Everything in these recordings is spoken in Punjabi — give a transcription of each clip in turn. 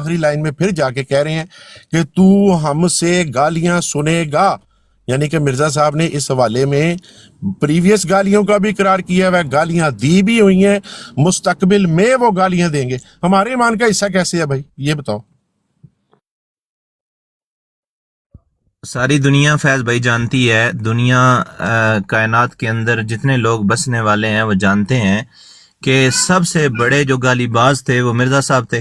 آخری لائن میں پھر جا کے کہہ رہے ہیں کہ تو ہم سے گالیاں سنے گا، یعنی کہ مرزا صاحب نے اس حوالے میں پریویس گالیوں کا بھی اقرار کیا ہے، گالیاں دی بھی ہوئی ہیں، مستقبل میں وہ گالیاں دیں گے۔ ہمارے ایمان کا حصہ کیسے ہے بھائی، یہ بتاؤ۔ ساری دنیا فیض بھائی جانتی ہے، دنیا کائنات کے اندر جتنے لوگ بسنے والے ہیں وہ جانتے ہیں کہ سب سے بڑے جو گالی باز تھے وہ مرزا صاحب تھے،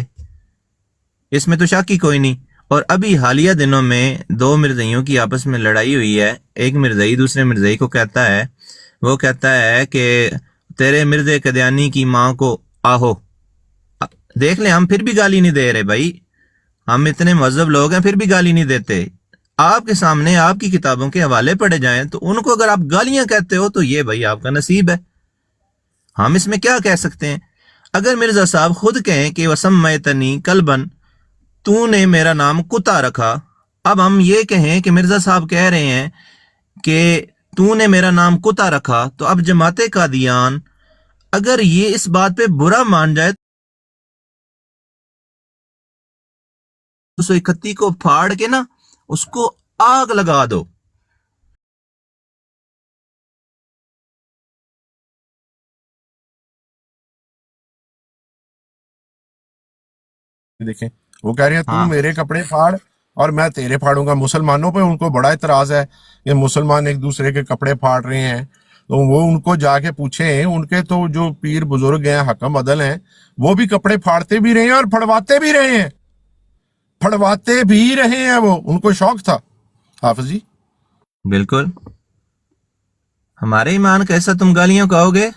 اس میں تو شک ہی کوئی نہیں۔ اور ابھی حالیہ دنوں میں دو مرزائیوں کی آپس میں لڑائی ہوئی ہے، ایک مرزائی دوسرے مرزائی کو کہتا ہے، وہ کہتا ہے کہ تیرے مرزے قدیانی کی ماں کو آہو۔ دیکھ لیں، ہم پھر بھی گالی نہیں دے رہے بھائی، ہم اتنے مہذب لوگ ہیں پھر بھی گالی نہیں دیتے۔ آپ کے سامنے آپ کی کتابوں کے حوالے پڑھے جائیں تو ان کو اگر آپ گالیاں کہتے ہو تو یہ بھائی آپ کا نصیب ہے، ہم اس میں کیا کہہ سکتے ہیں۔ اگر مرزا صاحب خود کہیں کہ وسمیتنی کلبن، تو نے میرا نام کتا رکھا، اب ہم یہ کہیں کہ مرزا صاحب کہہ رہے ہیں کہ تو نے میرا نام کتا رکھا، تو اب جماعت قادیان اگر یہ اس بات پہ برا مان جائے تو 131 کو پھاڑ کے نا اس کو آگ لگا دو۔ دیکھیں وہ کہہ رہے ہیں تو ہاں میرے کپڑے پھاڑ اور میں تیرے پھاڑوں گا۔ مسلمانوں پہ ان کو بڑا اعتراض ہے کہ مسلمان ایک دوسرے کے کپڑے پھاڑ رہے ہیں، تو وہ ان کو جا کے پوچھیں، ان کے تو جو پیر بزرگ ہیں، حکم عدل ہیں، وہ بھی کپڑے پھاڑتے بھی رہے ہیں اور پھڑواتے بھی رہے ہیں، پھڑواتے بھی رہے ہیں، وہ ان کو شوق تھا۔ حافظ جی بالکل، ہمارے ایمان کیسا تم گالیاں کہو گے؟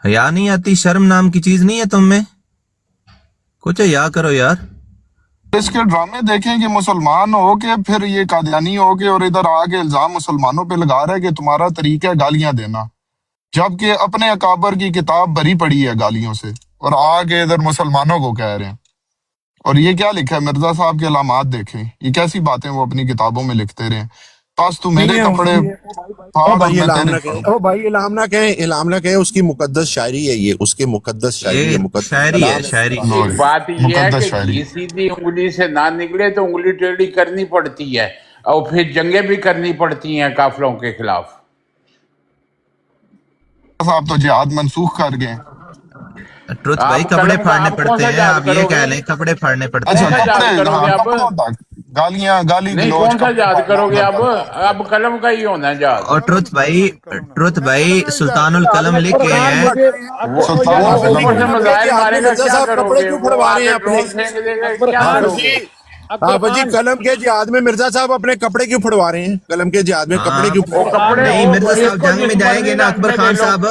حیا نہیں آتی؟ شرم نام کی چیز نہیں ہے تم میں؟ کچھ حیا کرو یار۔ اس کے ڈرامے دیکھیں کہ مسلمان ہو کے پھر یہ قادیانی ہو کے اور ادھر آ کے الزام مسلمانوں پہ لگا رہا ہے کہ تمہارا طریقہ ہے گالیاں دینا، جبکہ اپنے اکابر کی کتاب بھری پڑی ہے گالیوں سے، اور آ کے ادھر مسلمانوں کو کہہ رہے ہیں۔ اور یہ کیا لکھا ہے، مرزا صاحب کے علامات دیکھیں، یہ کیسی باتیں وہ اپنی کتابوں میں لکھتے رہے۔ پاس تو نہیں میرے ہے کپڑے او پھاڑ اور بھائی میں الہام تیرے نہ پھاڑوں۔ کہیں، او بھائی الہام نہ کہیں، الہام نہ کہیں، اس کی مقدس شاعری ہے، یہ اس کے مقدس شاعری ہے، یہ مقدس شاعری ہے، کلام ہے۔ شاعری۔ بات یہ ہے مقدس کہ شاعری گھی سیدھی انگلی سے نہ نکلے تو انگلی ٹیڑھی کرنی پڑتی ہے، اور پھر جنگیں بھی کرنی پڑتی ہیں کافروں کے خلاف۔ صاحب تو جہاد منسوخ کر گئے۔ ٹروتھ بھائی، آپ کپڑے قلم کا پھاڑنے آپ کون پڑتے سا ہیں، یاد آپ یہ کرو کہہ گے؟ لیں کپڑے پھاڑنے پڑتے کون اچھا سا ہیں۔ یاد کپڑے، کرو ہاں گے اب؟ کپڑوں تک گالی نہیں، گلوچ کون سا کپڑے یاد پھاڑنا کرو گے ادھر کرنا۔ اب قلم کا ہی ہونا ہے یاد۔ اور ٹروتھ بھائی سلطان القلم لکھ اکبر کے خان ہیں۔ مجھے اکبر سلطان وہ حافظ القلم جی اوپر سے لکھ قلم کے کے میزائل جہاد مارے میں گا، مرزا کیا صاحب کرو کپڑے گے؟ کیوں وہ پھڑوا رہے ہیں آگے اپنے؟ ڈرون پھینک دے گا، اکبر کیا خان کرو حافظ گے؟ جی، اکبر حافظ جی خان قلم کے جہاد میں مرزا صاحب اپنے کپڑے کیوں پھڑوا رہے ہیں؟ قلم کے جہاد میں کپڑے ہاں کیوں وہ اکبر پھڑوا رہے خان کپڑے نہیں، وہ مرزا اس صاحب کو جنگ میں جس جائیں گے مرضی نا، رنگ اکبر میں لے خان لو، صاحب،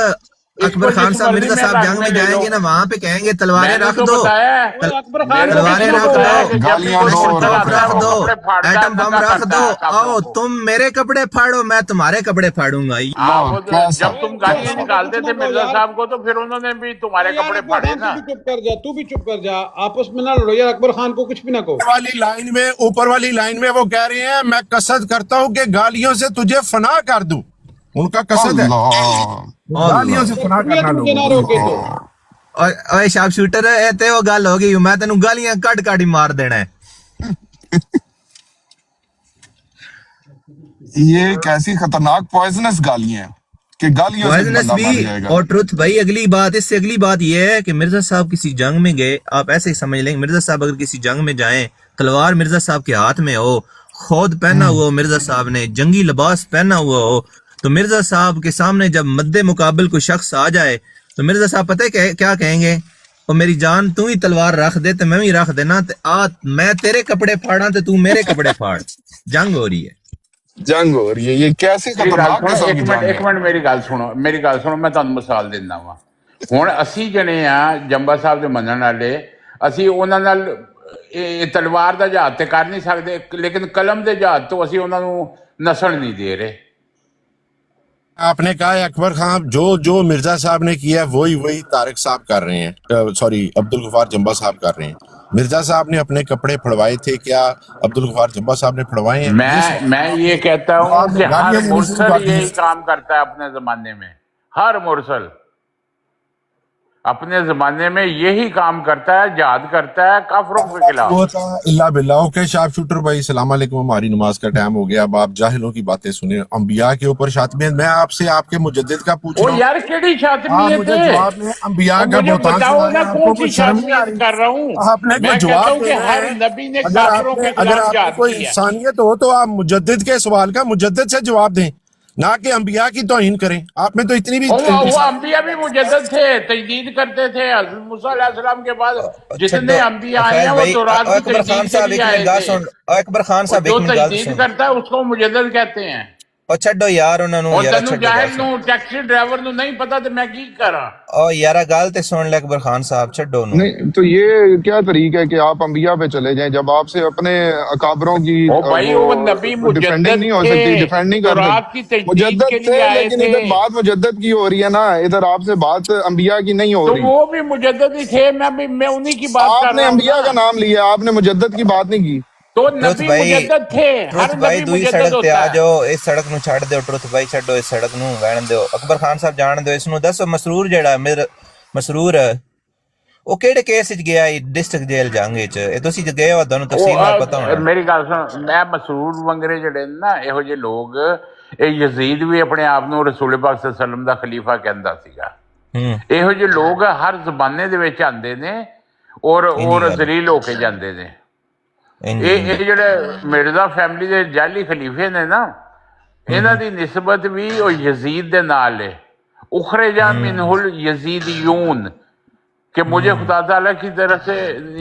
اس کو اکبر خان جس صاحب مرضی مرزا میں صاحب رنگ جنگ میں میں لے جائیں لو۔ گے نا، وہاں پہ کہیں گے تلواریں میں نے رکھ تو دو، بتایا ہے، اکبر خان میرے کو نبی کچھ تلواریں نہ نے رکھ کہو۔ دو، بتایا کہ جب بھی گالیاں کوئی دو اور مرسل کلاشنکوف آتا ہے رکھ وہ دو، کپڑے پھاڑتا ہے، ایٹم بم ننگا رکھ کرتا دو، ہے کافروں آؤ کو۔ تم میرے کپڑے پھاڑو، میں تمہارے کپڑے پھاڑوں گا۔ اللہ وہ کیسا جب تم اکبر گالیاں خان کو کچھ نکالتے نہ تھے کہو مرزا یار۔ صاحب کو تو پھر انہوں نے بھی تمہارے یار کپڑے اکبر پھاڑے خان تو نا۔ بھی چپ کر جا، تو بھی چپ کر جا، آپس میں نہ لڑو یار، اکبر خان کو کچھ بھی نہ کہو۔ اوپر والی لائن میں وہ کہہ رہے ہیں میں قصد کرتا ہوں کہ گالیوں سے تجھے فنا کر دوں، ان کا قصد ہے اللہ گالیوں سے اللہ، اگر فنا کرنا طبیعت مجھے لوگوں نہ کو۔ روکے تو۔ اوے شاپ شوٹر تے وہ گل ہو گئی، میں تینوں گالیاں کٹ کٹ ہی مار دینا ہے۔ یہ کیسی خطرناک پوائزنس گالیاں ہیں کہ گالیوں سے پوائزنس بندہ بھی۔ مر جائے گا۔ اور ٹروتھ بھائی اگلی بات، اس سے اگلی بات یہ ہے کہ مرزا صاحب کسی جنگ میں گئے، آپ ایسے ہی سمجھ لیں، مرزا صاحب اگر کسی جنگ میں جائیں، تلوار مرزا صاحب کے ہاتھ میں ہو، خود پہنا ہوا ہو مرزا صاحب نے، جنگی لباس پہنا ہوا ہو، تو مرزا صاحب کے سامنے جب مد مقابل کوئی شخص آ جائے تو مرزا صاحب پتہ ہے کیا کہیں گے؟ اور میری جان تو ہی تلوار رکھ دے تو میں بھی رکھ دینا، میں تیرے کپڑے پھاڑا تو میرے کپڑے پھاڑ، جنگ ہو رہی ہے۔ جنگ ہو رہی ہے، یہ کیسی میری گل خطرناک سنو، قسم ایک کی منٹ جنگ ایک ہے۔ منٹ، میری گل سنو، میں تمہیں مثال دینا وا۔ ہوں اسی جنے آ جنبا صاحب دے منن والے، اسی انہاں نال تلوار دا جہاد تے کر نہیں سکتے، لیکن قلم دے جہاد تو اسی انہاں نوں نسل نہیں دے رہے۔ آپ نے کہا ہے اکبر خان جو مرزا صاحب نے کیا ہے وہی طارق صاحب کر رہے ہیں، سوری عبدالغفار جنبا صاحب کر رہے ہیں۔ مرزا صاحب نے اپنے کپڑے پھڑوائے تھے، کیا عبدالغفار جنبا صاحب نے پھڑوائے ہیں؟ یہ میں یہ کہتا ہوں بعد کہ میں ہر گالیاں دینی شروع مرسل کر دی یہی ہیں۔ کام کرتا ہے اپنے زمانے میں، ہر مرسل۔ अपने जमाने में यही काम करता है, जिहाद करता है काफरों के खिलाफ। वो था इल्ला बिल्ला। ओके शार्प शूटर भाई, सलाम अलैकुम, हमारी नमाज का टाइम हो गया। अब आप जाहिलों की बातें सुने, अंबिया के ऊपर शातमियत। मैं आपसे आपके मुजद्दिद का पूछ ओ रहा हूँ, यार केड़ी आप शातमियत मुझे है? जवाब दें। अंबिया अब का मुझे बोतान बताओ सुना ना है, आपको कौन सी कुछ शर्म नहीं आ शातमियत रही? कर रहा हूँ। आपने कोई मैं कहता जवाब हूँ कि देना हर है। नबी ने अगर काफिरों आपने के अगर खिलाफ आपने जिहाद कोई किया। इंसानियत हो तो आप मुजद्दिद के सवाल का मुजद्दिद से जवाब दें, ना कि अंबिया की तौहीन करें। आप में तो इतनी भी वो अंबिया भी मुजद्दद थे, तजदीद करते थे। हज़रत मूसा अलैहिस्सलाम के बाद छो जितने अंबिया आए फैज हैं वो भाई, तौरात की अकबर खान तजदीद के साहब लिए एक मिनट आए गल थे। सुन। अकबर खान और साहब जो एक मिनट गल तजदीद सुन। करता है उसको मुजद्दद कहते हैं। ओ छड्डो यार ਉਹਨਾਂ ਨੂੰ, और ਯਾਰਾ तेन ਛੱਡੋ जाहिल गल नू सुन। टैक्सी ड्राइवर नू नहीं पता तो मैं की करा? ओ यारा गल ते सुन ले अकबर खान साहब, छड्डो ਉਹਨੂੰ। नहीं तो ये क्या तरीका है कि आप अंबिया पे चले जाएं जब आपसे अपने अकाबरों की ओ भाई वो नबी वो डिफेंडिंग मुजद्दद नहीं हो थे, सकती, डिफेंड नहीं कर तौरात सकते। की तजदीद मुजद्दद के थे, लिए आए लेकिन थे। इधर बात मुजद्दद की हो रही है ना, इधर आपसे बात अंबिया की नहीं हो तो रही। वो भी मुजद्दद ही थे, मैं उन्हीं की बात कर आपने रहा हूँ अंबिया का ना। नाम लिया, आपने मुजद्दद की बात नहीं की। तो ट्रुथ नबी भाई, मुजद्दद थे, ट्रुथ हर भाई नबी दूई मुजद्दद सड़क ते होता आ है। जाओ, इस सड़क ਨੂੰ ਛੱਡ ਦਿਓ। ट्रुथ भाई ਛੱਡੋ ਇਸ ਸੜਕ ਨੂੰ, ਵਹਿਣ ਦਿਓ। ਅਕਬਰ ਖਾਨ ਸਾਹਿਬ ਜਾਣ ਦਿਓ ਇਸ ਨੂੰ। ਦੱਸੋ ਮਸਰੂਰ ਜਿਹੜਾ ਮੇਰਾ ਮਸਰੂਰ ਉਹ ਕਿਹੜੇ ਕੇਸ ਵਿੱਚ ਗਿਆ ਡਿਸਟ੍ਰਿਕਟ ਜੇਲ੍ਹ ਜੰਗ ਵਿੱਚ? ਇਹ ਤੁਸੀਂ ਗਏ ਹੋ, ਤੁਹਾਨੂੰ ਤਫਸੀਲ ਨਾਲ ਪਤਾ ਹੋਣਾ। ਮੇਰੀ ਗੱਲ ਸੁਣ, ਮੈਂ ਮਸਰੂਰ ਵੰਗਰੇ ਜਿਹੜੇ ਨੇ ਨਾ ਇਹੋ ਜਿਹੇ ਲੋਕ, ਇਹ ਯਜ਼ੀਦ ਵੀ ਆਪਣੇ ਆਪ ਨੂੰ ਰਸੂਲ ਪਾਕ ਸੱਲੱਲਾਹੁ ਅਲੈਹਿ ਵਸੱਲਮ ਦਾ ਖਲੀਫਾ ਕਹਿੰਦਾ ਸੀਗਾ। ਇਹੋ ਜਿਹੇ ਲੋਕ ਹਰ ਜ਼ਮਾਨੇ ਦੇ ਵਿੱਚ ਆਉਂਦੇ ਨੇ ਔਰ ਜ਼ਲੀਲ ਹੋ ਕੇ ਜਾਂਦੇ ਨੇ। ਇਹ ਜਿਹੜੇ ਮਿਰਜ਼ਾ ਫੈਮਿਲੀ ਦੇ ਜਾਲੀ ਖਲੀਫੇ ਨੇ ਨਾ, ਇਹਨਾਂ ਦੀ ਨਿਸਬਤ ਵੀ ਉਹ यजीद ਦੇ ਨਾਲ है। उखरजा मिनहुल यजीदियून कि मुझे खुदा ताला की तरफ से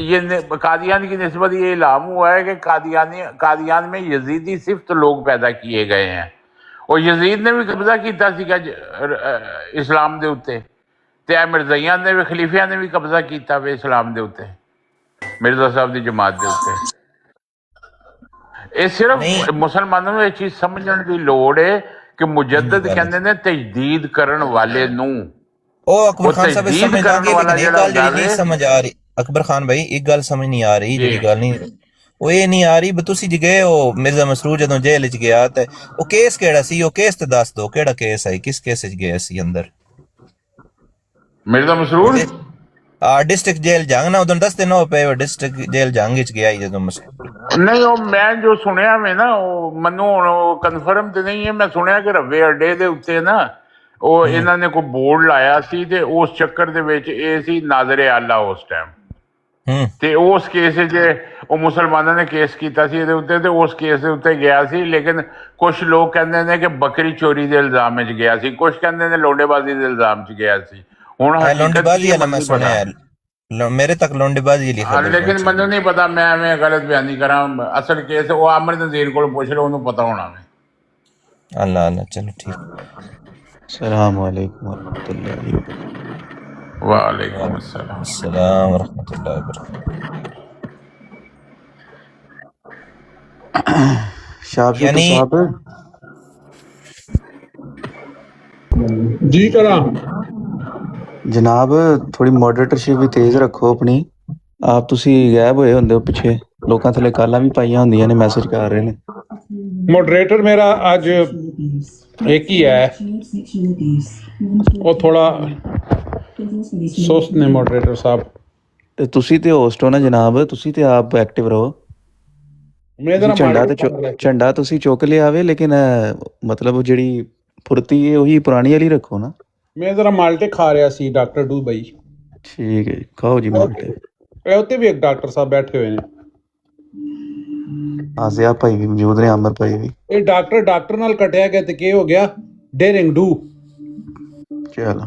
ये कादियान की निस्बत ये इलाम हुआ है कि कादियान में यजीदी सिफ्त लोग पैदा किए गए हैं। और यजीद ने भी कब्जा किया इस्लाम के उत्ते, ते मिर्जाइयां ने भी, खलीफिया ने भी कब्जा किया वे इस्लाम के उत्ते, मिर्जा साहब की जमात के उत्ते। ਇਹ ਸਿਰਫ ਮੁਸਲਮਾਨਾਂ ਨੂੰ ਇਹ ਚੀਜ਼ ਸਮਝਣ ਦੀ ਲੋੜ ਹੈ ਕਿ ਮੁਜੱਦਦ ਕਹਿੰਦੇ ਨੇ ਤਜਦੀਦ ਕਰਨ ਵਾਲੇ ਨੂੰ। ਉਹ ਅਕਬਰ ਖਾਨ ਸਾਹਿਬ ਸਮਝ ਆ ਗਈ, ਲੇਕਿਨ ਇਹ ਗੱਲ ਜਿਹੜੀ ਨਹੀਂ ਸਮਝ ਆ ਰਹੀ ਅਕਬਰ ਖਾਨ ਭਾਈ, ਇੱਕ ਗੱਲ ਸਮਝ ਨਹੀਂ ਆ ਰਹੀ, ਜਿਹੜੀ ਗੱਲ ਨਹੀਂ ਉਹ ਇਹ ਨਹੀਂ ਆ ਰਹੀ ਵੀ ਤੁਸੀਂ ਜੀ ਗਏ ਹੋ ਮਿਰਜ਼ਾ ਮਸਰੂਰ ਜਦੋਂ ਜੇਲ੍ਹ ਚ ਗਿਆ ਤੇ ਉਹ ਕੇਸ ਕਿਹੜਾ ਸੀ? ਉਹ ਕੇਸ ਤੇ ਦੱਸ ਦਿਓ, ਕਿਹੜਾ ਕੇਸ ਹੈ, ਕਿਸ ਕੇਸ ਚ ਗਿਆ ਸੀ ਅੰਦਰ? ਮਿਰਜ਼ਾ ਮਸਰੂਰ डिस्ट्रिक्ट जेल जंग ना उधर 10 दिन हो पे डिस्ट्रिक्ट जेल जंग विच गया ही ਜਦੋਂ ਨਹੀਂ। ਉਹ ਮੈਂ ਜੋ ਸੁਣਿਆ ਵੇ ਨਾ, ਉਹ ਮੈਨੂੰ ਹੁਣ ਕਨਫਰਮ ਤੇ ਨਹੀਂ ਹੈ, ਮੈਂ ਸੁਣਿਆ ਕਿ ਰਵੇ ਅੱਡੇ ਦੇ ਉੱਤੇ ਨਾ ਉਹ ਇਹਨਾਂ ਨੇ ਕੋਈ ਬੋਰਡ ਲਾਇਆ ਸੀ ਤੇ ਉਸ ਚੱਕਰ ਦੇ ਵਿੱਚ ਇਹ ਸੀ ਨਾਜ਼ਰੇ ਆਲਾ ਉਸ ਟਾਈਮ। ਤੇ ਉਸ ਕੇਸ 'ਚ ਉਹ ਮੁਸਲਮਾਨਾਂ ਨੇ ਕੇਸ ਕੀਤਾ ਸੀ ਇਹਦੇ ਉੱਤੇ, ਤੇ ਉਸ ਕੇਸ ਦੇ ਉੱਤੇ ਗਿਆ ਸੀ। ਲੇਕਿਨ ਕੁਝ ਲੋਕ ਕਹਿੰਦੇ ਨੇ ਕਿ ਬੱਕਰੀ ਚੋਰੀ ਦੇ ਇਲਜ਼ਾਮ ਵਿੱਚ ਗਿਆ ਸੀ, ਕੁਝ ਕਹਿੰਦੇ ਨੇ ਲੋਂਡੇਬਾਜ਼ੀ ਦੇ ਇਲਜ਼ਾਮ 'ਚ ਗਿਆ ਸੀ। ਹੁਣ ਲੋਂਡੇਬਾਜ਼ੀ ਵਾਲਾ ਮੈਂ ਸੁਣਿਆ, ਮੇਰੇ ਤੱਕ ਲੋਂਡੇਬਾਜ਼ੀ ਲਿਖਿਆ, ਲੇਕਿਨ ਮੈਨੂੰ ਨਹੀਂ ਪਤਾ, ਮੈਂ ਐਵੇਂ ਗਲਤ ਬਿਆਨੀ ਕਰਾਂ। ਅਸਲ ਕੇਸ ਉਹ ਆਮਰ ਨਜ਼ੀਰ ਕੋਲ ਪੁੱਛ ਲਓ, ਉਹਨੂੰ ਪਤਾ ਹੋਣਾ ਵੇ। ਅੱਲਾ ਅੱਲਾ, ਚਲੋ ਠੀਕ। अस्सलाम वालेकुम वरहमतुल्लाहि वालेकुम अस्सलाम। अस्सलाम वरहमतुल्लाहि वबरकातुहू। शाह यानी साहब जी करा जनाब, थोड़ी मॉडरेटरशिप भी तेज रखो अपनी। आप ਤੁਸੀਂ ਗਾਇਬ ਹੋਏ ਹੁੰਦੇ ਹੋ ਪਿੱਛੇ, ਲੋਕਾਂ ਥੱਲੇ ਕਾਲਾਂ ਵੀ ਪਾਈਆਂ ਹੁੰਦੀਆਂ ਨੇ, ਮੈਸੇਜ ਕਰ ਰਹੇ ਨੇ। मॉडरेटर मेरा आज एक ही है, वो थोड़ा सुस्त ने मॉडरेटर साहब। ਤੇ ਤੁਸੀਂ ਤੇ ਹੋਸਟ ਹੋ ਨਾ ਜਨਾਬ, ਤੁਸੀਂ ਤੇ ਆਪ ਐਕਟਿਵ ਰਹੋ। मैं जरा ਝੰਡਾ ਤੁਸੀਂ ਚੁੱਕ ਲਿਆ ਵੇ, ਲੇਕਿਨ ਮਤਲਬ ਉਹ ਜਿਹੜੀ ਫੁਰਤੀ ਹੈ ਉਹੀ ਪੁਰਾਣੀ ਵਾਲੀ ਰੱਖੋ ਨਾ। मैं जरा माल्टे खा रहा सी डॉक्टर डू भाई। ਠੀਕ ਹੈ, ਖਾਓ ਜੀ ਮਾਲਟੇ। ਉੱਤੇ ਵੀ ਇੱਕ ਡਾਕਟਰ ਸਾਹਿਬ ਬੈਠੇ ਹੋਏ ਨੇ। ਆਜ਼ਿਆ ਭਾਈ ਵੀ ਮੌਜੂਦ ਨੇ, ਆਮਰ ਭਾਈ ਵੀ। ਇਹ ਡਾਕਟਰ ਨਾਲ ਕਟਿਆ ਗਿਆ ਤੇ ਕੀ ਹੋ ਗਿਆ? ਡੇਰਿੰਗ ਡੂ। ਚਲੋ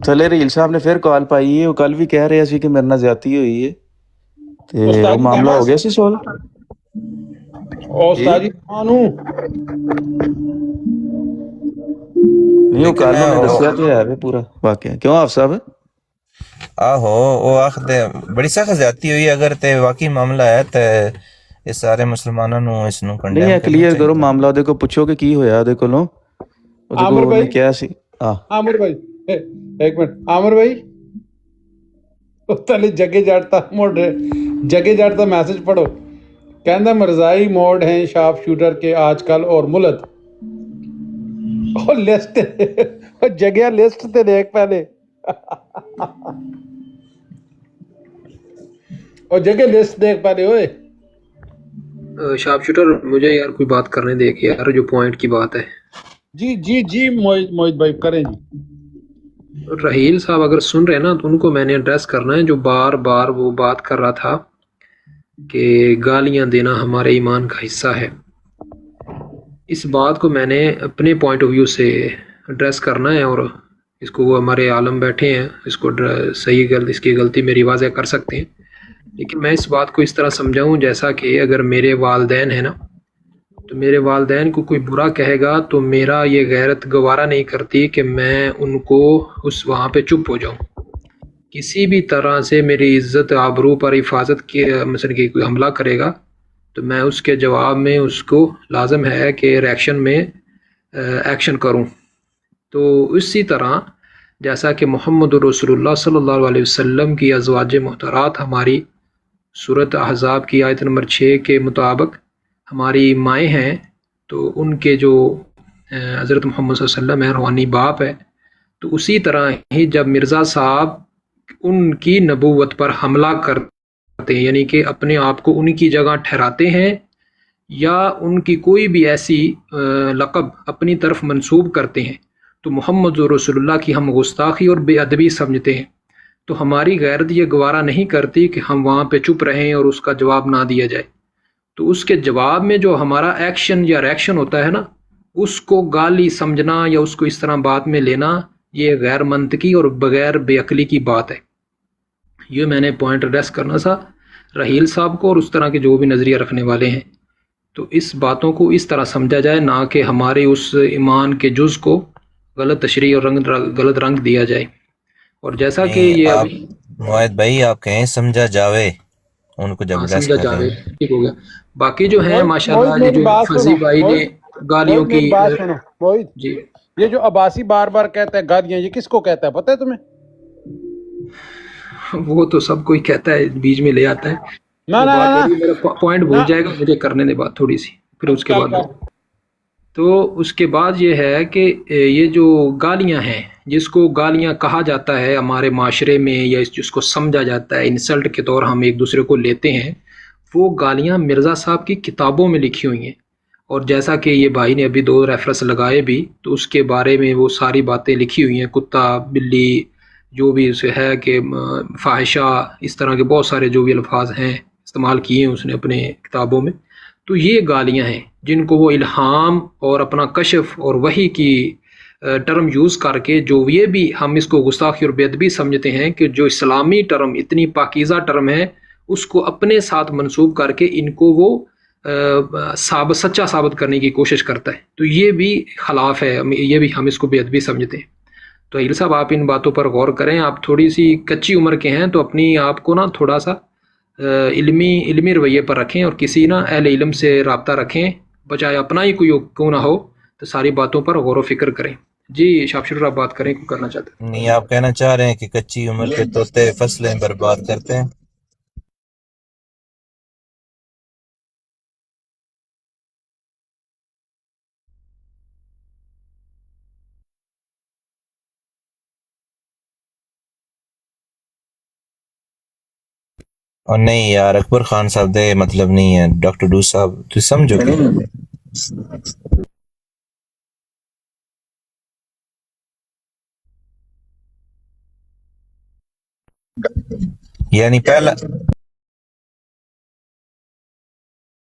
ਥੱਲੇ ਰੀਲ ਸਾਹਿਬ ਨੇ ਫਿਰ ਕਾਲ ਪਾਈ ਹੈ, ਉਹ ਕੱਲ ਵੀ ਕਹਿ ਰਿਹਾ ਸੀ ਕਿ ਮੇਰੇ ਨਾਲ ਜ਼ਿਆਦਤੀ ਹੋਈ ਹੈ, ਤੇ ਉਹ ਮਾਮਲਾ ਹੋ ਗਿਆ ਸੀ ਸੋਲਵ। ਉਸਤਾਦ ਜੀ ਨੂੰ ਨਹੀਂ, ਉਹ ਕੱਲ ਉਹਨੇ ਦੱਸਿਆ ਤੇ ਹੈ ਵੇ ਪੂਰਾ ਵਾਕਿਆ। ਕਿਉਂ ਆਫ ਸਾਹਿਬ? आहो वो आखदे बड़ी सख्त ज्यादती हुई, अगर ते वाकई मामला है ते ਇਹ ਸਾਰੇ ਮੁਸਲਮਾਨਾਂ ਨੂੰ ਇਸ ਨੂੰ ਕੰਡੈਮ ਨਹੀਂ, ਕਲੀਅਰ ਕਰੋ ਮਾਮਲਾ, ਉਹਦੇ ਕੋਲ ਪੁੱਛੋ ਕਿ ਕੀ ਹੋਇਆ ਉਹਦੇ ਕੋਲੋਂ। ਉਹਦੇ ਕੋਲ ਉਹਨੇ ਕਿਹਾ ਸੀ ਆਮਰ ਭਾਈ, ਇੱਕ ਮਿੰਟ ਆਮਰ ਭਾਈ, ਤਲੇ ਜੱਗੇ ਜੱਟ ਦਾ ਮੈਸੇਜ ਪੜੋ। ਕਹਿੰਦਾ ਮਰਜ਼ਾਈ ਮੋਡ ਹੈ शार्प शूटर के आजकल और मुलत। ਉਹ ਲਿਸਟ ਜਗਿਆ, ਲਿਸਟ ਤੇ ਦੇਖ ਪਹਿਲੇ। اور جگہ لسٹ دیکھ پا رہے ہوئے شارپ شوٹر مجھے یار کوئی بات کرنے دے کہ یار جو پوائنٹ کی بات ہے جی موہد بھائی کریں جی. رحیل صاحب اگر سن رہے ہیں نا تو ان کو میں نے ایڈریس کرنا ہے جو بار بار وہ بات کر رہا تھا کہ گالیاں دینا ہمارے ایمان کا حصہ ہے. اس بات کو میں نے اپنے پوائنٹ آف ویو سے ایڈریس کرنا ہے اور اس کو وہ ہمارے عالم بیٹھے ہیں اس کو صحیح اس کی غلطی میری واضح کر سکتے ہیں. لیکن میں اس بات کو اس طرح سمجھاؤں جیسا کہ اگر میرے والدین ہیں نا تو میرے والدین کو کوئی برا کہے گا تو میرا یہ غیرت گوارا نہیں کرتی کہ میں ان کو اس وہاں پہ چپ ہو جاؤں. کسی بھی طرح سے میری عزت آبرو پر حفاظت کی مثلا کہ کوئی حملہ کرے گا تو میں اس کے جواب میں اس کو لازم ہے کہ ریئیکشن میں ایکشن کروں. تو اسی طرح جیسا کہ محمد رسول اللہ صلی اللہ علیہ وسلم کی ازواج محترات ہماری سورۃ احزاب کی آیت نمبر 6 کے مطابق ہماری مائیں ہیں تو ان کے جو حضرت محمد صلی اللہ علیہ وسلم ہے روحانی باپ ہے. تو اسی طرح ہی جب مرزا صاحب ان کی نبوت پر حملہ کرتے ہیں یعنی کہ اپنے آپ کو ان کی جگہ ٹھہراتے ہیں یا ان کی کوئی بھی ایسی لقب اپنی طرف منسوب کرتے ہیں تو محمد رسول اللہ کی ہم گستاخی اور بے ادبی سمجھتے ہیں. تو ہماری غیرت یہ گوارا نہیں کرتی کہ ہم وہاں پہ چپ رہیں اور اس کا جواب نہ دیا جائے. تو اس کے جواب میں جو ہمارا ایکشن یا ریئیکشن ہوتا ہے نا اس کو گالی سمجھنا یا اس کو اس طرح بات میں لینا یہ غیر منطقی اور بغیر بے عقلی کی بات ہے. یہ میں نے پوائنٹ ایڈریس کرنا تھا رحیل صاحب کو اور اس طرح کے جو بھی نظریہ رکھنے والے ہیں. تو اس باتوں کو اس طرح سمجھا جائے نہ کہ ہمارے اس ایمان کے جز کو غلط تشریح اور غلط رنگ دیا جائے. اور جیسا کہ یہ آپ ابھی موہد بھائی آپ کہیں سمجھا جاوے ان کو جب ایڈریس سمجھا کر جاوے رہے ہیں. ٹھیک ہو گیا. باقی جو ہیں موہد ماشاءاللہ میری جو بات فضی سنو بھائی نے گالیوں موہد کی میری بات سنو موہد جی یہ جو عباسی بار بار کہتا ہے گالیاں یہ کس کو کہتا ہے پتہ ہے تمہیں؟ وہ تو سب کوئی کہتا ہے بیچ میں لے آتا ہے. نہ وہ نہ بات نہ میری میرا پوائنٹ نہ بھول جائے گا مجھے کرنے دے بات تھوڑی سی پھر اس کے کیا بعد تو اس کے بعد یہ ہے کہ یہ جو گالیاں ہیں جس کو گالیاں کہا جاتا ہے ہمارے معاشرے میں یا جس کو سمجھا جاتا ہے انسلٹ کے طور ہم ایک دوسرے کو لیتے ہیں وہ گالیاں مرزا صاحب کی کتابوں میں لکھی ہوئی ہیں. اور جیسا کہ یہ بھائی نے ابھی 2 ریفرنس لگائے بھی تو اس کے بارے میں وہ ساری باتیں لکھی ہوئی ہیں. کتا بلی جو بھی اسے ہے کہ فاحشہ اس طرح کے بہت سارے جو بھی الفاظ ہیں استعمال کیے ہیں اس نے اپنے کتابوں میں. تو یہ گالیاں ہیں جن کو وہ الہام اور اپنا کشف اور وحی کی ٹرم یوز کر کے جو یہ بھی ہم اس کو گستاخی اور بے ادبی سمجھتے ہیں کہ جو اسلامی ٹرم اتنی پاکیزہ ٹرم ہے اس کو اپنے ساتھ منسوب کر کے ان کو وہ سچا ثابت کرنے کی کوشش کرتا ہے. تو یہ بھی خلاف ہے یہ بھی ہم اس کو بے ادبی سمجھتے ہیں. تو ہیل صاحب آپ ان باتوں پر غور کریں. آپ تھوڑی سی کچی عمر کے ہیں تو اپنی آپ کو نا تھوڑا سا علمی رویے پر رکھیں اور کسی نا اہل علم سے رابطہ رکھیں بجائے اپنا ہی کوئی کیوں نہ ہو تو ساری باتوں پر غور و فکر کریں. جی شاپ شروع آپ بات کریں کو کرنا چاہتے ہیں. نہیں آپ کہنا چاہ رہے ہیں کہ کچی عمر کے طوطے فصلیں برباد کرتے ہیں. اور نہیں یار اکبر خان صاحب دے مطلب نہیں ہے ڈاکٹر ڈو صاحب تو سمجھو کہ یعنی پہلا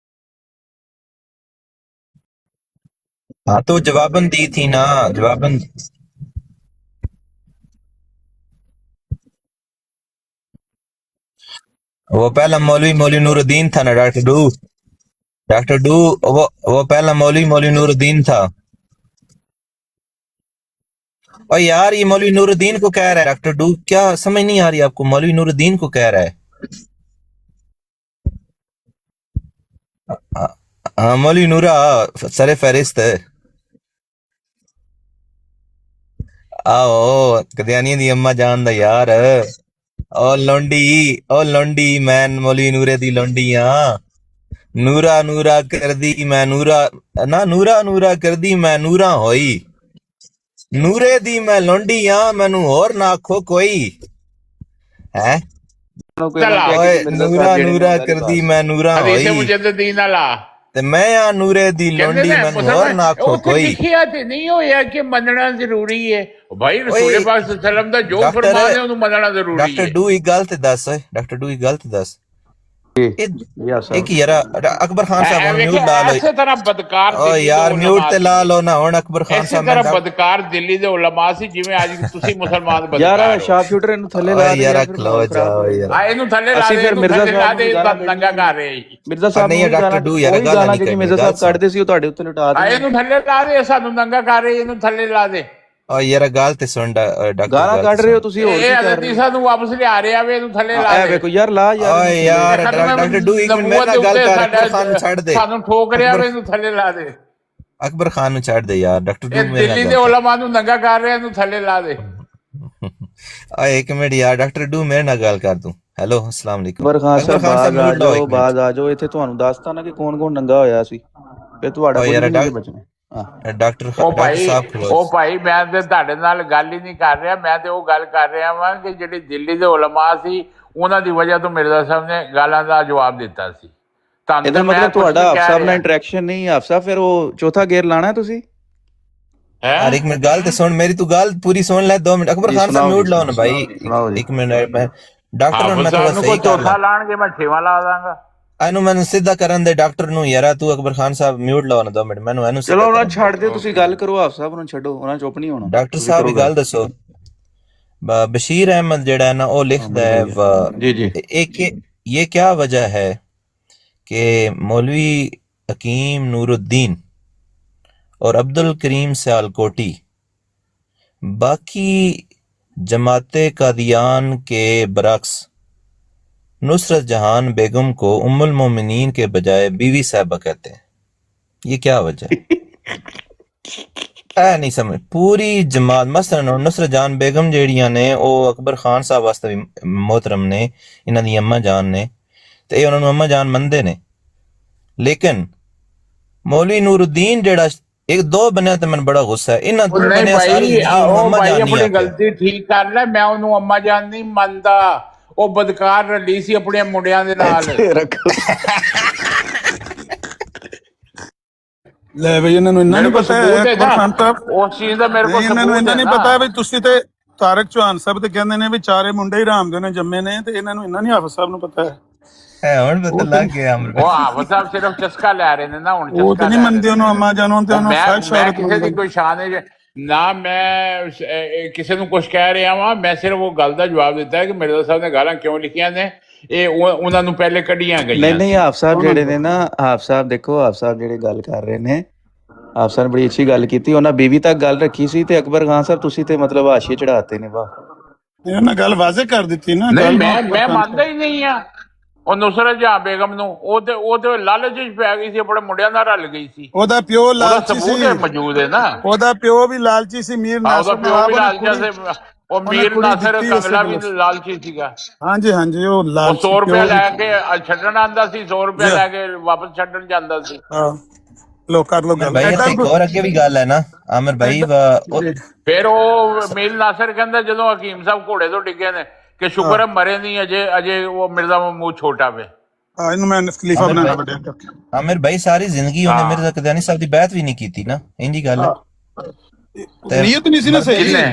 ہاں تو جواباً دی تھی نا جواباً وہ پہلا مولوی نور الدین تھا نا ڈاکٹر ڈو وہ پہلا مولوی نور الدین تھا. اور یار یہ مولوی نور الدین کو کہہ رہا ہے ڈاکٹر ڈو کیا سمجھ نہیں آ رہی آپ کو مولوی نور الدین کو کہہ رہا ہے. ہاں مولوی نورا سر فہرست ہے. آو قدیانی دی اما جان دا یار او لونڈی میں مولوی نورے دی لونڈی ہاں. نورا کر دی میں نورا نہ نورا کر دی میں نورا ہوئی. ਨੂਰੇ ਦੀ ਮੈਂ ਲੌਂਡੀ ਆ, ਮੈਨੂੰ ਹੋਰ ਨਾ ਆਖੋ ਕੋਈ ਹੈ। ਕੋਈ ਨਾ ਕਿਹਾ ਓਏ ਕਿ ਮਿਰਜ਼ਾ ਨੂਰਾ ਸਾਹਿਬ ਜਿਹੜੇ ਨੂਰਾ ਨੇ ਉਹਨਾਂ ਕਰਦੀ ਦੇ ਮੈਂ ਨੂਰਾ ਹਦੀਸੇ ਹੋਈ ਮੁਜੱਦਦੀਨ ਵਾਲਾ ਤੇ ਮੈਂ ਆ ਨੂਰੇ ਦੀ ਕਹਿੰਦੇ ਲੌਂਡੀ, ਨੇ ਮੈਨੂੰ ਹੋਰ ਮੁਸਲਮਾਨ ਨਾ ਆਖੋ ਉੱਥੇ ਕੋਈ। ਲਿਖਿਆ ਤੇ ਨਹੀਂ ਹੋਇਆ ਕਿ ਮੰਨਣਾ ਜ਼ਰੂਰੀ ਹੈ। ਭਾਈ ਓਏ ਰਸੂਲ ਪਾਕ ਸੱਲੱਲਾਹੁ ਅਲੈਹਿ ਵਸੱਲਮ ਦਾ ਜੋ ਡਾਕਟਰ ਫਰਮਾਨ ਹੈ ਉਹਨੂੰ ਮੰਨਣਾ ਜ਼ਰੂਰੀ ਡਾਕਟਰ ਹੈ। ਡੂ ਇੱਕ ਗੱਲ ਤੇ ਦੱਸ, ਓਏ ਡਾਕਟਰ ਡੂ ਇੱਕ ਗੱਲ ਤੇ ਦੱਸ। ਇਹ ਯਾ ਇੱਕ ਯਾਰਾ ਅਕਬਰ ਖਾਨ ਸਾਹਿਬ ਹੁਣ ਵੇਖੇ ਮਿਊਟ ਲਾ ਲਓ। ਇਸੇ ਤਰ੍ਹਾਂ ਬਦਕਾਰ ਓ ਦਿੱਲੀ ਦੇ ਯਾਰ ਮਿਊਟ ਉਲਮਾ ਤੇ ਸੀ, ਲਾ ਲਓ ਨਾ ਹੁਣ ਅਕਬਰ ਖਾਨ ਇਸੇ ਸਾਹਿਬ ਤਰ੍ਹਾਂ ਮੈਂ ਬਦਕਾਰ ਦਿੱਲੀ ਦੇ ਉਲਮਾ ਸੀ ਜਿਵੇਂ ਅੱਜ ਤੁਸੀਂ ਮੁਸਲਮਾਨ ਯਾਰ ਬਦਕਾਰ ਹੋ। ਸ਼ਾਰਪ ਸ਼ੂਟਰ ਇਹਨੂੰ ਥੱਲੇ ਲਾ ਓਏ ਦੇ ਯਾਰ ਯਾਰ, ਫਿਰ ਖਲੋ ਮਾਹੌਲ ਖਰਾਬ ਜਾਓ ਹੋਏਗਾ। ਯਾਰ। ਆ ਇਹਨੂੰ ਥੱਲੇ ਲਾ ਅਸੀਂ ਦੇ, ਫਿਰ ਇਹਨੂੰ ਮਿਰਜ਼ਾ ਥੱਲੇ ਲਾ ਸਾਹਿਬ ਦੇ, ਨੂੰ ਗਾਲਾਂ ਨੰਗਾ ਕਰ ਰਹੇ ਜੀ। ਮਿਰਜ਼ਾ ਸਾਹਿਬ ਨਹੀਂ ਨੂੰ ਡਾਕਟਰ ਗਾਲਾਂ ਡੂ ਯਾਰ ਉਹੀ ਗਾਲਾਂ ਗਾਲਾਂ ਨਹੀਂ ਜਿਹੜੀ ਕੱਢਣੀ, ਮਿਰਜ਼ਾ ਗੱਲ ਸਾਹਿਬ ਸੁਣ। ਕੱਢਦੇ ਸੀ ਉਹ ਤੁਹਾਡੇ ਉੱਤੇ ਲੁਟਾ ਆ ਦੇ। ਇਹਨੂੰ ਥੱਲੇ ਲਾ ਦੇ, ਸਾਨੂੰ ਨੰਗਾ ਕਰ ਰਹੇ, ਇਹਨੂੰ ਥੱਲੇ ਲਾ ਦੇ। ਓ ਯਾਰ ਗੱਲ ਤੇ ਸੁਣ ਡਾਕਟਰ ਗਾਲਾਂ ਕੱਢ ਰਹੇ ਹੋ ਤੁਸੀਂ, ਹੋਰ ਕੀ ਇਹ ਕਰ ਰਹੇ ਹਜ਼ਰਤੀ ਸਾਨੂੰ ਵਾਪਸ ਲਿਆ ਰਿਹਾ ਵੇ, ਇਹਨੂੰ ਥੱਲੇ ਲਾ ਹੋ? ਇਹ ਦੇ। ਵੇਖੋ ਯਾਰ ਲਾ ਯਾਰ ਓਏ ਯਾਰ ਡਾਕਟਰ ਡੂ ਇੱਕ ਮਿੰਟ ਮੇਰੇ ਨਾਲ ਗੱਲ ਕਰ, ਅਕਬਰ ਖਾਨ ਨੂੰ ਛੱਡ ਦੇ। ਸਾਨੂੰ ਠੋਕ ਰਿਹਾ ਵੇ, ਇਹਨੂੰ ਥੱਲੇ ਲਾ ਦੇ। ਅਕਬਰ ਖਾਨ ਨੂੰ ਛੱਡ ਦੇ ਯਾਰ, ਡਾਕਟਰ ਡੂ ਇਹ ਮੇਰੇ ਦਿੱਲੀ ਨਾਲ ਦੇ ਗੱਲ ਉਲਮਾ ਨੂੰ ਨੰਗਾ ਕਰ ਰਿਹਾ, ਇਹਨੂੰ ਥੱਲੇ ਲਾ ਦੇ। ਕਰ। ਓਏ ਇੱਕ ਮਿੰਟ ਯਾਰ, ਡਾਕਟਰ ਡੂ ਮੇਰੇ ਨਾਲ ਗੱਲ ਕਰ ਤੂੰ। ਹੈਲੋ ਅਸਲਾਮ ਵਾਲੇਕੁਮ। ਅਕਬਰ ਖਾਨ ਸਾਹਿਬ ਬਾਜ਼ ਆ ਮਿਊਟ ਲਾਓ ਜਾਓ, ਇੱਕ ਬਾਜ਼ ਆ ਜਾਓ। ਇੱਥੇ ਤੁਹਾਨੂੰ ਦੱਸਤਾ ਨਾ ਕਿ ਕੌਣ ਕੌਣ ਨੰਗਾ ਹੋਇਆ ਸੀ, ਫਿਰ ਤੁਹਾਡਾ ਓ ਕੋਈ ਯਾਰ ਨਹੀਂ ਬਚਣਾ। ਹਾਂ ਮਿੰਟ। ਡਾਕਟਰ ਉਹ ਭਾਈ ਸਾਹਿਬ ਉਹ ਖਲੋ। ਭਾਈ ਮੈਂ ਤੇ ਤੁਹਾਡੇ ਨਾਲ ਗੱਲ ਹੀ ਨਹੀਂ ਕਰ ਰਿਹਾ, ਮੈਂ ਤੇ ਉਹ ਗੱਲ ਕਰ ਰਿਹਾ ਵਾਂ ਕਿ ਜਿਹੜੀ ਦਿੱਲੀ ਦੇ ਉਲਮਾ ਸੀ ਉਹਨਾਂ ਦੀ ਵਜ੍ਹਾ ਤੋਂ ਮਿਰਜ਼ਾ ਸਾਹਿਬ ਨੇ ਗਾਲਾਂ ਦਾ ਜਵਾਬ ਦਿੱਤਾ ਸੀ। ਤੁਹਾਨੂੰ ਇਹਦਾ ਤਾਂ ਮੈਂ ਮਤਲਬ ਕੁਛ ਤੁਹਾਡਾ ਨਹੀਂ ਆਪ ਕਹਿ ਸਾਹਿਬ ਨਾਲ ਰਿਹਾ। ਇੰਟਰੈਕਸ਼ਨ ਨਹੀਂ। ਆਪ ਸਾਹਿਬ ਫਿਰ ਉਹ ਚੌਥਾ ਗੇਅਰ ਲਾਣਾ ਤੁਸੀਂ। ਯਾਰ ਇੱਕ ਮਿੰਟ ਗੱਲ ਤੇ ਸੁਣ ਮੇਰੀ, ਤੂੰ ਗੱਲ ਪੂਰੀ ਸੁਣ ਲੈ 2 ਮਿੰਟ। ਅਕਬਰ ਜੀ ਖਾਨ ਸਾਹਿਬ ਸੁਣਾਓ ਮਿਊਟ ਜੀ, ਲਾਓ ਨਾ ਭਾਈ ਸੁਣਾਓ ਜੀ। ਇੱਕ ਮਿੰਟ। ਮੈਂ ਡਾਕਟਰ ਨੂੰ ਮੈਂ ਥੋੜਾ ਸਾਨੂੰ ਸਹੀ ਕੋਈ ਕਰ ਲਾਂ, ਚੌਥਾ ਲਾਣਗੇ ਮੈਂ ਛੇਵਾਂ ਲਾ ਦਾਂਗਾ। ਇਹਨੂੰ ਮੈਨੂੰ ਸਿੱਧਾ ਕਰਨ ਦੇ ਡਾਕਟਰ ਨੂੰ। ਯਾਰ ਤੂੰ ਅਕਬਰ ਖਾਨ ਸਾਹਿਬ ਮਿਊਟ ਲਾਓ ਨਾ 2 ਮਿੰਟ, ਮੈਨੂੰ ਇਹਨੂੰ ਚਲੋ ਸਿੱਧਾ ਉਹਨਾਂ ਕਰਨ। ਛੱਡ ਦਿਓ, ਤੁਸੀਂ ਗੱਲ ਕਰੋ। ਆਪ ਸਾਹਿਬ ਨੂੰ ਛੱਡੋ, ਉਹਨਾਂ ਚੁੱਪ ਨਹੀਂ ਹੋਣਾ। ਡਾਕਟਰ ਤੁਸੀਂ ਸਾਹਿਬ ਕਰੋ ਇੱਕ ਗੱਲ ਦੱਸੋ। बशीर अहमद जड़ा है ना वो लिखता है जी जी एक ये क्या वजह है कि मौलवी हकीम नूरुद्दीन और अब्दुल करीम सियालकोटी बाकी जमाते कादियान के बरक्स नुसरत जहान बेगम को उम्मुल मोमिनीन के बजाय बीवी साहबा कहते हैं, ये क्या वजह है? नहीं समझ पूरी जमात मसलन नुसरत जान बेगम जेड़ियां ने ओ अकबर खान साहब वास्ते भी मोहतरम ने, इन्हां दी अम्मा जान ने ते उन्हां नूं अम्मा जान मनदे ने, लेकिन मौलवी नूरुद्दीन जेड़ा एक दो बनया ते मैनूं बड़ा गुस्सा है इन्हां दो नहीं बनया सारी भाई जिंदगी ओ अम्मा भाई जान नहीं अपनी आखे। गलती ठीक कर ले, मैं ਉਹਨੂੰ ਅੰਮਾ ਜਾਨ ਨਹੀਂ ਮੰਨਦਾ। ਉਹ ਬਦਕਾਰ ਰਲੀ ਸੀ ਆਪਣੇ ਮੁੰਡਿਆਂ ਦੇ ਨਾਲ। रखो ਲੈ ਬਈ ਇਹਨਾਂ ਨੂੰ ਇੰਨਾ ਮੇਰੇ ਨਹੀਂ ਕੋਲ ਪਤਾ ਸਬੂਤ ਹੈ ਹੈ ਅਕਬਰ ਖਾਨ ਨਾ, ਸਾਹਿਬ। ਉਸ ਚੀਜ਼ ਦਾ ਮੇਰੇ ਕੋਲ ਨਹੀਂ, ਇਹਨਾਂ ਨੂੰ ਸਬੂਤ ਇੰਨਾ ਹੈ ਨਹੀਂ ਨਾ। ਪਤਾ ਵੀ ਤੁਸੀਂ ਤੇ ਤਾਰਕ ਚੌਹਾਨ ਸਾਹਿਬ ਤੇ ਕਹਿੰਦੇ ਨੇ ਵੀ ਚਾਰੇ ਮੁੰਡੇ ਹੀ ਰਾਮ ਦੇ ਨੇ ਜੰਮੇ ਨੇ, ਤੇ ਇਹਨਾਂ ਨੂੰ ਇੰਨਾ ਨਹੀਂ ਹਾਫਿਜ਼ ਸਾਹਿਬ ਨੂੰ ਪਤਾ ਹੈ। ਹੁਣ ਪਤਾ ਲੱਗ ਗਿਆ ਅਮਰ ਉਹ ਹਾਫਿਜ਼ ਸਾਹਿਬ ਸਿਰਫ ਚਸਕਾ ਲੈ ਰਹੇ ਨੇ ਨਾ, ਹੁਣ ਉਹ ਚਸਕਾ ਤੇ ਨਹੀਂ ਲੈ ਮੰਨਦੇ ਰਹੇ ਉਹਨੂੰ ਅੰਮਾ ਜਾਨੋਂ, ਤੇ ਨੇ। ਉਹਨੂੰ ਮੈਂ ਫੈਸ਼ ਮੈਂ ਔਰਤ ਕਿਸੇ ਦੀ ਮੰਨਦੇ। ਕੋਈ ਸ਼ਾਨ ਹੈ ਨਾ, ਮੈਂ ਕਿਸੇ ਨੂੰ ਕੁਝ ਕਹਿ ਰਿਹਾ ਵਾਂ। ਮੈਂ ਸਿਰਫ ਉਹ ਗੱਲ ਦਾ ਜਵਾਬ ਦਿੱਤਾ ਹੈ ਕਿ ਮਿਰਜ਼ਾ ਸਾਹਿਬ ਨੇ ਗਾਲਾਂ ਕਿਉਂ ਲਿਖੀਆਂ ਨੇ, ਇਹ ਉਹਨਾਂ ਨੂੰ ਪਹਿਲੇ ਕੱਢੀਆਂ ਨਹੀਂ ਗਈਆਂ। ਨਹੀਂ ਆਪ ਸਾਹਿਬ ਜਿਹੜੇ ਨੇ ਨਾ, ਆਪ ਸਾਹਿਬ ਦੇਖੋ, ਆਪ ਸਾਹਿਬ ਜਿਹੜੇ ਗੱਲ ਕਰ ਰਹੇ ਨੇ, ਆਪ ਸਾਹਿਬ ਨੇ ਬੜੀ ਅੱਛੀ ਗੱਲ ਕੀਤੀ। ਉਹਨਾਂ ਬੀਵੀ ਤੱਕ ਗੱਲ ਰੱਖੀ ਸੀ ਤੇ ਅਕਬਰ ਖਾਨ ਸਾਹਿਬ ਤੁਸੀਂ ਤੇ ਮਤਲਬ ਹਾਸ਼ੀਏ ਚੜਾਤੇ ਨੇ। ਵਾਹ, ਉਹਨਾਂ ਗੱਲ ਵਾਜ਼ੇ ਕਰ ਦਿੱਤੀ ਨਾ ਨਹੀਂ ਗੱਲ। ਮੈਂ ਮੰਨਦਾ ਹੀ ਨਹੀਂ ਆ ਉਹ ਨੁਸਰਤ ਜਹਾਂ ਬੇਗਮ ਨੂੰ। ਉਹ ਤੇ ਲਾਲਚ ਚ ਪੈ ਗਈ ਸੀ, ਆਪਣੇ ਮੁੰਡਿਆਂ ਨਾਲ ਰਲ ਗਈ ਸੀ। ਉਹਦਾ ਪਿਓ ਉਹਦਾ ਲਾਲਚੀ ਸਬੂਤ ਸੀ, ਹੈ, ਮੌਜੂਦ ਹੈ ਨਾ। ਉਹਦਾ ਪਿਓ ਵੀ ਲਾਲਚੀ ਸੀ, ਮੀਰ ਉਹਦਾ ਨਾਸਰ ਪਿਓ ਵੀ ਲਾਲਚਾ ਸੀ, ਉਹ ਮੀਰ ਕੁੜੀ ਨਾਸਰ ਦਿੱਤੀ ਕੰਗਲਾ ਉਸੇ ਵੀ ਕੋਲ। ਲਾਲਚੀ ਸੀਗਾ। ਹਾਂਜੀ ਹਾਂਜੀ ਉਹ ਉਹ ਲਾਲਚੀ 100 ਰੁਪਏ ਪਿਓ ਲੈ ਵੀ- ਕੇ ਛੱਡਣ ਆਂਦਾ ਸੀ, 100 ਰੁਪਏ ਲੈ ਕੇ ਵਾਪਸ ਛੱਡਣ ਜਾਂਦਾ ਸੀ। ਹਾਂ ਲੋ ਕਰ ਲੋ ਗੱਲ। भाई ਐਡਾ एक और अगे भी गल है ना आमिर भाई ਫਿਰ ਉਹ ਮੀਰ ਨਾਸਰ ਕਹਿੰਦਾ ਜਦੋਂ ਹਕੀਮ ਸਾਹਿਬ ਘੋੜੇ ਤੋਂ ਡਿੱਗੇ ਨੇ ਕਿ ਸ਼ੁਕਰ ਹੈ ਮਰੇ ਨਹੀਂ, ਅਜੇ ਉਹ ਮਿਰਜ਼ਾ ਮਹਿਮੂਦ ਛੋਟਾ ਵੇ। ਹਾਂ, ਇਹਨੂੰ ਮੈਂ ਖਲੀਫਾ ਬਣਾਉਣਾ ਵੱਡਿਆ ਕਰਕੇ। आमिर भाई सारी जिंदगी उन्हें मिर्जा कदयानी साहब की बैत भी नहीं की थी ना, इंजी गल है। ਨੀਅਤ ਨਹੀਂ ਸੀ ਨਾ ਸਹੀ ਕਿੰਨੇ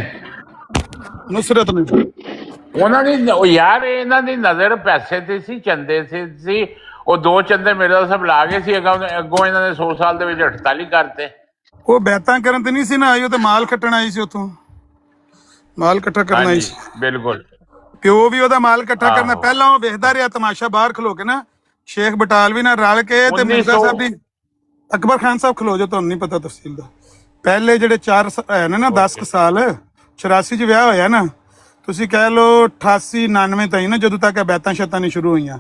ਨੁਸਰਤ ਨੇ। ਉਹਨਾਂ ਦੀ ਉਹ ਯਾਰ ਇਹਨਾਂ ਦੀ ਨਜ਼ਰ ਪੈਸੇ ਤੇ ਸੀ, ਚੰਦੇ ਤੇ ਸੀ। ਉਹ 2 ਚੰਦੇ ਮਿਰਜ਼ਾ ਸਾਹਿਬ ਲਾ ਗਏ ਸੀ, ਅੱਗੋਂ ਇਹਨਾਂ ਨੇ 100 ਸਾਲ ਦੇ ਵਿੱਚ 48 ਕਰਤੇ। ਉਹ ਬੈਤਾਂ ਕਰਨ ਤੇ ਨਹੀਂ ਸੀ ਨਾ ਆਈ, ਉਹ ਤੇ ਮਾਲ ਕੱਟਣ ਆਈ ਸੀ, ਉੱਥੋਂ ਮਾਲ ਇਕੱਠਾ ਕਰਨ ਆਈ ਹਾਂਜੀ ਸੀ। ਬਿਲਕੁਲ। ਪਿਓ ਵੀ ਉਹਦਾ ਮਾਲ ਇਕੱਠਾ ਕਰਨਾ। ਆਹੋ। ਪਹਿਲਾਂ ਉਹ ਵੇਖਦਾ ਰਿਹਾ ਤਮਾਸ਼ਾ ਬਾਹਰ ਖਲੋ ਕੇ ਨਾ, ਸ਼ੇਖ ਬਟਾਲਵੀ ਨਾਲ ਰਲ ਕੇ ਤੇ ਮਿਰਜ਼ਾ ਸਾਹਿਬ ਦੀ। ਅਕਬਰ ਖਾਨ ਸਾਹਿਬ ਖਲੋ ਜੋ, ਤੁਹਾਨੂੰ ਨਹੀਂ ਪਤਾ ਤਫਸੀਲ ਦਾ। ਪਹਿਲੇ ਜਿਹੜੇ 4 ਹੈ ਨਾ 10 ਸਾਲ, 84 ਚ ਵਿਆਹ ਹੋਇਆ ਨਾ, ਤੁਸੀਂ ਕਹਿ ਲਓ 88 99 ਤਾਈਂ ਨਾ, ਜਦੋਂ ਤੱਕ ਇਹ ਬੈਤਾਂ ਸ਼ਤਾਂ ਨਹੀਂ ਸ਼ੁਰੂ ਹੋਈਆਂ,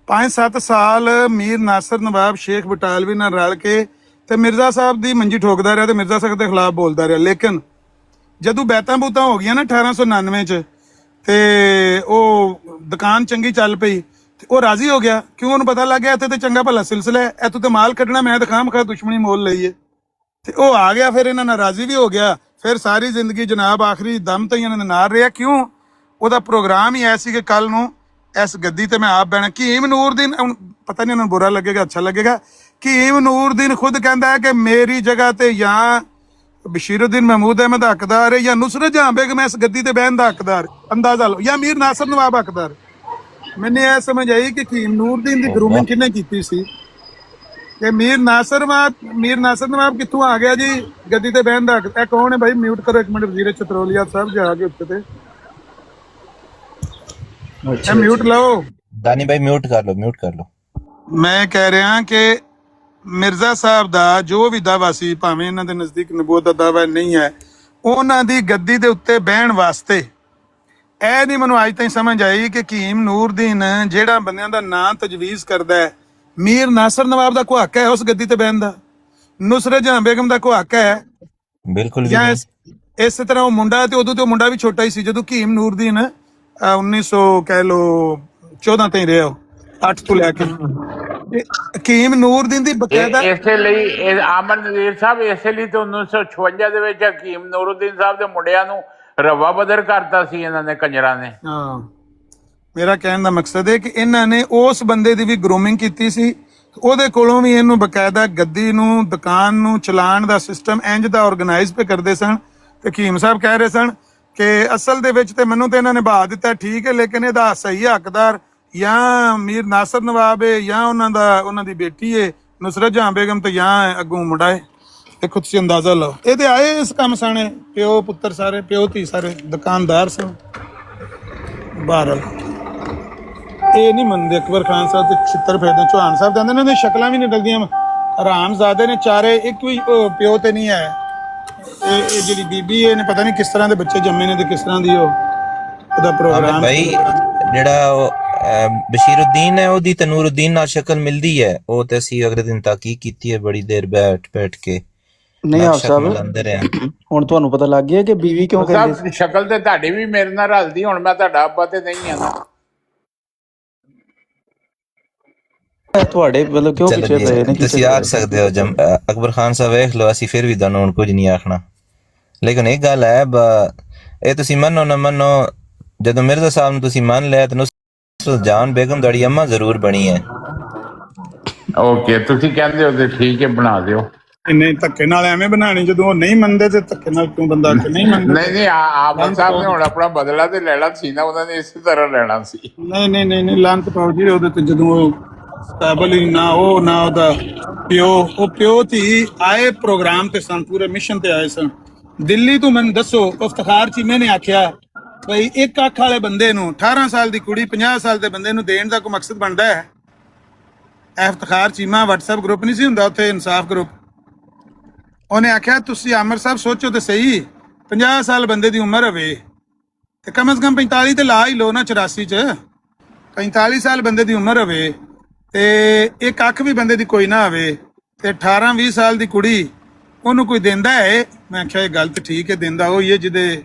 5-7 ਸਾਲ ਮੀਰ ਨਾਸਰ ਨਵਾਬ ਸ਼ੇਖ ਬਟਾਲਵੀ ਨਾਲ ਰਲ ਕੇ ਤੇ ਮਿਰਜ਼ਾ ਸਾਹਿਬ ਦੀ ਮੰਜੀ ਠੋਕਦਾ ਰਿਹਾ ਤੇ ਮਿਰਜ਼ਾ ਸਾਹਿਬ ਦੇ ਖਿਲਾਫ ਬੋਲਦਾ ਰਿਹਾ। ਲੇਕਿਨ ਜਦੋਂ ਬੈਤਾਂ ਬੂਤਾਂ ਹੋ ਗਈਆਂ ਨਾ 1899 ਚ, ਤੇ ਉਹ ਦੁਕਾਨ ਚੰਗੀ ਚੱਲ ਪਈ ਤੇ ਉਹ ਰਾਜ਼ੀ ਹੋ ਗਿਆ, ਕਿਉਂ? ਉਹਨੂੰ ਪਤਾ ਲੱਗ ਗਿਆ ਇੱਥੇ ਤੇ ਚੰਗਾ ਭਲਾ ਸਿਲਸਿਲਾ ਹੈ, ਇੱਥੋਂ ਤੇ ਮਾਲ ਕੱਢਣਾ, ਮੈਂ ਤਾਂ ਖਾਮ ਖਾ ਦੁਸ਼ਮਣੀ ਮੋਲ ਲਈ ਹੈ। ਤੇ ਉਹ ਆ ਗਿਆ, ਫਿਰ ਇਹਨਾਂ ਨਾਲ ਰਾਜ਼ੀ ਵੀ ਹੋ ਗਿਆ। ਫਿਰ ਸਾਰੀ ਜ਼ਿੰਦਗੀ ਜਨਾਬ ਆਖਰੀ ਦਮ ਤਾਈਂ ਇਹਨਾਂ ਦੇ ਨਾਲ ਰਿਹਾ। ਕਿਉਂ? ਉਹਦਾ ਪ੍ਰੋਗਰਾਮ ਹੀ ਐਸੀ ਕਿ ਕੱਲ ਨੂੰ ਇਸ ਗੱਦੀ ਤੇ ਮੈਂ ਆਪ ਬਹਿਣਾ। ਹਕੀਮ ਨੂਰਦੀਨ, ਹੁਣ ਪਤਾ ਨਹੀਂ ਉਹਨਾਂ ਨੂੰ ਬੁਰਾ ਲੱਗੇਗਾ ਅੱਛਾ ਲੱਗੇਗਾ, ਹਕੀਮ ਨੂਰਦੀਨ ਖੁਦ ਕਹਿੰਦਾ ਹੈ ਕਿ ਮੇਰੀ ਜਗ੍ਹਾ ਤੇ ਜਾਂ ਬਸ਼ੀਰੁद्दीन महमूद अहमद हकदार है या नुसरत जहां बेगम इस गद्दी ते बहन दा हकदार, अंदाजा लो, या मीर नासिर नवाब हकदार। मैंने यह समझ आई कि हकीम ਨੂਰਦੀਨ ਦੀ ग्रूमिंग किन्ने कीती सी कि मीर नासिर नवाब कित्थों आ गया जी गद्दी ते बहन दा। ਇਹ कौन है भाई? म्यूट करो एक मिनट, वजीर चतरोलिया साहब जा के उत्ते ते म्यूट लो। दानी भाई म्यूट कर लो। मैं कह रहा कि ਮਿਰਜ਼ਾ ਸਾਹਿਬ ਦਾ ਜੋ ਵੀ ਦਾਵਾ ਸੀ, ਭਾਵੇਂ ਇਹਨਾਂ ਦੇ ਨਜ਼ਦੀਕ ਨਬੂਵਤ ਦਾ ਦਾਵਾ ਨਹੀਂ ਹੈ, ਉਹਨਾਂ ਦੀ ਗੱਦੀ ਦੇ ਉੱਤੇ ਬਹਿਣ ਵਾਸਤੇ ਇਹ ਨਹੀਂ ਮੈਨੂੰ ਅੱਜ ਤਾਈਂ ਸਮਝ ਆਈ ਕਿ ਹਕੀਮ ਨੂਰਦੀਨ ਜਿਹੜਾ ਬੰਦਿਆਂ ਦਾ ਨਾਂ ਤਜਵੀਜ਼ ਕਰਦਾ ਹੈ, ਮੀਰ ਨਾਸਰ ਨਵਾਬ ਦਾ ਕੋਈ ਹੱਕ ਹੈ ਉਸ ਗੱਦੀ ਤੇ ਬਹਿਣ ਦਾ? ਨੁਸਰਤ ਜਹਾਂ ਬੇਗਮ ਦਾ ਕੋਈ ਹੱਕ ਹੈ? ਬਿਲਕੁਲ ਜਾਂ ਇਸ ਤਰ੍ਹਾਂ ਉਹ ਮੁੰਡਾ, ਤੇ ਉਦੋਂ ਤੇ ਉਹ ਮੁੰਡਾ ਵੀ ਛੋਟਾ ਹੀ ਸੀ ਜਦੋਂ ਹਕੀਮ ਨੂਰਦੀਨ 1900 ਕਹਿ ਲੋ 14 ਤਾਈਂ ਰਿਹਾ, 8 ਤੋਂ ਲੈ ਕੇ। ਹਕੀਮ ਨੂਰਦੀਨ ਦੀ ਬਕਾਇਦਾ ਇਸੇ ਲਈ ਇਹ ਆਮਨ ਨਜ਼ੀਰ ਸਾਹਿਬ, ਇਸੇ ਲਈ ਤੇ 1956 ਦੇ ਵਿੱਚ ਹਕੀਮ ਨੂਰਦੀਨ ਸਾਹਿਬ ਦੇ ਮੁੰਡਿਆਂ ਨੂੰ ਰਵਾ ਬਦਰ ਕਰਤਾ ਸੀ ਇਹਨਾਂ ਨੇ, ਕੰਜਰਾਂ ਨੇ। ਹਾਂ, ਮੇਰਾ ਕਹਿਣ ਦਾ ਮਕਸਦ ਹੈ ਕਿ ਇਹਨਾਂ ਨੇ ਉਸ ਬੰਦੇ ਦੀ ਵੀ ਗਰੂਮਿੰਗ ਕੀਤੀ ਸੀ, ਉਹਦੇ ਕੋਲੋਂ ਵੀ ਇਹਨੂੰ ਬਕਾਇਦਾ ਗੱਦੀ ਨੂੰ, ਦੁਕਾਨ ਨੂੰ ਚਲਾਉਣ ਦਾ ਸਿਸਟਮ ਇੰਜ ਦਾ ਆਰਗੇਨਾਈਜ਼ ਪੇ ਕਰਦੇ ਸਨ। ਤੇ ਹਕੀਮ ਸਾਹਿਬ ਕਹਿ ਰਹੇ ਸਨ ਕਿ ਅਸਲ ਦੇ ਵਿੱਚ ਤੇ ਮੈਨੂੰ ਤੇ ਇਹਨਾਂ ਨੇ ਬਹਾ ਦਿੱਤਾ, ਠੀਕ ਹੈ, ਲੇਕਿਨ ਇਹਦਾ ਸਹੀ ਹੱਕਦਾਰ ਜਾਂ ਮੀਰ ਨਾਸਰ ਨਵਾਬ ਹੈ ਜਾਂ ਉਹਨਾਂ ਦੀ ਬੇਟੀ ਹੈ ਨੁਸਰਤ ਜਹਾਂ ਬੇਗਮ, ਤੇ ਜਾਂ ਅੱਗੋਂ ਮੁੰਡਾ ਹੈ। ਦੇਖੋ ਤੁਸੀਂ ਅੰਦਾਜ਼ਾ ਲਓ, ਇਹਦੇ ਆਏ ਇਸ ਕੰਮ ਸਾਣੇ ਪਿਓ ਪੁੱਤਰ ਸਾਰੇ, ਪਿਓ ਧੀ ਸਾਰੇ ਦੁਕਾਨਦਾਰ ਸਨ। ਬਹਰਹਾਲ ਇਹ ਨਹੀਂ ਮੰਨਦੇ ਅਕਬਰ ਖਾਨ ਸਾਹਿਬ ਤੇ ਛਿੱਤਰ ਫੇਰਦੇ। ਚੌਹਾਨ ਸਾਹਿਬ ਕਹਿੰਦੇ ਨੇ ਉਹਨਾਂ ਦੀਆਂ ਸ਼ਕਲਾਂ ਵੀ ਨਿਕਲਦੀਆਂ, ਹਰਾਮਜ਼ਾਦੇ ਨੇ ਚਾਰੇ, ਇੱਕ ਵੀ ਪਿਓ ਤੇ ਨਹੀਂ ਹੈ। ਇਹ ਜਿਹੜੀ ਬੀਬੀ ਇਹਨੇ ਪਤਾ ਨਹੀਂ ਕਿਸ ਤਰ੍ਹਾਂ ਦੇ ਬੱਚੇ ਜੰਮੇ ਨੇ ਤੇ ਕਿਸ ਤਰ੍ਹਾਂ ਦੀ ਉਹਦਾ ਪ੍ਰੋਗਰਾਮ। ਭਾਈ ਜਿਹੜਾ ਬਸ਼ੀਰੁद्दीन ਹੈ ਉਹਦੀ ਤੇ ਨੂਰੁद्दीन ਨਾਲ ਸ਼ਕਲ ਮਿਲਦੀ ਹੈ, ਉਹ ਤੇ ਅਸੀਂ ਅਗਲੇ ਦਿਨ ਤਹਿਕੀਕ ਕੀਤੀ ਹੈ ਬੜੀ ਦੇਰ ਬੈਠ ਕੇ। ਨਹੀਂ ਆਪ ਸਾਹਿਬ, ਹੁਣ ਤੁਹਾਨੂੰ ਪਤਾ ਲੱਗ ਗਿਆ ਕਿ ਬੀਵੀ ਕਿਉਂ ਕਹਿੰਦੇ ਸੀ? ਸ਼ਕਲ ਤੇ ਤੁਹਾਡੀ ਵੀ ਮੇਰੇ ਨਾਲ ਰਲਦੀ, ਹੁਣ ਮੈਂ ਤੁਹਾਡਾ ਅੱਬਾ ਤੇ ਨਹੀਂ ਆ ਨਾ। ਤੁਹਾਡੇ ਮਤਲਬ ਕਿਉਂ ਪਿੱਛੇ ਪਏ ਨੇ? ਤੁਸੀਂ ਆਖ ਸਕਦੇ ਹੋ ਅਕਬਰ ਖਾਨ ਸਾਹਿਬ, ਵੇਖ ਲਓ ਅਸੀਂ ਫਿਰ ਵੀ ਤੁਹਾਨੂੰ ਹੁਣ ਕੁਝ ਨਹੀਂ ਆਖਣਾ, ਲੇਕਿਨ ਇਹ ਗੱਲ ਹੈ ਇਹ ਤੁਸੀਂ ਮੰਨੋ ਨਾ ਮੰਨੋ, ਜਦੋਂ ਮਿਰਜ਼ਾ ਸਾਹਿਬ ਨੂੰ ਤੁਸੀਂ ਮੰਨ ਲਿਆ ਤੇ ਜਾਨ ਬੇਗਮ ਦੜੀ ਅੰਮਾ ਜ਼ਰੂਰ ਬਣੀ ਹੈ। ਓਕੇ, ਤੁਸੀਂ ਕਹਿੰਦੇ ਹੋ ਤੇ ਠੀਕ ਹੈ, ਬਣਾ ਦਿਓ। ਨਹੀਂ ਧੱਕੇ ਨਾਲ ਐਵੇਂ ਬਣਾਣੀ, ਜਦੋਂ ਉਹ ਨਹੀਂ ਮੰਨਦੇ ਤੇ ਧੱਕੇ ਨਾਲ ਕਿਉਂ ਬੰਦਾ ਨਹੀਂ ਮੰਨਦਾ? ਨਹੀਂ ਆਮਨ ਸਾਹਿਬ ਨੇ ਹੁਣ ਆਪਣਾ ਬਦਲਾ ਤੇ ਲੈਣਾ ਸੀ ਨਾ, ਉਹਨਾਂ ਨੇ ਇਸੇ ਤਰ੍ਹਾਂ ਲੈਣਾ ਸੀ। ਨਹੀਂ ਲਾਂਤ ਪਾਓ ਜੀ ਉਹਦੇ ਤੇ, ਜਦੋਂ ਉਹ ਕਾਬਲ ਹੀ ਨਾ ਉਹ ਨਾ ਉਹਦਾ ਪਿਓ, ਉਹ ਪਿਓ ਧੀ ਆਏ ਪ੍ਰੋਗਰਾਮ ਤੇ ਸਨ, ਪੂਰੇ ਮਿਸ਼ਨ ਤੇ ਆਏ ਸਨ ਦਿੱਲੀ ਤੋਂ। ਮੈਨੂੰ ਦੱਸੋ, ਇਫਤਖਾਰ ਚੀਮੇ ਨੇ ਆਖਿਆ ਬਈ ਇੱਕ ਅੱਖ ਵਾਲੇ ਬੰਦੇ ਨੂੰ 18 ਸਾਲ ਦੀ ਕੁੜੀ 50 ਸਾਲ ਦੇ ਬੰਦੇ ਨੂੰ ਦੇਣ ਦਾ ਕੋਈ ਮਕਸਦ ਬਣਦਾ ਹੈ? ਇਫਤਖਾਰ ਚੀਮਾ WhatsApp ਗਰੁੱਪ ਨਹੀਂ ਸੀ ਹੁੰਦਾ ਉੱਥੇ, ਇਨਸਾਫ ਗਰੁੱਪ। ਉਹਨੇ ਆਖਿਆ ਤੁਸੀਂ ਆਮਰ ਸਾਹਿਬ ਸੋਚੋ ਤੇ ਸਹੀ, 50 ਸਾਲ ਬੰਦੇ ਦੀ ਉਮਰ ਹੋਵੇ ਤੇ ਕਮ ਸੇ ਕਮ 45 ਤੇ ਲਾ ਹੀ ਲੋ ਨਾ, 84 ਚ 45 ਸਾਲ ਬੰਦੇ ਦੀ ਉਮਰ ਹੋਵੇ ਤੇ ਇੱਕ ਅੱਖ ਵੀ ਬੰਦੇ ਦੀ ਕੋਈ ਨਾ ਹੋਵੇ ਤੇ 18-20 ਸਾਲ ਦੀ ਕੁੜੀ ਉਹਨੂੰ ਕੋਈ ਦਿੰਦਾ ਹੈ? ਮੈਂ ਆਖਿਆ ਇਹ ਗੱਲ ਤਾਂ ਠੀਕ ਹੈ, ਦਿੰਦਾ ਉਹ ਹੀ ਹੈ ਜਿਹਦੇ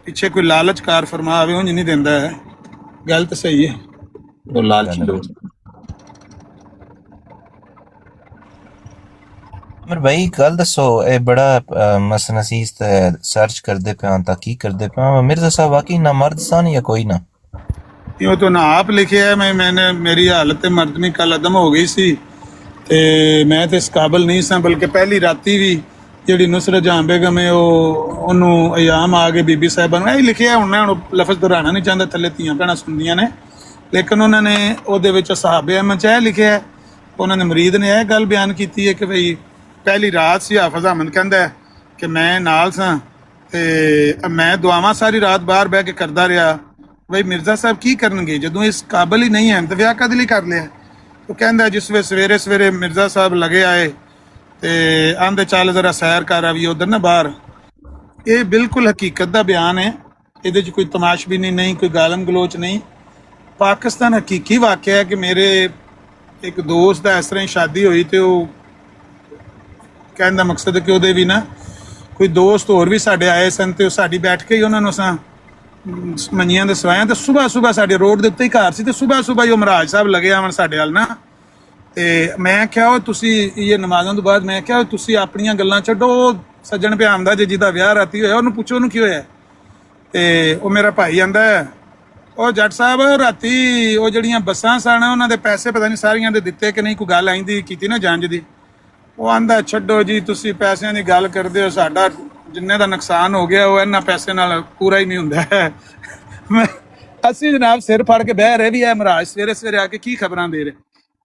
ਪਿੱਛੇ ਕੋਈ ਲਾਲਚ ਕਾਰ ਫਰਮਾ ਆਵੇ, ਉਂਝ ਨਹੀਂ ਦਿੰਦਾ ਹੈ। ਗੱਲ ਤਾਂ ਸਹੀ ਹੈ, ਉਹ ਲਾਲਚ ਦੋ। ਅਮਰ ਭਾਈ ਗੱਲ ਦੱਸੋ, ਇਹ ਬੜਾ ਮਸਨਸੀਸ ਸਰਚ ਕਰਦੇ ਪਿਆ ਤਾਂ ਕੀ ਕਰਦੇ ਪਿਆ? ਮਿਰਜ਼ਾ ਸਾਹਿਬ ਵਾਕਈ ਨਾ ਮਰਦ ਸਨ ਜਾਂ ਕੋਈ ਨਾ? ਉਹ ਤਾਂ ਨਾ ਆਪ ਲਿਖਿਆ ਹੈ, ਮੈंने ਮੇਰੀ ਹਾਲਤ ਤੇ ਮਰਦਮੀ ਕਲ ਅਦਮ ਹੋ ਗਈ ਸੀ ਤੇ ਮੈਂ ਤੇ ਇਸ ਕਾਬਲ ਨਹੀਂ ਸਾਂ, ਬਲਕਿ ਪਹਿਲੀ ਰਾਤੀ ਵੀ ਜਿਹੜੀ ਨੁਸਰਤ ਜਹਾਂ ਬੇਗਮ ਹੈ ਉਹਨੂੰ ਅਯਾਮ ਆ ਗਏ ਬੀਬੀ ਸਾਹਿਬਾਂ ਨੂੰ, ਇਹ ਲਿਖਿਆ। ਹੁਣ ਮੈਂ ਲਫ਼ਜ਼ ਦੁਹਰਾਉਣਾ ਨਹੀਂ ਚਾਹੁੰਦਾ, ਥੱਲੇ ਧੀਆਂ ਭੈਣਾਂ ਸੁਣਦੀਆਂ ਨੇ, ਲੇਕਿਨ ਉਹਨਾਂ ਨੇ ਉਹਦੇ ਵਿੱਚ ਸਹਾਬੇ ਅਹਿਮਦ 'ਚ ਇਹ ਲਿਖਿਆ। ਉਹਨਾਂ ਨੇ ਮਰੀਦ ਨੇ ਇਹ ਗੱਲ ਬਿਆਨ ਕੀਤੀ ਹੈ ਕਿ ਬਈ ਪਹਿਲੀ ਰਾਤ ਸੀ, ਹਾਫਿਜ਼ ਅਹਿਮਦ ਕਹਿੰਦਾ ਕਿ ਮੈਂ ਨਾਲ ਸਾਂ ਤੇ ਮੈਂ ਦੁਆਵਾਂ ਸਾਰੀ ਰਾਤ ਬਾਹਰ ਬਹਿ ਕੇ ਕਰਦਾ ਰਿਹਾ, ਬਈ ਮਿਰਜ਼ਾ ਸਾਹਿਬ ਕੀ ਕਰਨਗੇ ਜਦੋਂ ਇਸ ਕਾਬਲ ਹੀ ਨਹੀਂ ਹੈ ਤਾਂ ਵਿਆਹ ਕਦ ਲਈ ਕਰ ਲਿਆ? ਉਹ ਕਹਿੰਦਾ ਜਿਸ ਵੇ ਸਵੇਰੇ ਮਿਰਜ਼ਾ ਸਾਹਿਬ ਲਗੇ ਆਏ ਤੇ ਆਂਦੇ ਚੱਲ ਜ਼ਰਾ ਸੈਰ ਕਰ ਆਵੀਏ ਉਧਰ ਨਾ ਬਾਹਰ। ਇਹ ਬਿਲਕੁਲ ਹਕੀਕਤ ਦਾ ਬਿਆਨ ਹੈ, ਇਹਦੇ 'ਚ ਕੋਈ ਤਮਾਸ਼ਬੀਨੀ ਨਹੀਂ, ਕੋਈ ਗਾਲਮ ਗਲੋਚ ਨਹੀਂ। ਪਾਕਿਸਤਾਨ ਹਕੀਕੀ ਵਾਕਿਆ ਹੈ ਕਿ ਮੇਰੇ ਇੱਕ ਦੋਸਤ ਦਾ ਇਸ ਤਰ੍ਹਾਂ ਹੀ ਸ਼ਾਦੀ ਹੋਈ ਤੇ ਉਹ ਕਹਿਣ ਦਾ ਮਕਸਦ ਹੈ ਕਿ ਉਹਦੇ ਵੀ ਨਾ ਕੋਈ ਦੋਸਤ ਹੋਰ ਵੀ ਸਾਡੇ ਆਏ ਸਨ ਤੇ ਉਹ ਸਾਡੀ ਬੈਠ ਕੇ ਹੀ ਉਹਨਾਂ ਨੂੰ ਅਸਾਂ ਮੰਜੀਆਂ ਦੇ ਸਵਾਇਆ ਤੇ ਸੁਬਾਹ ਸਾਡੇ ਰੋਡ ਦੇ ਉੱਤੇ ਹੀ ਘਰ ਸੀ ਤੇ ਸੁਬਾਹ ਹੀ ਉਹ ਮਹਾਰਾਜ ਸਾਹਿਬ ਲਗੇ ਆਵਣ ਸਾਡੇ ਵੱਲ ਨਾ। ਤੇ ਮੈਂ ਕਿਹਾ ਤੁਸੀਂ ਇਹ ਨਮਾਜ਼ਾਂ ਤੋਂ ਬਾਅਦ ਮੈਂ ਕਿਹਾ ਤੁਸੀਂ ਆਪਣੀਆਂ ਗੱਲਾਂ ਛੱਡੋ, ਸੱਜਣ ਭਿਆਮ ਦਾ ਜਿਹਦਾ ਵਿਆਹ ਰਾਤੀ ਹੋਇਆ, ਉਹਨੂੰ ਪੁੱਛੋ ਉਹਨੂੰ ਕੀ ਹੋਇਆ। ਤੇ ਉਹ ਮੇਰਾ ਭਾਈ ਆਂਦਾ ਉਹ ਜੱਟ ਸਾਹਿਬ ਰਾਤੀ ਉਹ ਜਿਹੜੀਆਂ ਬੱਸਾਂ ਸਨ ਉਹਨਾਂ ਦੇ ਪੈਸੇ ਪਤਾ ਨਹੀਂ ਸਾਰੀਆਂ ਦੇ ਦਿੱਤੇ ਕਿ ਨਹੀਂ, ਕੋਈ ਗੱਲ ਆਈਂਦੀ ਕੀਤੀ ਨਾ ਜੰਜ ਦੀ। ਉਹ ਆਂਦਾ ਛੱਡੋ ਜੀ, ਤੁਸੀਂ ਪੈਸਿਆਂ ਦੀ ਗੱਲ ਕਰਦੇ ਹੋ, ਸਾਡਾ ਜਿੰਨੇ ਦਾ ਨੁਕਸਾਨ ਹੋ ਗਿਆ ਉਹ ਇਹਨਾਂ ਪੈਸੇ ਨਾਲ ਪੂਰਾ ਹੀ ਨਹੀਂ ਹੁੰਦਾ ਹੈ। ਅਸੀਂ ਜਨਾਬ ਸਿਰ ਫੜ ਕੇ ਬਹਿ ਰਹੇ ਵੀ ਹੈ ਮਹਾਰਾਜ ਸਵੇਰੇ ਸਵੇਰੇ ਆ ਕੇ ਕੀ ਖਬਰਾਂ ਦੇ ਰਹੇ।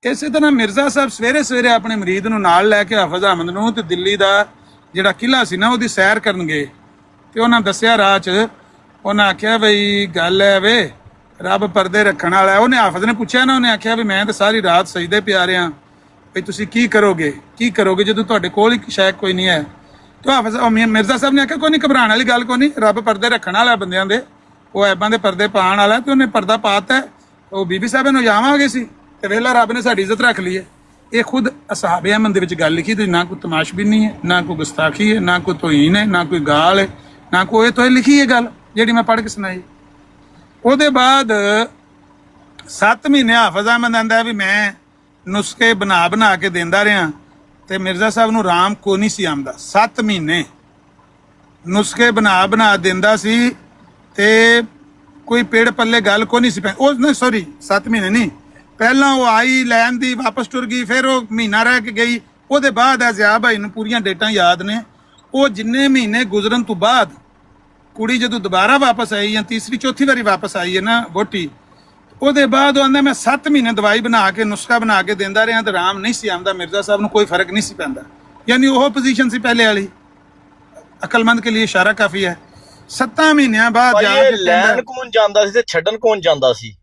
ਇਸੇ ਤਰ੍ਹਾਂ ਮਿਰਜ਼ਾ ਸਾਹਿਬ ਸਵੇਰੇ ਸਵੇਰੇ ਆਪਣੇ ਮਰੀਦ ਨੂੰ ਨਾਲ ਲੈ ਕੇ ਹਾਫਿਜ਼ ਅਹਿਮਦ ਨੂੰ ਤੇ ਦਿੱਲੀ ਦਾ ਜਿਹੜਾ ਕਿਲ੍ਹਾ ਸੀ ਨਾ ਉਹਦੀ ਸੈਰ ਕਰਨ ਗਏ। ਤੇ ਉਹਨਾਂ ਦੱਸਿਆ ਰਾਹ 'ਚ, ਉਹਨਾਂ ਆਖਿਆ ਬਈ ਗੱਲ ਹੈ ਵੇ ਰੱਬ ਪਰਦੇ ਰੱਖਣ ਵਾਲਾ। ਉਹਨੇ ਹਾਫਿਜ਼ ਨੇ ਪੁੱਛਿਆ ਨਾ, ਉਹਨੇ ਆਖਿਆ ਵੀ ਮੈਂ ਤਾਂ ਸਾਰੀ ਰਾਤ ਸਜਦੇ ਪਿਆ ਰਿਹਾ, ਵੀ ਤੁਸੀਂ ਕੀ ਕਰੋਗੇ ਜਦੋਂ ਤੁਹਾਡੇ ਕੋਲ ਹੀ ਸ਼ਾਇਦ ਕੋਈ ਨਹੀਂ ਹੈ। ਤੇ ਹਾਫਿਜ਼ ਮਿਰਜ਼ਾ ਸਾਹਿਬ ਨੇ ਆਖਿਆ ਕੋਈ ਨਹੀਂ, ਘਬਰਾਉਣ ਵਾਲੀ ਗੱਲ ਕੋਈ ਨਹੀਂ, ਰੱਬ ਪਰਦੇ ਰੱਖਣ ਵਾਲਾ ਬੰਦਿਆਂ ਦੇ, ਉਹ ਐਬਾਂ ਦੇ ਪਰਦੇ ਪਾਉਣ ਵਾਲਾ। ਤੇ ਉਹਨੇ ਪਰਦਾ ਪਾਤਾ। ਉਹ ਬੀਬੀ ਸਾਹਿਬ ਨੂੰ ਜਾਵਾਂਗੇ ਸੀ ਤੇ ਵੇਲਾ ਰੱਬ ਨੇ ਸਾਡੀ ਇੱਜ਼ਤ ਰੱਖ ਲਈ ਹੈ। ਇਹ ਖੁਦ ਅਸਹਾਬ ਅਹਿਮਦ ਦੇ ਵਿੱਚ ਗੱਲ ਲਿਖੀ ਤੇ ਨਾ ਕੋਈ ਤਮਾਸ਼ਬੀਨੀ ਹੈ, ਨਾ ਕੋਈ ਗੁਸਤਾਖੀ ਹੈ, ਨਾ ਕੋਈ ਤੋਹੀਨ ਹੈ, ਨਾ ਕੋਈ ਗਾਲ ਹੈ, ਨਾ ਕੋਈ ਤੋਹੇ ਲਿਖੀ ਹੈ ਗੱਲ ਜਿਹੜੀ ਮੈਂ ਪੜ੍ਹ ਕੇ ਸੁਣਾਈ। ਉਹਦੇ ਬਾਅਦ 7 ਮਹੀਨੇ ਹਾਫਿਜ਼ ਅਹਿਮਦ ਆਂਦਾ ਵੀ ਮੈਂ ਨੁਸਖੇ ਬਣਾ ਕੇ ਦਿੰਦਾ ਰਿਹਾ ਤੇ ਮਿਰਜ਼ਾ ਸਾਹਿਬ ਨੂੰ ਆਰਾਮ ਕੋ ਨਹੀਂ ਸੀ ਆਉਂਦਾ। 7 ਮਹੀਨੇ ਨੁਸਖੇ ਬਣਾ ਦਿੰਦਾ ਸੀ ਤੇ ਕੋਈ ਪੇੜ ਪੱਲੇ ਗੱਲ ਕੋ ਨਹੀਂ ਸੀ ਉਹ ਨਹੀਂ, ਸੌਰੀ 7 ਮਹੀਨੇ ਨਹੀਂ, ਪਹਿਲਾਂ ਉਹ ਆਈ ਲੈਣ ਦੀ ਵਾਪਸ ਟੁਰ ਗਈ, ਫਿਰ ਉਹ ਮਹੀਨਾ ਰਹਿ ਕੇ ਗਈ। ਉਹਦੇ ਬਾਅਦ ਹੈ ਜ਼ਿਆ ਭਾਈ ਨੂੰ ਪੂਰੀਆਂ ਡੇਟਾਂ ਯਾਦ ਨੇ। ਉਹ ਜਿੰਨੇ ਮਹੀਨੇ ਗੁਜ਼ਰਨ ਤੋਂ ਬਾਅਦ ਕੁੜੀ ਜਦੋਂ ਦੁਬਾਰਾ ਵਾਪਸ ਆਈ ਜਾਂ ਤੀਸਰੀ ਚੌਥੀ ਵਾਰੀ ਵਾਪਸ ਆਈ ਹੈ ਨਾ ਵੋਟੀ, ਉਹਦੇ ਬਾਅਦ ਉਹ ਆਂਦਾ ਮੈਂ 7 ਮਹੀਨੇ ਦਵਾਈ ਬਣਾ ਕੇ ਨੁਸਖਾ ਬਣਾ ਕੇ ਦਿੰਦਾ ਰਿਹਾ ਤੇ ਆਰਾਮ ਨਹੀਂ ਸੀ ਆਉਂਦਾ। ਮਿਰਜ਼ਾ ਸਾਹਿਬ ਨੂੰ ਕੋਈ ਫਰਕ ਨਹੀਂ ਸੀ ਪੈਂਦਾ। ਯਾਨੀ ਉਹ ਪੋਜੀਸ਼ਨ ਸੀ ਪਹਿਲੇ ਵਾਲੀ। ਅਕਲਮੰਦ ਕੇ ਲਈ ਇਸ਼ਾਰਾ ਕਾਫੀ ਹੈ। 7 ਮਹੀਨਿਆਂ ਬਾਅਦ ਜਾ ਕੇ ਲੈਣ ਕੌਣ ਜਾਂਦਾ ਸੀ ਤੇ ਛੱਡਣ ਕੌਣ ਜਾਂਦਾ ਸੀ?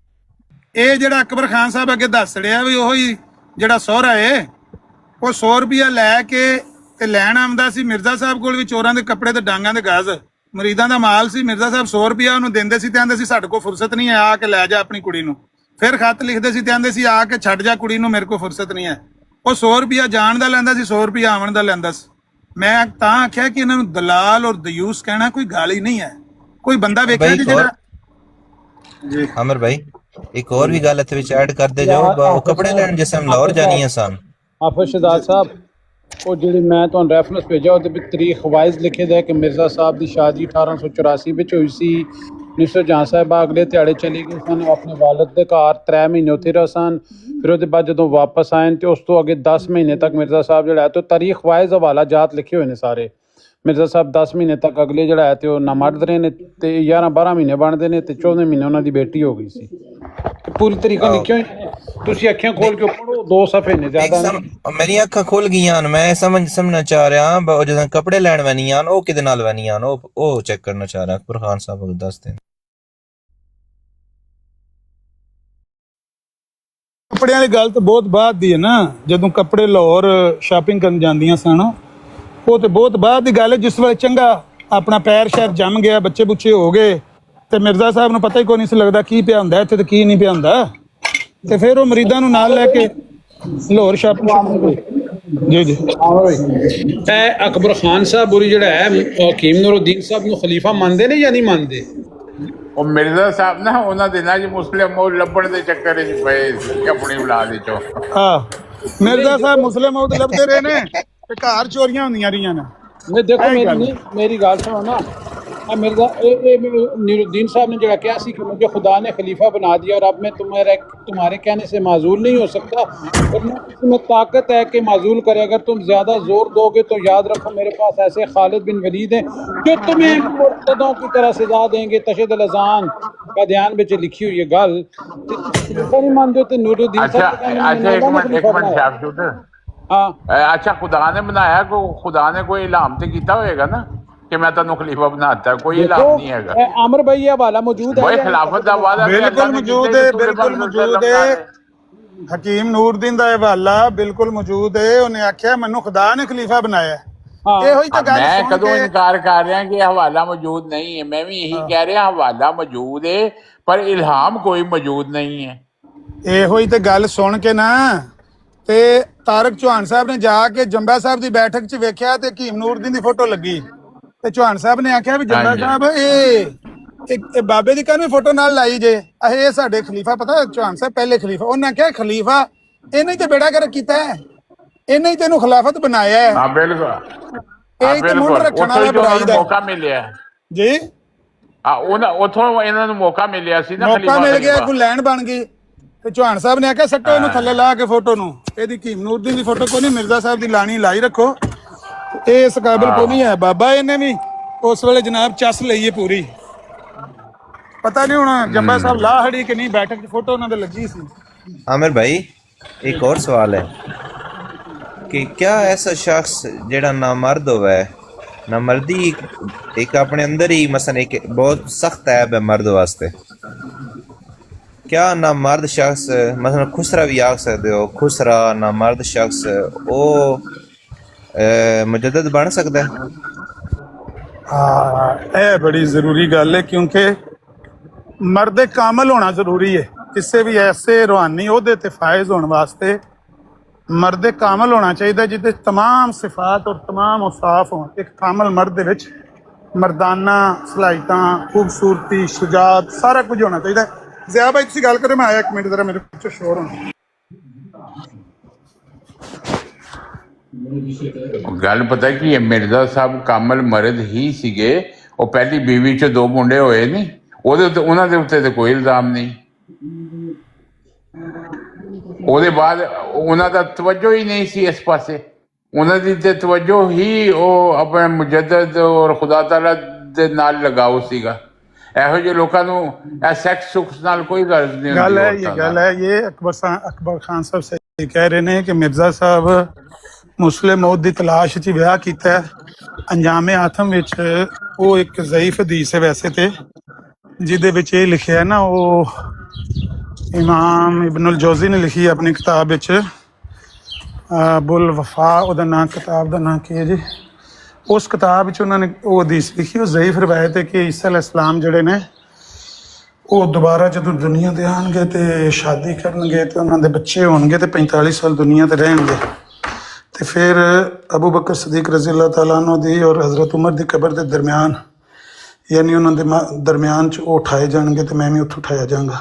ਇਹ ਜਿਹੜਾ ਅਕਬਰ ਖਾਨ ਸਾਹਿਬ ਅੱਗੇ ਦੱਸ ਰਿਹਾ ਵੀ ਉਹੀ ਜਿਹੜਾ ਸਹੁਰਾ ਏ, ਉਹ 100 ਰੁਪਇਆ ਲੈ ਕੇ ਤੇ ਲੈਣ ਆਉਂਦਾ ਸੀ। ਮਿਰਜ਼ਾ ਸਾਹਿਬ ਕੋਲ ਵੀ ਚੋਰਾਂ ਦੇ ਕੱਪੜੇ ਤੇ ਡਾਂਗਾਂ ਦੇ ਗਾਜ਼ ਮਰੀਦਾਂ ਦਾ ਮਾਲ ਸੀ। ਮਿਰਜ਼ਾ ਸਾਹਿਬ 100 ਰੁਪਇਆ ਉਹਨੂੰ ਦਿੰਦੇ ਸੀ ਤੇ ਆਂਦੇ ਸੀ ਸਾਡੇ ਕੋਲ ਫੁਰਸਤ ਨਹੀਂ ਹੈ, ਆ ਕੇ ਲੈ ਜਾ ਆਪਣੀ ਕੁੜੀ ਨੂੰ। ਫਿਰ ਖੱਤ ਲਿਖਦੇ ਸੀ ਤੇ ਆਂਦੇ ਸੀ ਆ ਕੇ ਛੱਡ ਜਾ ਕੁੜੀ ਨੂੰ, ਮੇਰੇ ਕੋਲ ਫੁਰਸਤ ਨਹੀਂ ਹੈ। ਉਹ 100 ਰੁਪਇਆ ਜਾਣ ਦਾ ਲੈਂਦਾ ਸੀ, 100 ਰੁਪਇਆ ਆਉਣ ਦਾ ਲੈਂਦਾ ਸੀ। ਮੈਂ ਤਾਂ ਆਖਿਆ ਕਿ ਇਹਨਾਂ ਨੂੰ ਦਲਾਲ ਔਰ ਦਯੂਸ ਕਹਿਣਾ ਕੋਈ ਗਾਲੀ ਨਹੀਂ ਹੈ। ਕੋਈ ਬੰਦਾ ਵੇਖਿਆ ਜਿਹੜਾ ਜੀ ਅਮਰ ਭਾਈ ਇੱਕ ਹੋਰ ਵੀ ਗੱਲ ਇੱਥੇ ਵਿੱਚ ਐਡ ਕਰਦੇ ਜਾਓ। ਉਹ ਕੱਪੜੇ ਲੈਣ ਜਿਸ ਟਾਈਮ ਲਾਹੌਰ ਜਾਣੀ ਆਸਾਨ ਹਾਫਿਜ਼ ਸ਼ਹਜ਼ਾਦ ਸਾਹਿਬ, ਉਹ ਜਿਹੜੀ ਮੈਂ ਤੁਹਾਨੂੰ ਰੈਫਰੈਂਸ ਭੇਜਿਆ ਉਹਦੇ ਵਿੱਚ ਤਰੀਖ ਵਾਈਜ਼ ਲਿਖੇ ਦਾ ਕਿ ਮਿਰਜ਼ਾ ਸਾਹਿਬ ਦੀ ਸ਼ਾਦੀ 1884 ਵਿੱਚ ਹੋਈ ਸੀ। ਮਿਸਟਰ ਜਹਾਂ ਸਾਹਿਬਾ ਅਗਲੇ ਦਿਹਾੜੇ ਚਲੇ ਗਏ ਸਨ ਆਪਣੇ ਵਾਲਦ ਦੇ ਘਰ, 3 ਮਹੀਨੇ ਉੱਥੇ ਰਹੇ ਸਨ। ਫਿਰ ਉਹਦੇ ਬਾਅਦ ਜਦੋਂ ਵਾਪਸ ਆਏ ਤੇ ਉਸ ਤੋਂ ਅੱਗੇ 10 ਮਹੀਨੇ ਤੱਕ ਮਿਰਜ਼ਾ ਸਾਹਿਬ ਜਿਹੜਾ ਹੈ ਤੇ ਤਾਰੀਖ ਵਾਈਜ਼ ਹਵਾਲਾ ਜਾਤ ਲਿਖੇ ਹੋਏ ਨੇ ਸਾਰੇ। ਮਿਰਜ਼ਾ ਸਾਹਿਬ 10 ਮਹੀਨੇ ਤੱਕ ਅਗਲੇ ਜਿਹੜਾ ਹੈ ਤੇ ਉਹ ਨਾ ਮਰਦ ਰਹੇ ਨੇ ਤੇ 11-12 ਮਹੀਨੇ ਬਣਦੇ ਨੇ ਤੇ 14ਵੇਂ ਮਹੀਨੇ ਉਹਨਾਂ ਦੀ ਬੇਟੀ ਹੋ ਗਈ ਸੀ। ਪੂਰੀ ਤਰੀਕਾ ਲਿਖਿਆ ਹੋਇਆ, ਤੁਸੀਂ ਅੱਖਾਂ ਖੋਲ ਕੇ ਪੜੋ, 2 ਸਫ਼ੇ ਨੇ ਜ਼ਿਆਦਾ। ਮੇਰੀਆਂ ਅੱਖਾਂ ਖੁੱਲ ਗਈਆਂ, ਮੈਂ ਸਮਝਣਾ ਚਾਹ ਰਿਹਾ ਉਹ ਜਦੋਂ ਕੱਪੜੇ ਲੈਣ ਵੈਨੀਆਂ ਉਹ ਕਿਹਦੇ ਨਾਲ ਵੈਨੀਆਂ ਉਹ ਚੈੱਕ ਕਰਨਾ ਚਾਹ ਰਿਹਾ। ਅਕਬਰ ਖਾਨ ਸਾਹਿਬ ਨੂੰ ਦੱਸ ਦੇਣ। ਕੱਪੜਿਆਂ ਦੀ ਗੱਲ ਤਾਂ ਬਹੁਤ ਬਾਅਦ ਦੀ ਹੈ ਨਾ। ਜਦੋਂ ਕੱਪੜੇ ਲਾਹੌਰ ਸ਼ਾਪਿੰਗ ਕਰਨ ਜਾਂਦੀਆਂ ਸਨ ਉਹ ਤੇ ਬਹੁਤ ਬਾਅਦ ਦੀ ਗੱਲ ਹੈ। ਜਿਸ ਵੇਲੇ ਚੰਗਾ ਆਪਣਾ ਪੈਰ ਸ਼ਹਿਰ ਜੰਮ ਗਿਆ, ਬੱਚੇ ਬੁੱਚੇ ਹੋ ਗਏ ਤੇ ਮਿਰਜ਼ਾ ਸਾਹਿਬ ਨੂੰ ਪਤਾ ਹੀ ਕੋਈ ਨਹੀਂ ਸੀ ਲੱਗਦਾ ਕੀ ਪਿਆ ਹੁੰਦਾ ਇੱਥੇ ਤੇ ਕੀ ਨਹੀਂ ਪਿਆ ਹੁੰਦਾ। ਤੇ ਫਿਰ ਉਹ ਮਰੀਦਾਂ ਨੂੰ ਨਾਲ ਲੈ ਕੇ ਲਾਹੌਰ ਸ਼ਾਪਿੰਗ ਜੀ ਜੀ ਇਹ ਅਕਬਰ ਖਾਨ ਸਾਹਿਬ ਹੋਰੀ ਜਿਹੜਾ ਹੈ ਹਕੀਮ ਨੂਰਉਦੀਨ ਸਾਹਿਬ ਨੂੰ ਖਲੀਫਾ ਮੰਨਦੇ ਨੇ ਜਾਂ ਨਹੀਂ ਮੰਨਦੇ? ਉਹ ਮਿਰਜ਼ਾ ਸਾਹਿਬ ਨਾ ਉਹਨਾਂ ਦਿਨਾਂ 'ਚ ਮੁਸਲਿਮ ਉਹ ਲੱਭਣ ਦੇ ਚੱਕਰ 'ਚ ਪਏ ਸੀ ਆਪਣੀ ਔਲਾਦ 'ਚੋਂ। ਹਾਂ, ਮਿਰਜ਼ਾ ਸਾਹਿਬ ਮੁਸਲਿਮ ਉਹ ਲੱਭਦੇ ਰਹੇ ਨੇ ਤੇ ਘਰ ਚੋਰੀਆਂ ਹੁੰਦੀਆਂ ਰਹੀਆਂ ਨੇ। नहीं देखो मेरी गाल सुनो ना। मिर्जा नीरुद्दीन साहब ने जो कहा सी कि मुझे खुदा ने खलीफा बना दिया और अब मैं तुम्हारे कहने से माजूल नहीं हो सकता और इसमें ताकत है कि माजूल करे। अगर तुम ज़्यादा जोर दोगे तो याद रखो मेरे पास ऐसे खालिद बिन वलीद हैं जो तुम्हें मुर्तदों की तरह सजा देंगे। तशद अज़ान का ध्यान में लिखी हुई है गल नहीं मानते तो नीरुद्दीन साहब अच्छा खुदा ने बनाया को खुदा ने कोई इल्हाम ते कीता होएगा ना कि मैं तेनों खलीफा बनाता, कोई इल्हाम नहीं है। अमर भाई ये हवाला मौजूद है, खिलाफत दा वादा बिल्कुल मौजूद है, बिल्कुल मौजूद है। हकीम नूरदीन दा हवाला बिल्कुल मौजूद है। उन्हें आख्या मैनू खुदा ने खलीफा बनाया। मैं कदों इनकार कर रहा कि हवाला मौजूद नहीं है। मैं भी यही कह रहा हवाला मौजूद है पर इल्हाम कोई मौजूद नहीं है। ਇਹੋ ਹੀ ਤੇ ਗੱਲ ਸੁਣ ਕੇ ਨਾ ਤੇ ਤਾਰਕ ਚੌਹਾਨ ਸਾਹਿਬ ਨੇ ਜਾ ਕੇ ਜੰਬਾ ਸਾਹਿਬ ਦੀ ਬੈਠਕ 'ਚ ਵੇਖਿਆ ਤੇ ਹਕੀਮ ਨੂਰਦੀਨ ਦੀ ਫੋਟੋ ਲੱਗੀ ਤੇ ਚੌਹਾਨ ਸਾਹਿਬ ਨੇ ਆਖਿਆ ਵੀ ਜੰਬਾ ਸਾਹਿਬ ਇਹ ਬਾਬੇ ਦੀ ਕਾਹਨੂੰ ਫੋਟੋ ਨਾਲ ਲਾਈ ਜੇ, ਇਹ ਸਾਡੇ ਖਲੀਫਾ ਪਤਾ ਚੌਹਾਨ ਸਾਹਿਬ ਪਹਿਲੇ ਖਲੀਫਾ। ਉਹਨਾਂ ਕਿਹਾ ਖਲੀਫਾ ਇਹਨੇ ਹੀ ਤੇ ਬੇੜਾ ਗਰਕ ਕੀਤਾ ਹੈ, ਇਹਨੇ ਹੀ ਤੈਨੂੰ ਖਿਲਾਫਤ ਬਣਾਇਆ ਹੈ। ਹਾਂ ਬਿਲਕੁਲ ਹਾਂ ਇਹ ਤੇ ਮੁੱਢ ਬਿਲਕੁਲ, ਰੱਖਣ ਉੱਥੋਂ ਵਾਲਾ ਹੀ ਜੋ ਉਹਨਾਂ ਬੁਰਾਈ ਨੂੰ ਦਾ ਮੌਕਾ ਮਿਲਿਆ। ਜੀ। ਉਹਨਾਂ ਉੱਥੋਂ ਇਹਨਾਂ ਨੂੰ ਮੌਕਾ ਮਿਲਿਆ ਸੀ ਨਾ ਮੌਕਾ ਖਲੀਫਾ ਮਿਲ ਗਿਆ, ਖਲੀਫਾ। ਕੋਈ ਲੈਣ ਬਣ ਗਈ ਤੇ ਚੌਹਾਨ ਸਾਹਿਬ ਨੇ ਆਖਿਆ ਸੱਟੋ ਇਹਨੂੰ ਥੱਲੇ ਲਾ ਕੇ ਫੋਟੋ ਨੂੰ। ਇਹਦੀ ਕੀਮਨੂਰਦੀਨ ਦੀ ਫੋਟੋ ਕੋਈ ਨਹੀਂ, ਮਿਰਜ਼ਾ ਸਾਹਿਬ ਦੀ ਲਾਣੀ ਲਾਈ ਰੱਖੋ। ਇਹ ਇਸ ਕਾਬਿਲ ਕੋਈ ਨਹੀਂ ਹੈ ਬਾਬਾ। ਇਹਨੇ ਵੀ ਉਸ ਵੇਲੇ ਜਨਾਬ ਚੱਸ ਲਈ ਹੈ ਪੂਰੀ। पता नहीं होना जब्बा साहब लाहड़ी कि नहीं, बैठक की फोटो उन्होंने लगी सी। आमिर भाई एक और सवाल है कि क्या ऐसा शख्स जेड़ा नामर्द होवे, नामर्दी एक अपने अंदर ही मसलन एक बहुत सख्त ऐब है मर्द वास्ते, क्या नामर्द शख्स मसलन खुसरा भी आख सकते हो, खुसरा नामर्द शख्स वो मुजद्दद बन सकता है? यह बड़ी ज़रूरी गल है क्योंकि मर्द कामल होना ज़रूरी है। किसी भी ऐसे रूहानी ओहदे ते फायज होने वास्ते मर्द कामल होना चाहिए जिहदे तमाम सिफात और तमाम औसाफ हों। एक कामल मर्द दे विच मर्दाना सलाहियतां, खूबसूरती, शुजात सारा कुछ होना चाहिए। ज़िया भाई तुसीं गल करो, मैं आया एक मिनट जरा मेरे पिछे शोर होना। ਗੱਲ ਪਤਾ ਕੀ ਹੈ, ਮਿਰਜ਼ਾ ਸਾਹਿਬ ਕਾਮਲ ਮਰਦ ਹੀ ਸੀਗੇ। ਉਹ ਪਹਿਲੀ ਬੀਵੀ 'ਚ 2 ਮੁੰਡੇ ਹੋਏ ਨਹੀਂ, ਉਹਦੇ ਉੱਤੇ ਉਹਨਾਂ ਦੇ ਉੱਤੇ ਤਾਂ ਕੋਈ ਇਲਜ਼ਾਮ ਨਹੀਂ। ਉਹਦੇ ਬਾਅਦ ਉਹਨਾਂ ਦਾ ਤਵੱਜੋ ਹੀ ਨਹੀਂ ਸੀ ਇਸ ਪਾਸੇ। ਉਹਨਾਂ ਦੀ ਤੇ ਤਵੱਜੋ ਹੀ ਉਹ ਆਪਣੇ ਮੁਜੱਦਦ ਔਰ ਖੁਦਾ ਤਾਲਾ ਦੇ ਨਾਲ ਲਗਾਓ ਸੀਗਾ। ਇਹੋ ਜਿਹੇ ਲੋਕਾਂ ਨੂੰ ਇਹ ਸੈਕਸ ਸੁਕਸ ਨਾਲ ਕੋਈ ਗਰਜ਼ ਨਹੀਂ गल है ਹੁੰਦੀ। ये गल है, ये अकबर खान साहब सही कह रहे हैं कि मिर्जा साहब मुस्लिम मौत की तलाश च विआह किया। अंजामे आथम विच वो एक ज़ईफ हदीस है वैसे तो, जिहदे विच ये लिखिया है ना, वो इमाम इब्नुल जौज़ी ने लिखी है अपनी किताब विच बुल वफा, उहदा नाम किताब का नाम की है जी। उस किताब विच उन्होंने वो हदीस लिखी, वो ज़ईफ रवायत है कि ईसा अलैहिस्सलाम जिहड़े ने वो दोबारा जो दुनिया ते आएंगे तो शादी करनगे तो उन्होंने बच्चे होंगे तो 45 साल दुनिया ते रहेंगे। तो फिर अबू बकर सदीक रज़ी अल्लाह तआला अन्हु दी और हज़रत उमर की कबर के दरम्यान, यानी उन्होंने दरम्यान च वो उठाए जाएंगे तो मैं भी उत्थों उठाया जाऊँगा।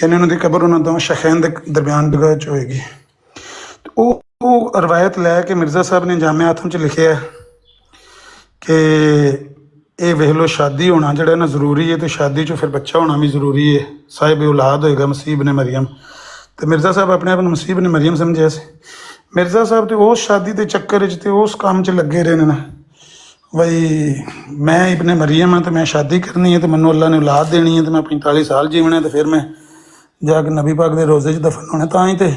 यानी उन्होंने कबर उन्होंने दोनों शखैन के दरम्यान जगह च होएगी। तो वो रवायत लैके मिर्ज़ा साहब ने जामे आथम च लिखे है कि ये वेख लो शादी होना जोड़ा ना ज़रूरी है, तो शादी चो फिर बच्चा होना भी ज़रूरी है, साहिब औलाद होएगा मसीह इब्न मरियम। तो मिर्ज़ा साहब अपने आप मसीह इब्न मरियम समझे से। मिर्ज़ा साहब तो उस शादी के चक्कर च उस काम च लगे रहे ना, बई मैं इब्न मरियम हाँ तो मैं शादी करनी है, तो मैनू अल्लाह ने औलाद देनी है, तो मैं 45 साल जीवना है, तो फिर मैं जाके नबी पाक के रोज़े च दफन होना। तां ही तो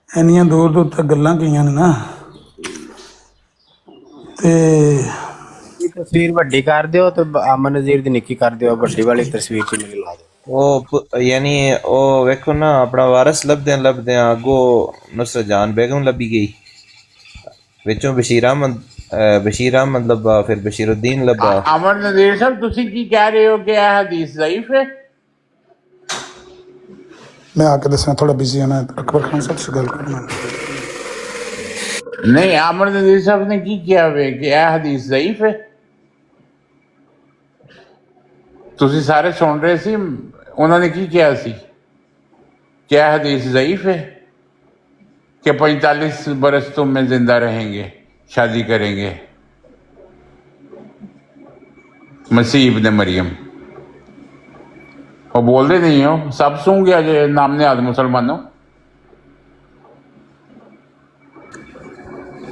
इन्नियां दूर दूर तक गल्लां कीयां ने ना। ते तस्वीर ਵੱਡੀ ਕਰ ਦਿਓ ਤੇ ਅਮਨ ਨਜ਼ੀਰ ਦੀ ਨਿੱਕੀ ਕਰ ਦਿਓ, ਵੱਡੀ ਵਾਲੀ ਤਸਵੀਰ ਚ ਮੈਨੂੰ ਲਾ ਦਿਓ। यानी वो वेखो ना अपना वारस लभदे अगो नुसरत जान बेगम लभी गई, विचों बशीर अहमद लभा, फिर बशीरुद्दीन लभा। अमर नज़ीर साहब तुसी की कह रहे हो कि यह हदीस ज़ईफ है? मैं आके दसना थोड़ा बिजी होना, अकबर खान साहब से गल करना। नहीं, अमर नज़ीर साहब ने की किया वे कि यह हदीस ज़ईफ है? ਤੁਸੀਂ ਸਾਰੇ ਸੁਣ ਰਹੇ ਸੀ ਉਹਨਾਂ ਨੇ ਕੀ ਕਿਹਾ ਸੀ कि यह हदीस ज़ईफ है कि 45 बरस तुम में जिंदा रहेंगे, शादी करेंगे मसीह इब्न मरियम। वो बोल रहे नहीं हो, सब सूं गया जो नाम ने आज मुसलमानों।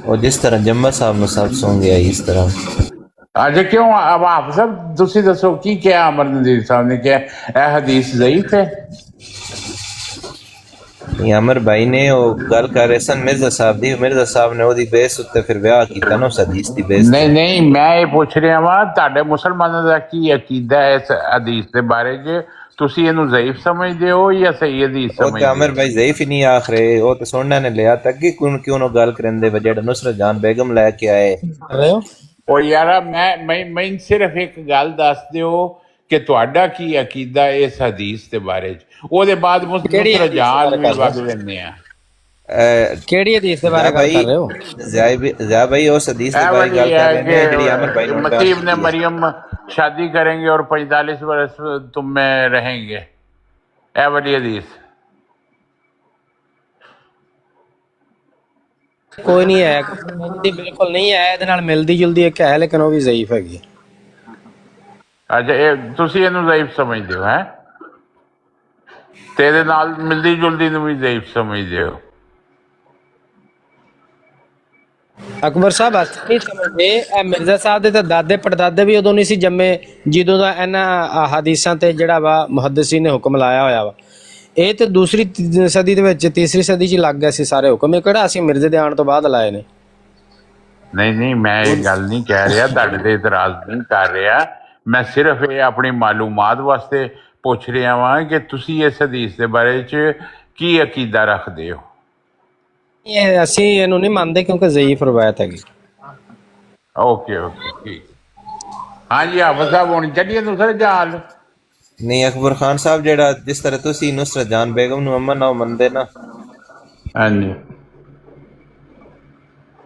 और जिस तरह जम्मा साहब ने सब सुन गया इस तरह अच्छा क्यों? अब आप सब तुसी दसो की क्या अमर नज़ीर साहब ने क्या यह हदीस ज़ईफ है? अमर भाई ने वो गल कर रहे सन मिर्जा साहब दी, मिर्जा साहब ने ओदी बेस उत्ते फिर विआह कीता ना उस हदीस दी बेस। नहीं नहीं, मैं ये पूछ रहा वा तुहाडे मुसलमानों दा की अकीदा है इस हदीस दे बारे च? तुसी इहनू ज़ईफ समझदे हो या सही हदीस वो समझदे हो? अमर भाई ज़ईफ ही नहीं आख रहे, वो तो सुनने ने लिया तक कि क्यों नो गल करंदे जेड़ा नुसरत जान बेगम लेके आए रहे हो। और यारा मैं सिर्फ एक गल दस दिओ कि तुहाडा की अकीदा इस हदीस दे बारे च, ओदे बाद नुसरत जान भी वग लैंदे आ। ਕਿਹੜੀ ਹਦੀਸ ਦੇ ਬਾਰੇ ਗੱਲ ਕਰ ਰਹੇ ਹੋ? ज़ा भाई उस हदीस दे बारे गल कर रहे हैं जेड़ी अमर भाई ने मसीह इब्न मरियम शादी करेंगे और 45 बरस तुम में रहेंगे, ए वाली हदीस। ਕੋਈ ਨਹੀਂ ਹੈ, ਮਿਲਦੀ ਬਿਲਕੁਲ ਨਹੀਂ ਹੈ, ਇਹਦੇ ਨਾਲ ਮਿਲਦੀ ਜੁਲਦੀ ਇੱਕ ਹੈ ਲੇਕਿਨ ਉਹ ਵੀ ਜ਼ਈਫ ਹੈਗੀ। ਅੱਛਾ, ਇਹ ਤੁਸੀਂ ਇਹਨੂੰ ਜ਼ਈਫ ਸਮਝਦੇ ਹੋ? ਹੈ ਤੇ ਇਹਦੇ ਨਾਲ ਮਿਲਦੀ ਜੁਲਦੀ ਨੂੰ ਵੀ ਜ਼ਈਫ ਸਮਝਦੇ ਹੋ? ਅਕਬਰ ਸਾਹਿਬ ਅਸੀਂ ਨਹੀਂ ਸਮਝਦੇ, ਇਹ ਮਿਰਜ਼ਾ ਸਾਹਿਬ ਦੇ ਤਾਂ ਦਾਦੇ ਪੜਦਾਦੇ ਵੀ ਉਦੋਂ ਨਹੀਂ ਸੀ ਜੰਮੇ ਜਦੋਂ ਦਾ ਇਹਨਾਂ ਹਦੀਸਾਂ ਤੇ ਜਿਹੜਾ ਵਾ ਮੁਹੱਦਿਸੀਨ ਨੇ ਹੁਕਮ ਲਾਇਆ ਹੋਇਆ ਵਾ। ਇਹ ਤੇ ਦੂਸਰੀ ਸਦੀ ਦੇ ਵਿੱਚ, ਤੀਸਰੀ ਸਦੀ 'ਚ ਲੱਗ ਗਏ ਸੀ ਸਾਰੇ ਹੁਕਮ, ਇਹ ਕਿਹੜਾ ਅਸੀਂ ਮਿਰਜ਼ੇ ਦੇ ਆਉਣ ਤੋਂ ਬਾਅਦ ਲਾਏ ਨੇ। ਨਹੀਂ ਨਹੀਂ, ਮੈਂ ਇਹ ਗੱਲ ਨਹੀਂ ਕਹਿ ਰਿਹਾ, ਤੁਹਾਡੇ ਤੇ ਇਤਰਾਜ਼ ਨਹੀਂ ਕਰ ਰਿਹਾ, ਮੈਂ ਸਿਰਫ ਇਹ ਆਪਣੀ ਮਾਲੂਮਾਤ ਵਾਸਤੇ ਪੁੱਛ ਰਿਹਾ ਵਾਂ ਕਿ ਤੁਸੀਂ ਇਸ ਹਦੀਸ ਦੇ ਬਾਰੇ 'ਚ ਕੀ ਅਕੀਦਾ ਰੱਖਦੇ ਹੋ? ਇਹ ਅਸੀਂ ਇਹਨੂੰ ਨਹੀਂ ਮੰਨਦੇ ਕਿਉਂਕਿ ਜ਼ਈਫ ਰਵਾਇਤ ਹੈਗੀ। ਓਕੇ ਓਕੇ, ਠੀਕ। ਹਾਂਜੀ ਹਾਫਿਜ਼ ਸਾਹਿਬ, ਹੁਣ ਚੱਲੀਏ ਦੂਸਰੇ ਜਹਾਲ। ਨਹੀਂ ਅਕਬਰ ਖਾਨ ਸਾਹਿਬ, ਜਿਹੜਾ ਜਿਸ ਤਰ੍ਹਾਂ ਤੁਸੀਂ ਨੁਸਰਤ ਜਾਨ ਬੇਗਮ ਨੂੰ ਅਮਨ ਨਾ ਮੰਨਦੇ ਨਾ। ਹਾਂਜੀ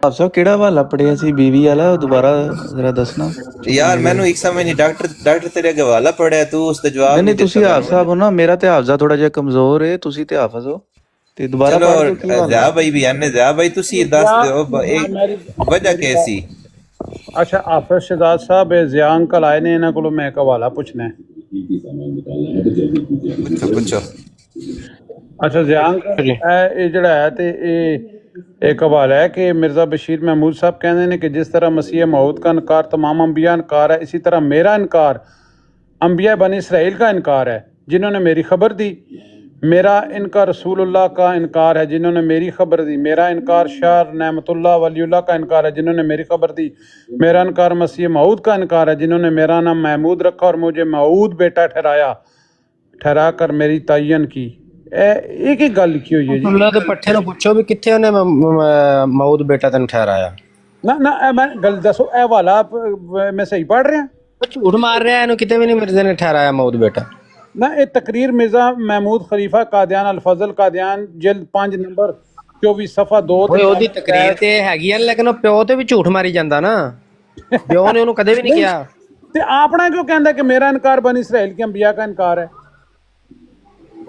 ਆਪ ਸਾਹਿਬ ਕਿਹੜਾ ਹਵਾਲਾ ਪੜਿਆ ਸੀ ਬੀਵੀ ਵਾਲਾ, ਉਹ ਦੁਬਾਰਾ ਜ਼ਰਾ ਦੱਸਣਾ ਯਾਰ। ਮੈਨੂੰ ਇੱਕ ਸਮਝ ਨਹੀਂ, ਡਾਕਟਰ ਤੇਰੇ ਅੱਗੇ ਹਵਾਲਾ ਪੜਿਆ, ਤੂੰ ਉਸ ਦਾ ਜਵਾਬ ਨਹੀਂ। ਤੁਸੀਂ ਹਾਫ ਸਾਹਿਬ ਹੋ ਨਾ, ਮੇਰਾ ਤੇ ਹਾਫਜ਼ਾ ਥੋੜਾ ਜਿਹਾ ਕਮਜ਼ੋਰ ਹੈ, ਤੁਸੀਂ ਤੇ ਹਾਫਜ਼ ਹੋ ਤੇ ਦੁਬਾਰਾ ਚਲੋ ਜਾ ਭਾਈ ਵੀ ਆਨੇ ਜਾ ਭਾਈ, ਤੁਸੀਂ ਦੱਸ ਦਿਓ ਇਹ ਵਜ੍ਹਾ ਕੀ ਸੀ। ਅੱਛਾ ਹਾਫਿਜ਼ ਸ਼ਹਜ਼ਾਦ ਸਾਹਿਬ, ਇਹ ਜ਼ਿਆ ਅੰਕਲ ਆਏ ਨੇ, ਇਹਨਾਂ ਕੋਲੋਂ ਮੈਂ ਇੱਕ ਹਵਾਲਾ ਪੁੱਛਣਾ ਹੈ। ਪੁੱਛੋ। ਅੱਛਾ ਜ਼ਿਆ ਅੰਕਲ, ਇਹ ਜਿਹੜਾ ਹੈ ਤੇ ਇਹ एक हवाला है कि मिर्ज़ा बशीर महमूद साहब कहते हैं कि जिस तरह मसीह मौत का इनकार तमाम अम्बिया इनकार है, इसी तरह मेरा इनकार अम्बिया बनी इसराइल का इनकार है जिन्होंने मेरी खबर दी। मेरा इनकार रसूलुल्लाह का इनकार है जिन्होंने मेरी खबर दी। मेरा इनकार शाह नेमतुल्लाह वलीउल्लाह का इनकार है जिन्होंने मेरी खबर दी। मेरा इनकार मसीह मऊद का इनकार है जिन्होंने मेरा नाम महमूद रखा और मुझे मऊद बेटा ठहरा कर मेरी तयन की। एक ही गल लिखी हुई है जी। अल्लाह के पट्ठे नु पूछो भी किथे उन्हें मऊद बेटा तेन ठहराया। ना ना मैं गल दसो, ए वाला मैं सही पढ़ रहा? झूठ मार रहा है, इन्हों किते भी नहीं मिर्जे ने ठहराया मऊद बेटा। ना ये तकरीर मिर्जा महमूद खलीफा कादियान अल-फजल कादियान जिल्द 5 नंबर 24 सफा 2 ਓਏ ਉਹਦੀ ਤਕਰੀਰ ਤੇ ਹੈਗੀ ਆ ਲੇਕਿन ਉਹ ਪਿਓ ਤੇ ਵੀ ਝੂਠ ਮਾਰੀ ਜਾਂਦਾ ਨਾ। ਪਿਓ ਨੇ ਉਹਨੂੰ ਕਦੇ ਵੀ ਨਹੀਂ ਕਿਹਾ। ਤੇ ਆਪਣਾ ਕਿਉਂ ਕਹਿੰਦਾ ਕਿ ਮੇਰਾ ਇਨਕਾਰ ਬਨੀ ਇਸਰਾਈਲ ਕੇ ਅੰਬਿया का इनकार है?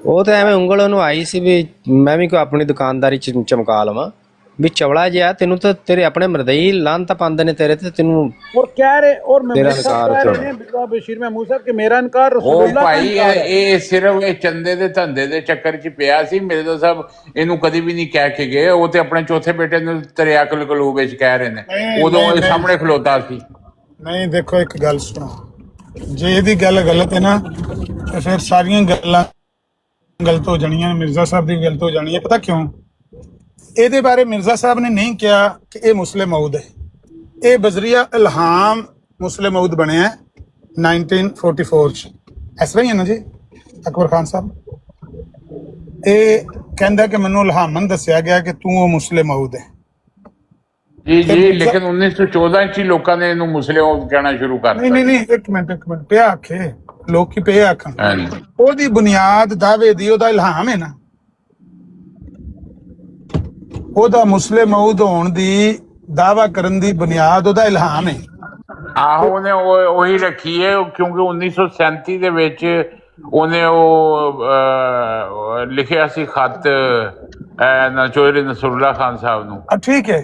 ਉਹ ਤਾਂ ਐਵੇਂ ਉਂਗਲ ਉਹਨੂੰ ਆਈ ਸੀ ਵੀ ਮੈਂ ਵੀ ਕੋਈ ਆਪਣੀ ਦੁਕਾਨਦਾਰੀ ਚ ਚਮਕਾ ਲਵਾਂ ਵੀ ਚਵਲਾ ਜਿਹਾ ਤੈਨੂੰ ਤਾਂ ਤੇਰੇ ਆਪਣੇ ਮਰਦਈ ਲਾਂਤ ਪਾਉਂਦੇ ਨੇ ਤੇਰੇ ਤੇ ਤੈਨੂੰ। और कह रहे और मिर्जा बशीर महमूद साहब कि मेरा इनकार ਉਹ रसूलुल्लाह का ਭਾਈ इनकार है। ਇਹ ਸਿਰਫ ਇਹ ਚੰਦੇ ਦੇ ਧੰਦੇ ਦੇ ਚੱਕਰ 'ਚ ਪਿਆ ਸੀ। ਮਿਰਜ਼ਾ ਸਾਹਿਬ ਇਹਨੂੰ ਕਦੀ ਵੀ ਨਹੀਂ ਕਹਿ ਕੇ ਗਏ। ਉਹ ਤੇ ਆਪਣੇ ਚੌਥੇ ਬੇਟੇ ਨੂੰ ਤੇਰੇ ਅਕਲ ਕਲੂ ਵਿੱਚ ਕਹਿ ਰਹੇ ਨੇ। ਉਦੋਂ ਇਹ ਸਾਹਮਣੇ ਖਲੋਤਾ ਸੀ। ਨਹੀਂ ਦੇਖੋ ਇੱਕ ਗੱਲ ਸੁਣੋ, ਜੇ ਇਹਦੀ ਗੱਲ ਗਲਤ ਹੈ ਨਾ ਤੇ ਫਿਰ ਸਾਰੀਆਂ ਗੱਲਾਂ ਗਲਤ ਹੋ ਜਾਣੀਆਂ। ਮਿਰਜ਼ਾ ਸਾਹਿਬ ਦੀ ਗਲਤ ਹੋ ਜਾਣੀ ਹੈ। ਪਤਾ ਕਿਉਂ? ਇਹਦੇ ਬਾਰੇ ਮਿਰਜ਼ਾ ਸਾਹਿਬ ਨੇ ਨਹੀਂ ਕਿਹਾ ਕਿ ਇਹ ਮੁਸਲਿਮ ਮਊਦ ਹੈ। ਇਹ ਬਜ਼ਰੀਆ ਇਲਹਾਮ ਮੁਸਲਿਮ ਮਊਦ ਬਣਿਆ 1944 ਚ। ਇਸ ਤਰ੍ਹਾਂ ਹੀ ਹੈ ਨਾ ਜੀ ਅਕਬਰ ਖਾਨ ਸਾਹਿਬ? ਇਹ ਕਹਿੰਦਾ ਕਿ ਮੈਨੂੰ ਇਲਹਾਮਨ ਦੱਸਿਆ ਗਿਆ ਕਿ ਤੂੰ ਉਹ ਮੁਸਲਿਮ ਮਊਦ ਹੈ। ਜੀ ਜੀ, ਲੇਕਿਨ 1914 ਚ ਹੀ ਲੋਕਾਂ ਨੇ ਇਹਨੂੰ ਮੁਸਲਿਮ ਕਹਿਣਾ ਸ਼ੁਰੂ ਕਰ ਦਿੱਤਾ। ਨਹੀਂ ਇੱਕ ਮਿੰਟ ਪਿਆ ਆਖੇ ਲੋਕੀ ਪਏ ਆਖਣ। ਹਾਂਜੀ। ਉਹਦੀ ਬੁਨਿਆਦ ਦਾਅਵੇ ਦੀ ਉਹਦਾ ਇਲਹਾਮ ਹੈ ਨਾ, ਉਹਦਾ ਮੁਸਲਿਮ ਮਊਦ ਹੋਣ ਦੀ ਦਾਅਵਾ ਕਰਨ ਦੀ ਬੁਨਿਆਦ ਉਹਦਾ ਇਲਹਾਮ ਹੈ। ਆਹੋ, ਉਹਨੇ ਉਹੀ ਰੱਖੀ ਹੈ ਕਿਉਂਕਿ 1937 ਦੇ ਵਿੱਚ ਉਹਨੇ ਉਹ ਲਿਖਿਆ ਸੀ ਖਤ चौधरी नसरुल्लाह खान साहब ਨੂੰ। ठीक है,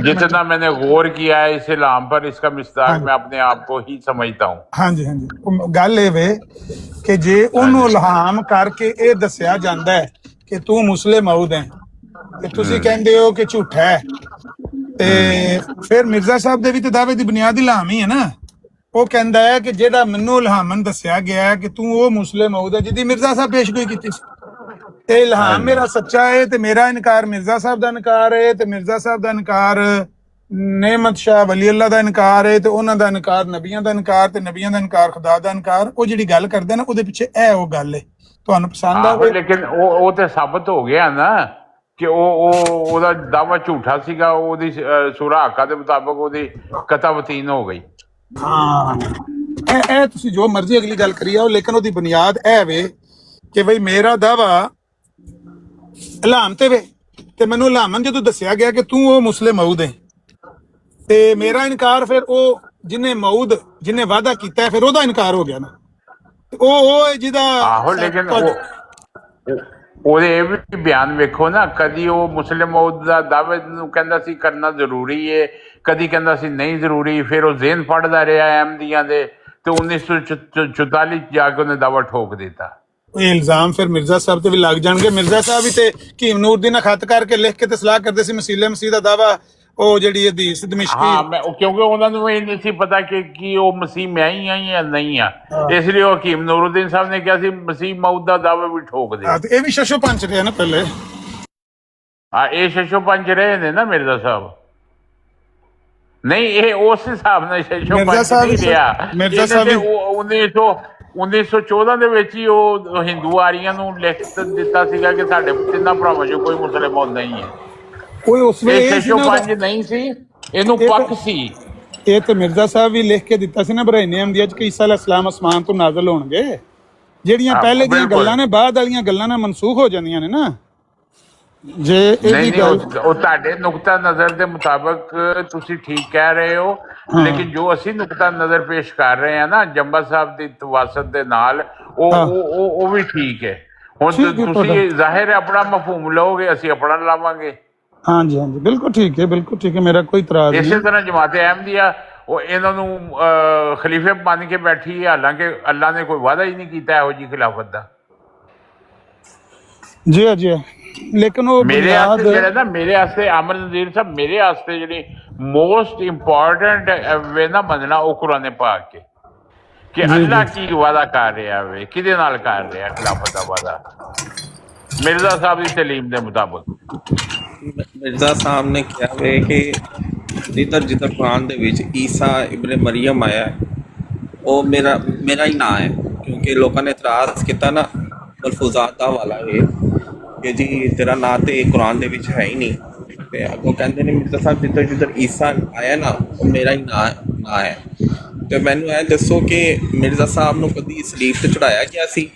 जितना मैंने गौर किया है इस इल्हाम पर, इसका मिस्ताक मैं अपने आप को ही समझता हूँ। हाँ जी गल ये वे कि जे ਉਹਨੂੰ ਇਲਹਾਮ ਕਰਕੇ ਇਹ ਦੱਸਿਆ ਜਾਂਦਾ ਹੈ ਕਿ ਤੂੰ ਮੁਸਲਿਮ ਮਊਦ ਹੈ ਤੇ ਤੁਸੀਂ ਕਹਿੰਦੇ ਹੋ ਕਿ ਝੂਠਾ ਹੈ, ਤੇ ਫਿਰ ਮਿਰਜ਼ਾ ਸਾਹਿਬ ਦੇ ਵੀ ਤੇ ਦਾਅਵੇ ਦੀ ਬੁਨਿਆਦ ਇਲਹਾਮ ਹੀ ਹੈ ਨਾ। ਉਹ ਕਹਿੰਦਾ ਹੈ ਕਿ ਜਿਹੜਾ ਮੈਨੂੰ ਇਲਹਾਮਨ ਦੱਸਿਆ ਗਿਆ ਕਿ ਤੂੰ ਉਹ ਮੁਸਲਿਮ ਮਊਦ ਹੈ ਜਿਹਦੀ ਮਿਰਜ਼ਾ ਸਾਹਿਬ ਪੇਸ਼ਗੋਈ ਕੀਤੀ ਸੀ, ਤੇ ਇਲਹਾਮ ਮੇਰਾ ਸੱਚਾ ਹੈ ਤੇ ਮੇਰਾ ਇਨਕਾਰ ਮਿਰਜ਼ਾ ਸਾਹਿਬ ਦਾ ਇਨਕਾਰ ਹੈ, ਤੇ ਮਿਰਜ਼ਾ ਸਾਹਿਬ ਦਾ ਇਨਕਾਰ नेमत शाह वली अल्लाह ਦਾ ਇਨਕਾਰ ਹੈ, ਤੇ ਉਹਨਾਂ ਦਾ ਇਨਕਾਰ ਨਬੀਆਂ ਦਾ ਇਨਕਾਰ, ਤੇ ਨਬੀਆਂ ਦਾ ਇਨਕਾਰ ਖੁਦਾ ਦਾ ਇਨਕਾਰ। ਉਹ ਜਿਹੜੀ ਗੱਲ ਕਰਦੇ ਨਾ ਉਹਦੇ ਪਿੱਛੇ ਇਹ ਉਹ ਗੱਲ ਹੈ। ਤੁਹਾਨੂੰ ਪਸੰਦ ਆਵੇ ਲੇਕਿਨ ਉਹ ਤੇ ਸਾਬਤ ਹੋ ਗਿਆ ਨਾ ਕਿ ਉਹਦਾ ਦਾਵਾ ਝੂਠਾ ਸੀਗਾ। ਉਹਦੀ ਸੂਰਾ ਹੱਕਾ ਦੇ ਮੁਤਾਬਕ ਉਹਦੀ ਕਤਾਵਤੀਨ ਹੋ ਗਈ। ਹਾਂ ਇਹ ਤੁਸੀਂ ਜੋ ਮਰਜ਼ੀ ਅਗਲੀ ਗੱਲ ਕਰੀ ਆਓ, ਲੇਕਿਨ ਉਹਦੀ ਬੁਨਿਆਦ ਇਹ ਵੇ ਕਿ ਬਈ ਮੇਰਾ ਦਾਵਾ ਇਲਹਾਮ ਤੇ ਵੇ, ਤੇ ਮੈਨੂੰ ਇਲਹਾਮਨ ਜਦੋਂ ਦੱਸਿਆ ਗਿਆ ਕਿ ਤੂੰ ਉਹ ਮੁਸਲਿਮ ਮਊਦ ਹੈ, ਤੇ ਮੇਰਾ ਇਨਕਾਰ ਫਿਰ ਉਹ ਜਿਹਨੇ ਵਾਅਦਾ ਕੀਤਾ ਫਿਰ ਉਹਦਾ ਇਨਕਾਰ ਹੋ ਗਿਆ ਨਾ। ਉਹ ਜਿਹਦਾ ਆਹੋ, ਲੇਕਿਨ ਉਹਦੇ ਇਹ ਵੀ ਬਿਆਨ ਵੇਖੋ ਨਾ, ਕਦੀ ਉਹ ਮੁਸਲਿਮ ਮੌਤ ਦਾ ਦਾਅਵੇ ਨੂੰ ਕਹਿੰਦਾ ਸੀ ਕਰਨਾ ਜ਼ਰੂਰੀ ਏ, ਕਦੀ ਕਹਿੰਦਾ ਸੀ ਨਹੀਂ ਜ਼ਰੂਰੀ, ਫਿਰ ਉਹ ਜ਼ੇਨ ਫੜਦਾ ਰਿਹਾ ਅਹਿਮਦੀਆਂ ਦੇ, ਤੇ 1944 ਜਾ ਕੇ ਉਹਨੇ ਦਾਅਵਾ ਠੋਕ ਦਿੱਤਾ। ਇਹ ਇਲਜ਼ਾਮ ਫਿਰ ਮਿਰਜ਼ਾ ਸਾਹਿਬ ਤੇ ਵੀ ਲੱਗ ਜਾਣਗੇ। ਮਿਰਜ਼ਾ ਸਾਹਿਬ ਵੀ ਤੇ ਹਕੀਮ ਨੂਰ ਦੀ ਨਾਲ ਖਤ ਕਰਕੇ ਲਿਖ ਕੇ ਤੇ ਸਲਾਹ ਕਰਦੇ ਸੀ ਮਸੀਲੇ ਮਸੀਹ ਦਾ ਦਾਵਾ, ਉਹ ਜਿਹੜੀ ਹਦੀਸ ਦਮਿਸ਼ਕੀ। ਹਾਂ, ਕਿਉਂਕਿ ਉਹਨਾਂ ਨੂੰ ਇਹ ਨਹੀਂ ਸੀ ਪਤਾ ਕਿ ਉਹ ਮਸੀਹ ਮੈਂ ਹੀ ਆ ਜਾਂ ਨਹੀਂ ਆ, ਇਸ ਲਈ ਉਹ ਹਕੀਮ ਨੂਰੁੱਦੀਨ ਸਾਹਿਬ ਨੇ ਕਿਹਾ ਸੀ ਮਸੀਹ ਮੌਤ ਦਾ ਦਾਅਵਾ ਵੀ ਠੋਕ ਦੇ। ਇਹ ਵੀ ਸ਼ਸ਼ੋ ਪੰਚ ਰਿਹਾ ਨਾ ਪਹਿਲੇ। ਹਾਂ, ਇਹ ਸ਼ਸ਼ੋ ਪੰਜ ਰਹੇ ਨੇ ਨਾ ਮਿਰਜ਼ਾ ਸਾਹਿਬ। ਨਹੀਂ, ਇਹ ਉਸ ਹਿਸਾਬ ਨਾਲ ਸ਼ਸ਼ੋ ਪੰਜ ਨਹੀਂ ਰਿਹਾ। ਮਿਰਜ਼ਾ ਸਾਹਿਬ 1914 ਦੇ ਵਿੱਚ ਹੀ ਉਹ ਹਿੰਦੂ ਆਰੀਆਂ ਨੂੰ ਲਿਖ ਦਿੱਤਾ ਸੀਗਾ ਕਿ ਸਾਡੇ ਤਿੰਨਾਂ ਭਰਾਵਾਂ ਚੋਂ ਕੋਈ ਮੁਸਲਮਾਨ ਨਹੀਂ ਹੈ। ਕੋਈ ਉਸ ਵੇਲੇ ਇਹ ਸ਼ਸ਼ੋ ਪੰਜ ਨਹੀਂ ਸੀ, ਇਹਨੂੰ ਪੱਕ ਸੀ। ਇਹ ਤੇ ਮਿਰਜ਼ਾ ਸਾਹਿਬ ਵੀ ਲਿਖ ਕੇ ਦਿੱਤਾ ਸੀ ਨਾ ਬਰਾਈਨੇ ਅਹਿਮਦੀਆ ਚ ਕਿ ਈਸਾ ਅਲੈਹਿਸਲਾਮ ਅਸਮਾਨ ਤੋਂ ਨਾਜ਼ਲ ਹੋਣਗੇ। ਜਿਹੜੀਆਂ ਪਹਿਲੇ ਦੀਆਂ ਗੱਲਾਂ ਨੇ ਬਾਅਦ ਵਾਲੀਆਂ ਗੱਲਾਂ ਨਾਲ ਮਨਸੂਖ ਹੋ ਜਾਂਦੀਆਂ ਨੇ ਨਾ। ਜੇ ਇਹ ਵੀ ਗੱਲ ਉਹ ਤੁਹਾਡੇ ਨੁਕਤਾ ਨਜ਼ਰ ਦੇ ਮੁਤਾਬਕ ਤੁਸੀਂ ਠੀਕ ਕਹਿ ਰਹੇ ਹੋ, ਲੇਕਿਨ ਜੋ ਅਸੀਂ ਨੁਕਤਾ ਨਜ਼ਰ ਪੇਸ਼ ਕਰ ਰਹੇ ਹਾਂ ਨਾ ਜੰਬਾ ਸਾਹਿਬ ਦੀ ਤਵਾਸਤ ਦੇ ਨਾਲ, ਉਹ ਵੀ ਠੀਕ ਹੈ। ਹੁਣ ਤੁਸੀਂ ਜ਼ਾਹਿਰ ਹੈ ਆਪਣਾ ਮਫਹੂਮ ਲਓਗੇ, ਅਸੀਂ ਆਪਣਾ ਲਾਵਾਂਗੇ। ਹਾਂਜੀ ਹਾਂਜੀ, ਬਿਲਕੁਲ ਠੀਕ ਹੈ, ਬਿਲਕੁਲ ਠੀਕ ਹੈ, ਮੇਰਾ ਕੋਈ ਇਤਰਾਜ਼ ਨਹੀਂ। ਇਸੇ ਤਰ੍ਹਾਂ ਜਮਾਤ ਅਹਿਮਦੀਆ ਉਹ ਇਹਨਾਂ ਨੂੰ ਖਲੀਫੇ ਬਣ ਕੇ ਬੈਠੀ ਹੈ, ਹਾਲਾਂਕਿ ਅੱਲਾ ਨੇ ਕੋਈ ਵਾਅਦਾ ਹੀ ਨਹੀਂ ਕੀਤਾ ਇਹੋ ਜਿਹੀ ਖਿਲਾਫਤ ਦਾ। ਜੀ ਜੀ, ਲੇਕਿਨ ਉਹ ਮੇਰੇ ਵਾਸਤੇ ਜਿਹੜਾ ਨਾ, ਮੇਰੇ ਵਾਸਤੇ ਆਮਰ ਨਜ਼ੀਰ ਸਾਹਿਬ, ਮੇਰੇ ਵਾਸਤੇ ਜਿਹੜੀ ਮੋਸਟ ਇੰਪੋਰਟੈਂਟ ਵੇ ਨਾ ਮੰਨਣਾ ਉਹ ਕੁਰਾਨ ਪਾਕ ਕੇ ਕਿ ਅੱਲਾ ਕੀ ਵਾਅਦਾ ਕਰ ਰਿਹਾ ਵੇ, ਕਿਹਦੇ ਨਾਲ ਕਰ ਰਿਹਾ ਖਿਲਾਫਤ ਦਾ ਵਾਅਦਾ, ਮਿਰਜ਼ਾ ਸਾਹਿਬ ਦੀ ਤਾਲੀਮ ਦੇ ਮੁਤਾਬਕ। ਮਿਰਜ਼ਾ ਸਾਹਿਬ ਨੇ ਕਿਹਾ ਵੇ ਕਿ ਜਿੱਧਰ ਕੁਰਾਨ ਦੇ ਵਿੱਚ ਈਸਾ ਇਬਨ ਮਰੀਮ ਆਇਆ ਉਹ ਮੇਰਾ ਹੀ ਨਾਂ ਹੈ, ਕਿਉਂਕਿ ਲੋਕਾਂ ਨੇ ਇਤਰਾਜ਼ ਕੀਤਾ ਨਾ ਮਲਫੂਜ਼ਾਤ ਦਾ ਹਵਾਲਾ ਇਹ ਕਿ ਜੀ ਤੇਰਾ ਨਾਂ ਤੇ ਕੁਰਾਨ ਦੇ ਵਿੱਚ ਹੈ ਹੀ ਨਹੀਂ, ਤੇ ਅੱਗੋਂ ਕਹਿੰਦੇ ਨੇ ਮਿਰਜ਼ਾ ਸਾਹਿਬ ਜਿੱਧਰ ਈਸਾ ਆਇਆ ਨਾ ਉਹ ਮੇਰਾ ਹੀ ਨਾਂ ਹੈ। ਤੇ ਮੈਨੂੰ ਇਹ ਦੱਸੋ ਕਿ ਮਿਰਜ਼ਾ ਸਾਹਿਬ ਨੂੰ ਕਦੀ ਸਲੀਬ ਤੇ ਚੜਾਇਆ ਗਿਆ ਸੀ?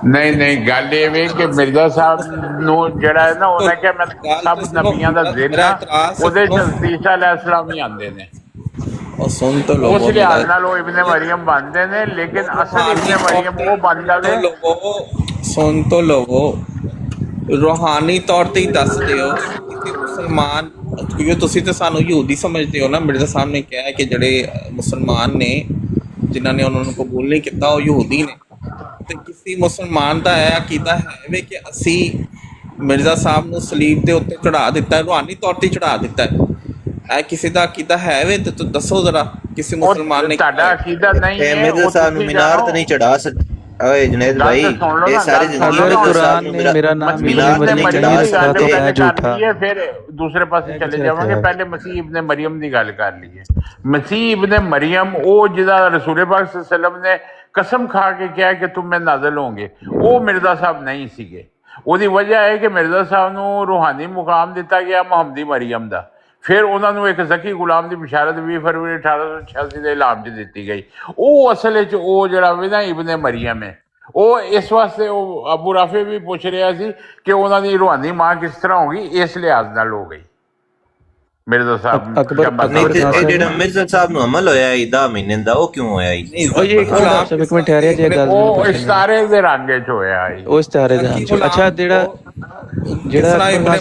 ਨਹੀਂ, ਗੱਲ ਇਹ ਵੇ ਕਿ ਮਿਰਜ਼ਾ ਸਾਹਿਬ ਨੂੰ ਜਿਹੜਾ ਹੈ ਨਾ, ਉਹਨੇ ਕਿਹਾ ਮੈਂ ਸਭ ਨਬੀਆਂ ਦਾ ਜ਼ਿਕਰ, ਉਹਦੇ ਚ ਈਸਾ ਅਲੈਹਿਸਲਾਮ ਹੀ ਆਉਂਦੇ ਨੇ। ਉਹ ਸੁਣ ਤਾਂ ਲਓ, ਉਸ ਲਿਹਾਜ਼ ਨਾਲ ਉਹ ਇਬਨ ਮਰੀਮ ਬਣਦੇ ਨੇ, ਲੇਕਿਨ ਅਸਲ ਇਬਨ ਮਰੀਮ ਉਹ ਬਣ ਜਾਵੇ। ਸੁਣ ਤਾਂ ਲਵੋ, ਰੂਹਾਨੀ ਤੌਰ ਤੇ ਹੀ ਦੱਸ ਦਿਓ ਕਿ ਮੁਸਲਮਾਨ, ਕਿਉਂਕਿ ਤੁਸੀਂ ਤਾਂ ਸਾਨੂੰ ਯਹੂਦੀ ਸਮਝਦੇ ਹੋ ਨਾ। ਮਿਰਜ਼ਾ ਸਾਹਿਬ ਨੇ ਕਿਹਾ ਕਿ ਜਿਹੜੇ ਮੁਸਲਮਾਨ ਨੇ ਜਿਨ੍ਹਾਂ ਨੇ ਉਹਨਾਂ ਨੂੰ ਕਬੂਲ ਨਹੀਂ ਕੀਤਾ ਉਹ ਯਹੂਦੀ ਨੇ, ਤੇ ਕਿਸੇ ਮੁਸਲਮਾਨ ਦਾ ਇਹ ਅਕੀਦਾ ਹੈ ਵੇ ਕਿ ਅਸੀਂ ਮਿਰਜ਼ਾ ਸਾਹਿਬ ਨੂੰ ਸਲੀਬ ਦੇ ਉੱਤੇ ਚੜਾ ਦਿੱਤਾ, ਰੂਹਾਨੀ ਤੌਰ ਤੇ ਚੜਾ ਦਿੱਤਾ। ਇਹ ਕਿਸੇ ਦਾ ਅਕੀਦਾ ਹੈ ਵੇ? ਤੇ ਦੱਸੋ ਜ਼ਰਾ ਕਿਸੇ ਮੁਸਲਮਾਨ ਨੇ। ਤੁਹਾਡਾ ਅਕੀਦਾ ਨਹੀਂ ਹੈ, ਮਿਰਜ਼ਾ ਸਾਹਿਬ ਨੂੰ ਮੀਨਾਰ ਤੇ ਨਹੀਂ ਚੜਾ ਸਕਦੇ। ਓਏ ਜੁਨੈਦ ਭਾਈ, ਇਹ ਸਾਰੀ ਜ਼ਿੰਦਗੀ ਕੁਰਾਨ ਨੇ ਮੇਰਾ ਨਾਮ ਮੀਨਾਰ ਤੇ ਨਹੀਂ ਚੜਾ ਸਕਦੇ, ਇਹ ਝੂਠਾ। ਫਿਰ ਦੂਸਰੇ ਪਾਸੇ ਚਲੇ ਜਾਵਾਂਗੇ। ਪਹਿਲੇ ਮਸੀਹ ਇਬਨ ਮਰੀਮ ਦੀ ਗੱਲ ਕਰ ਲਈਏ। ਮਸੀਹ ਇਬਨ ਮਰੀਮ ਉਹ ਜਿਹਦਾ ਰਸੂਲ ਪਾਕ ਸੱਲੱਲਾਹੁ ਅਲੈहि ਵਸੱਲਮ ਨੇ ਕਸਮ ਖਾ ਕੇ ਕਿਹਾ ਕਿ ਤੁਮ ਮੈਂ ਨਾਜ਼ਿਲ ਹੋਂਗੇ, ਉਹ ਮਿਰਜ਼ਾ ਸਾਹਿਬ ਨਹੀਂ ਸੀਗੇ। ਉਹਦੀ ਵਜ੍ਹਾ ਹੈ ਕਿ ਮਿਰਜ਼ਾ ਸਾਹਿਬ ਨੂੰ ਰੂਹਾਨੀ ਮੁਕਾਮ ਦਿੱਤਾ ਗਿਆ ਮੁਹੰਮਦੀ ਮਰੀਮ ਦਾ। ਫਿਰ ਉਹਨਾਂ ਨੂੰ ਇੱਕ ਜ਼ਕੀ ਗੁਲਾਮ ਦੀ ਬਿਸ਼ਾਰਤ 20 ਫਰਵਰੀ 1886 ਦੇ ਐਲਾਨ 'ਚ ਦਿੱਤੀ ਗਈ। ਉਹ ਅਸਲ ਵਿੱਚ ਉਹ ਜਿਹੜਾ ਵੇ ਨਾ ਇਬਨ ਮਰੀਮ ਹੈ, ਉਹ ਇਸ ਵਾਸਤੇ ਉਹ ਅਬੂ ਰਾਫੇ ਵੀ ਪੁੱਛ ਰਿਹਾ ਸੀ ਕਿ ਉਹਨਾਂ ਦੀ ਰੂਹਾਨੀ ਮਾਂ ਕਿਸ ਤਰ੍ਹਾਂ ਹੋ ਗਈ, ਇਸ ਲਿਹਾਜ਼ ਨਾਲ ਹੋ ਗਈ। ਮਿਰਜ਼ਾ ਸਾਹਿਬ ਇਹ ਜਿਹੜਾ ਮਿਰਜ਼ਾ ਸਾਹਿਬ ਨੂੰ ਅਮਲ ਹੋਇਆ ਹੈ 10 ਮਹੀਨੇ ਦਾ, ਉਹ ਕਿਉਂ ਹੋਇਆ ਜੀ? ਇੱਕ ਮਿੰਟ ਠਹਿਰਿਆ ਜੇ ਗੱਲ, ਉਹ ਇਸਤਾਰੇ ਦੇ ਰੰਗ 'ਚ ਹੋਇਆ ਹੈ। ਉਹ ਇਸਤਾਰੇ ਦੇ ਰੰਗ 'ਚ। ਅੱਛਾ, ਜਿਹੜਾ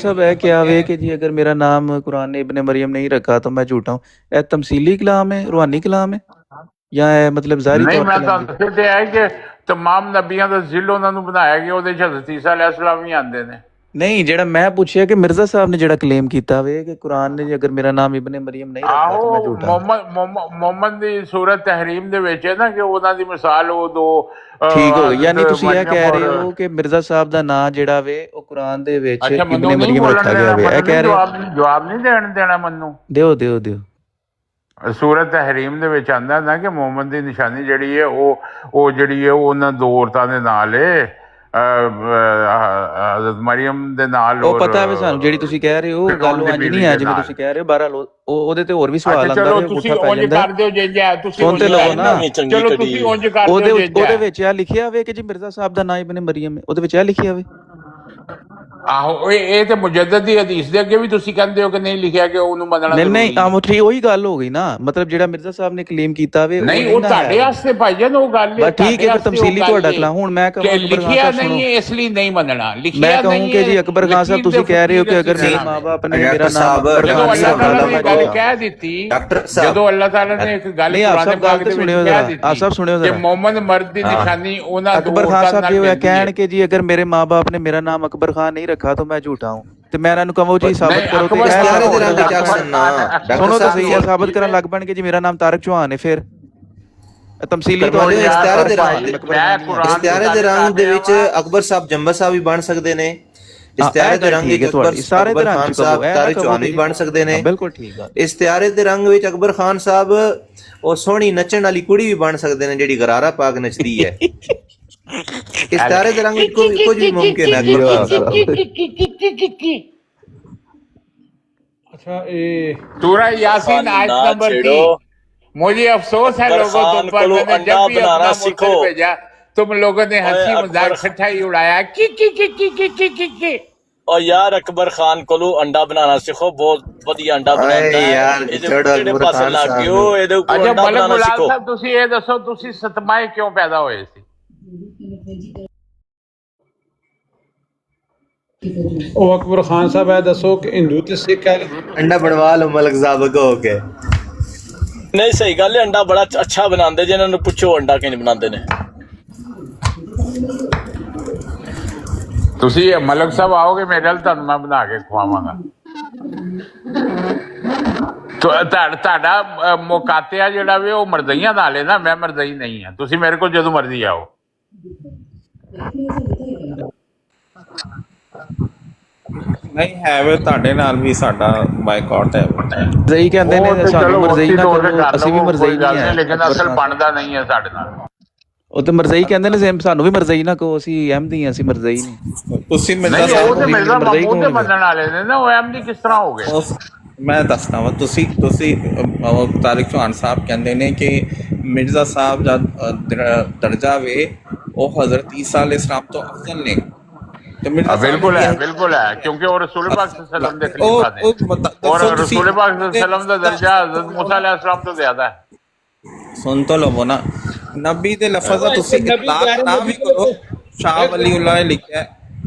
सब है क्या वे कि जी अगर मेरा नाम कुरान ने इब्ने मरियम नहीं रखा तो मैं झूठा हूँ, यह तमसीली कलाम है, रूहानी कलाम है या मतलब ज़ाहिरी नहीं? तौर मैं पे तो दसते है कि तमाम नबियां दा जिल उन्हां नूं बनाया गया, ਉਹਦੇ 'ਚ ਹਜ਼ਰਤ ਈਸਾ अलैहिस्सलाम भी आंदे ने। नहीं, ਜਿਹੜਾ ਮੈਂ ਪੁੱਛਿਆ ਕਿ ਮਿਰਜ਼ਾ ਸਾਹਿਬ ਨੇ ਜਿਹੜਾ ਕਲੇਮ ਕੀਤਾ ਵੇ ਕਿ ਕੁਰਾਨ ਨੇ ਅਗਰ ਮੇਰਾ ਨਾਮ ਇਬਨ ਮਰੀਮ ਨਹੀਂ ਰੱਖਾ ਤਾਂ ਮੈਂ ਝੂਠਾ। ਮੁਹੰਮਦ ਦੀ ਸੂਰਤ ਤਹਿਰੀਮ ਦੇ ਵਿੱਚ ਹੈ ਨਾ ਕਿ ਉਹਨਾਂ ਦੀ ਮਿਸਾਲ ਉਹ ਦੋ ਠੀਕ ਹੋ ਗਈ। ਯਾਨੀ ਤੁਸੀਂ ਇਹ ਕਹਿ ਰਹੇ ਹੋ ਕਿ ਮਿਰਜ਼ਾ ਸਾਹਿਬ ਦਾ ਨਾਂ ਜਿਹੜਾ ਵੇ ਉਹ ਕੁਰਾਨ ਦੇ ਵਿੱਚ ਇਬਨ ਮਰੀਮ ਰੱਖਿਆ ਗਿਆ ਵੇ, ਇਹ ਕਹਿ ਰਹੇ? ਜਵਾਬ ਨਹੀਂ ਦੇਣਾ ਮੈਨੂੰ। ਦਿਓ। ਸੂਰਤ ਤਹਿਰੀਮ ਦੇ ਵਿੱਚ ਆਂਦਾ ਨਾ ਕਿ ਮੁਹੰਮਦ ਦੀ ਨਿਸ਼ਾਨੀ ਜਿਹੜੀ ਹੈ ਉਹ ਜਿਹੜੀ ਹੈ ਉਹਨਾਂ ਦੋ ਔਰਤਾਂ ਦੇ ਨਾਲ ਹੈ, ਹਜ਼ਰਤ ਮਰੀਮ ਦੇ ਨਾਲ। ਉਹ ਪਤਾ ਹੈ ਸਾਨੂੰ, ਜਿਹੜੀ ਤੁਸੀਂ ਕਹਿ ਰਹੇ ਹੋ ਗੱਲ ਅੰਜ ਨਹੀਂ ਹੈ ਜਿਵੇਂ ਤੁਸੀਂ ਕਹਿ ਰਹੇ ਹੋ। ਬਹਰਾਲ ਉਹਦੇ ਤੇ ਹੋਰ ਵੀ ਸਵਾਲ ਆਉਂਦਾ ਹੈ, ਪੁੱਠਾ ਪੈ ਜਾਂਦਾ। ਸੁਣਤੇ ਲਓ ਨਾ, ਚਲੋ ਤੁਸੀਂ ਉਂਝ ਕਰ ਦਿਓ। ਉਹਦੇ ਵਿੱਚ ਇਹ ਲਿਖਿਆ ਹੋਵੇ ਕਿ ਜੀ ਮਿਰਜ਼ਾ ਸਾਹਿਬ ਦਾ ਨਾਂ ਇਬਨ ਮਰੀਮ ਹੈ, ਉਹਦੇ ਵਿੱਚ ਇਹ ਲਿਖਿਆ ਹੋਵੇ। ਆਹੋ ਇਹ ਤੇ ਮੁਜੱਦਦ ਦੀ ਹਦੀਸ ਦੇ ਅੱਗੇ ਵੀ ਤੁਸੀਂ ਕਹਿੰਦੇ ਹੋ ਕਿ ਨਹੀਂ ਲਿਖਿਆ ਕਿ ਉਹਨੂੰ ਮੰਨਣਾ ਨਹੀਂ ਜ਼ਰੂਰੀ ਨਹੀਂ ਹੈ। ਠੀਕ ਉਹੀ ਗੱਲ ਹੋ ਗਈ ਨਾ, ਮਤਲਬ ਜਿਹੜਾ ਮਿਰਜ਼ਾ ਸਾਹਿਬ ਨੇ ਕਲੇਮ ਕੀਤਾ ਵੇ ਨਹੀਂ ਉਹ ਤੁਹਾਡੇ ਵਾਸਤੇ ਭਾਈਜਾਨ ਉਹ ਗੱਲ ਹੈ, ਬਸ ਠੀਕ ਹੈ, ਫਿਰ ਤਮਸੀਲੀ ਤੁਹਾਡਾ ਕਲਾ। ਹੁਣ ਮੈਂ ਕਹਾਂ ਕਿ ਅਕਬਰ ਖਾਨ ਲਿਖਿਆ ਸਾਹਿਬ ਨਹੀਂ ਹੈ ਇਸ ਲਈ ਨਹੀਂ ਮੰਨਣਾ, ਲਿਖਿਆ ਮੈਂ ਕਹੂੰ ਨਹੀਂ ਕਿ ਜੀ ਹੈ, ਅਕਬਰ ਖਾਨ ਸਾਹਿਬ ਤੁਸੀਂ ਕਹਿ ਰਹੇ ਹੋ ਕਿ ਅਗਰ ਮੇਰੇ ਮਾਂ-ਬਾਪ ਨੇ ਮੇਰਾ ਨਾਮ ਅਕਬਰ ਜਦੋਂ ਖਾਨ ਅੱਲਾਹ ਤਾਲਾ ਨੇ ਗੱਲ ਸਾਹਿਬ ਕਹਿ ਦਿੱਤੀ, ਜਦੋਂ ਅੱਲਾਹ ਤਾਲਾ ਨੇ ਇੱਕ ਗੱਲ ਨਹੀਂ, ਆਪ ਕੁਰਾਨ ਸਭ ਗੱਲ ਪਾਕ ਤੇ ਦੇ ਵਿੱਚ ਸੁਣਿਓ ਕਹਿ ਜਰਾ, ਆਪ ਸਭ ਸੁਣਿਓ ਦਿੱਤੀ ਕਿ ਜਰਾ। ਮੁਹੰਮਦ ਮਰਦ ਦੀ ਨਿਸ਼ਾਨੀ ਉਹਨਾਂ अकबर खान साहब ये हुआ कहन के जी अगर मेरे माँ बाप ने मेरा नाम अकबर खान नहीं रखा तो मैं झूठा हूँ, तो मैं इन्होंने कहो जी साबित करो तो सुनो तो सही है, साबित करन लग पैणगे जी मेरा नाम तारक चौहान है, फिर ਤਮਸੀਲੀ ਤੌਰ ਤੇ ਇਸ਼ਤਿਹਾਰੇ ਦੇ ਰੰਗ ਦੇ ਵਿੱਚ ਅਕਬਰ ਸਾਹਿਬ ਜੰਬਾ ਸਾਹਿਬ ਵੀ ਬਣ ਸਕਦੇ ਨੇ, ਇਸ਼ਤਿਹਾਰੇ ਦੇ ਰੰਗ ਵਿੱਚ ਅਕਬਰ ਖਾਨ ਸਾਹਿਬ ਤਾਰਿਕ ਚੌਹਾਨ ਵੀ ਬਣ ਸਕਦੇ ਨੇ। ਬਿਲਕੁਲ ਠੀਕ ਆ। ਇਸ਼ਤਿਹਾਰੇ ਦੇ ਰੰਗ ਵਿੱਚ ਅਕਬਰ ਖਾਨ ਸਾਹਿਬ ਉਹ ਸੋਹਣੀ ਨੱਚਣ ਵਾਲੀ ਕੁੜੀ ਵੀ ਬਣ ਸਕਦੇ ਨੇ ਜਿਹੜੀ ਗਰਾਰਾ ਪਾ ਕੇ ਨੱਚਦੀ ਹੈ। ਇਸ਼ਤਿਹਾਰੇ ਦੇ ਰੰਗ ਵਿੱਚ ਕੁਝ ਵੀ ਮੁਮਕਿਨ ਹੈ। अच्छा ये सूरा यासीन आयत नंबर 3। मुझे अफसोस है लोगों तुम पर, मैंने जब भी अपना मुर्सल भेजा तुम लोगों ने हंसी मजाक सच्चाई उड़ाया की। और यार अकबर खान को अंडा बनाना सीखो, बहुत वधिया अंडा बनाता है। यार ਜਿਹੜੇ ਪਾਸੇ ਲੱਗ ਗਏ ਹੋ ਇਹਦੇ ਉੱਪਰ अच्छा ਅੰਡਾ मलिक ਬਣਾਉਣਾ गुलाम ਸਿੱਖੋ। साहब ਤੁਸੀਂ ਇਹ ਦੱਸੋ ਤੁਸੀਂ ਸਤਮਾਏ ਕਿਉਂ ਪੈਦਾ ਹੋਏ ਸੀ? ਉਹ ਅਕਬਰ ਖਾਨ ਸਾਹਿਬ ਇਹ ਦੱਸੋ ਕਿ ਹਿੰਦੂ ਤੇ ਸਿੱਖ ਅੰਡਾ ਬਣਵਾ ਲਓ ਮਲਕ ਸਾਹਿਬ ਕੋ ਹੋ ਕੇ। ਨਹੀਂ ਸਹੀ ਗੱਲ ਹੈ, ਅੰਡਾ ਬੜਾ ਅੱਛਾ ਬਣਾਉਂਦੇ, ਜਿਹਨਾਂ ਨੂੰ ਪੁੱਛੋ ਅੰਡਾ ਕਿਵੇਂ ਬਣਾਉਂਦੇ ਨੇ। ਤੁਸੀਂ ਮਲਕ ਸਾਹਿਬ ਆਓਗੇ ਮੇਰੇ ਨਾਲ, ਤੁਹਾਨੂੰ ਮੈਂ ਬਣਾ ਕੇ ਖਵਾਵਾਂਗਾ। ਤੁਹਾਡਾ ਮੁਕਾਤਿਆ ਜਿਹੜਾ ਵੇ ਉਹ ਮਰਜ਼ਈਆਂ ਨਾਲ ਹੈ ਨਾ, ਮੈਂ ਮਰਜ਼ਈ ਨਹੀਂ ਹਾਂ। ਤੁਸੀਂ ਮੇਰੇ ਕੋਲ ਜਦੋਂ ਮਰਜ਼ੀ ਆਓ। ਨਹੀਂ ਹੈ ਵੇ ਤੁਹਾਡੇ ਨਾਲ ਵੀ ਸਾਡਾ ਬਾਈਕਾਟ ਹੈ। ਮਰਜ਼ਈ ਕਹਿੰਦੇ ਨੇ ਸਾਨੂੰ ਮਰਜ਼ਈ ਨਾ ਕਰੋ, ਅਸੀਂ ਵੀ ਮਰਜ਼ਈ ਨਹੀਂ ਹੈ, ਲੇਕਿਨ ਅਸਲ ਬਣਦਾ ਨਹੀਂ ਹੈ ਸਾਡੇ ਨਾਲ। ਉਹ ਤੇ ਮਰਜ਼ਈ ਕਹਿੰਦੇ ਨੇ ਸੇਮ, ਸਾਨੂੰ ਵੀ ਮਰਜ਼ਈ ਨਾ ਕਹੋ, ਅਸੀਂ ਅਹਿਮਦੀ ਹਾਂ, ਅਸੀਂ ਮਰਜ਼ਈ ਨਹੀਂ। ਤੁਸੀਂ ਨਹੀਂ ਉਹ ਤੇ ਮਿਰਜ਼ਾ ਮਹਿਮੂਦ ਦੇ ਮੰਨਣ ਵਾਲੇ ਨੇ ਨਾ, ਉਹ ਅਹਿਮਦੀ ਕਿਸ ਤਰ੍ਹਾਂ ਹੋ ਗਏ? ਮੈਂ ਦੱਸਦਾ ਵਾ, ਤੁਸੀਂ ਤਾਰਿਕ ਚੌਹਾਨ ਸਾਹਿਬ ਕਹਿੰਦੇ ਨੇ ਕਿ ਮਿਰਜ਼ਾ ਸਾਹਿਬ ਦਾ ਦਰਜਾ ਵੇ ਉਹ ਹਜ਼ਰਤ ਈਸਾ ਅਲੈਹਿਸ ਸਲਾਮ ਤੋਂ ਅਫਜ਼ਲ ਨੇ। ਬਿਲਕੁਲ ਹੈ, ਬਿਲकुल है, क्योंकि वो रसूल पाक सल्लल्लाहु अलैहि वसल्लम दे खलीफा ने और रसूल पाक सल्लल्लाहु अलैहि वसल्लम का दर्जा हज़रत मूसा अलैहि सलाम तो ज्यादा है। सुन तो लवो ना, नबी दे लफ्ज़ दा तुसी इतलाक ना भी करो। शाह वलीउल्लाह ने लिखा है,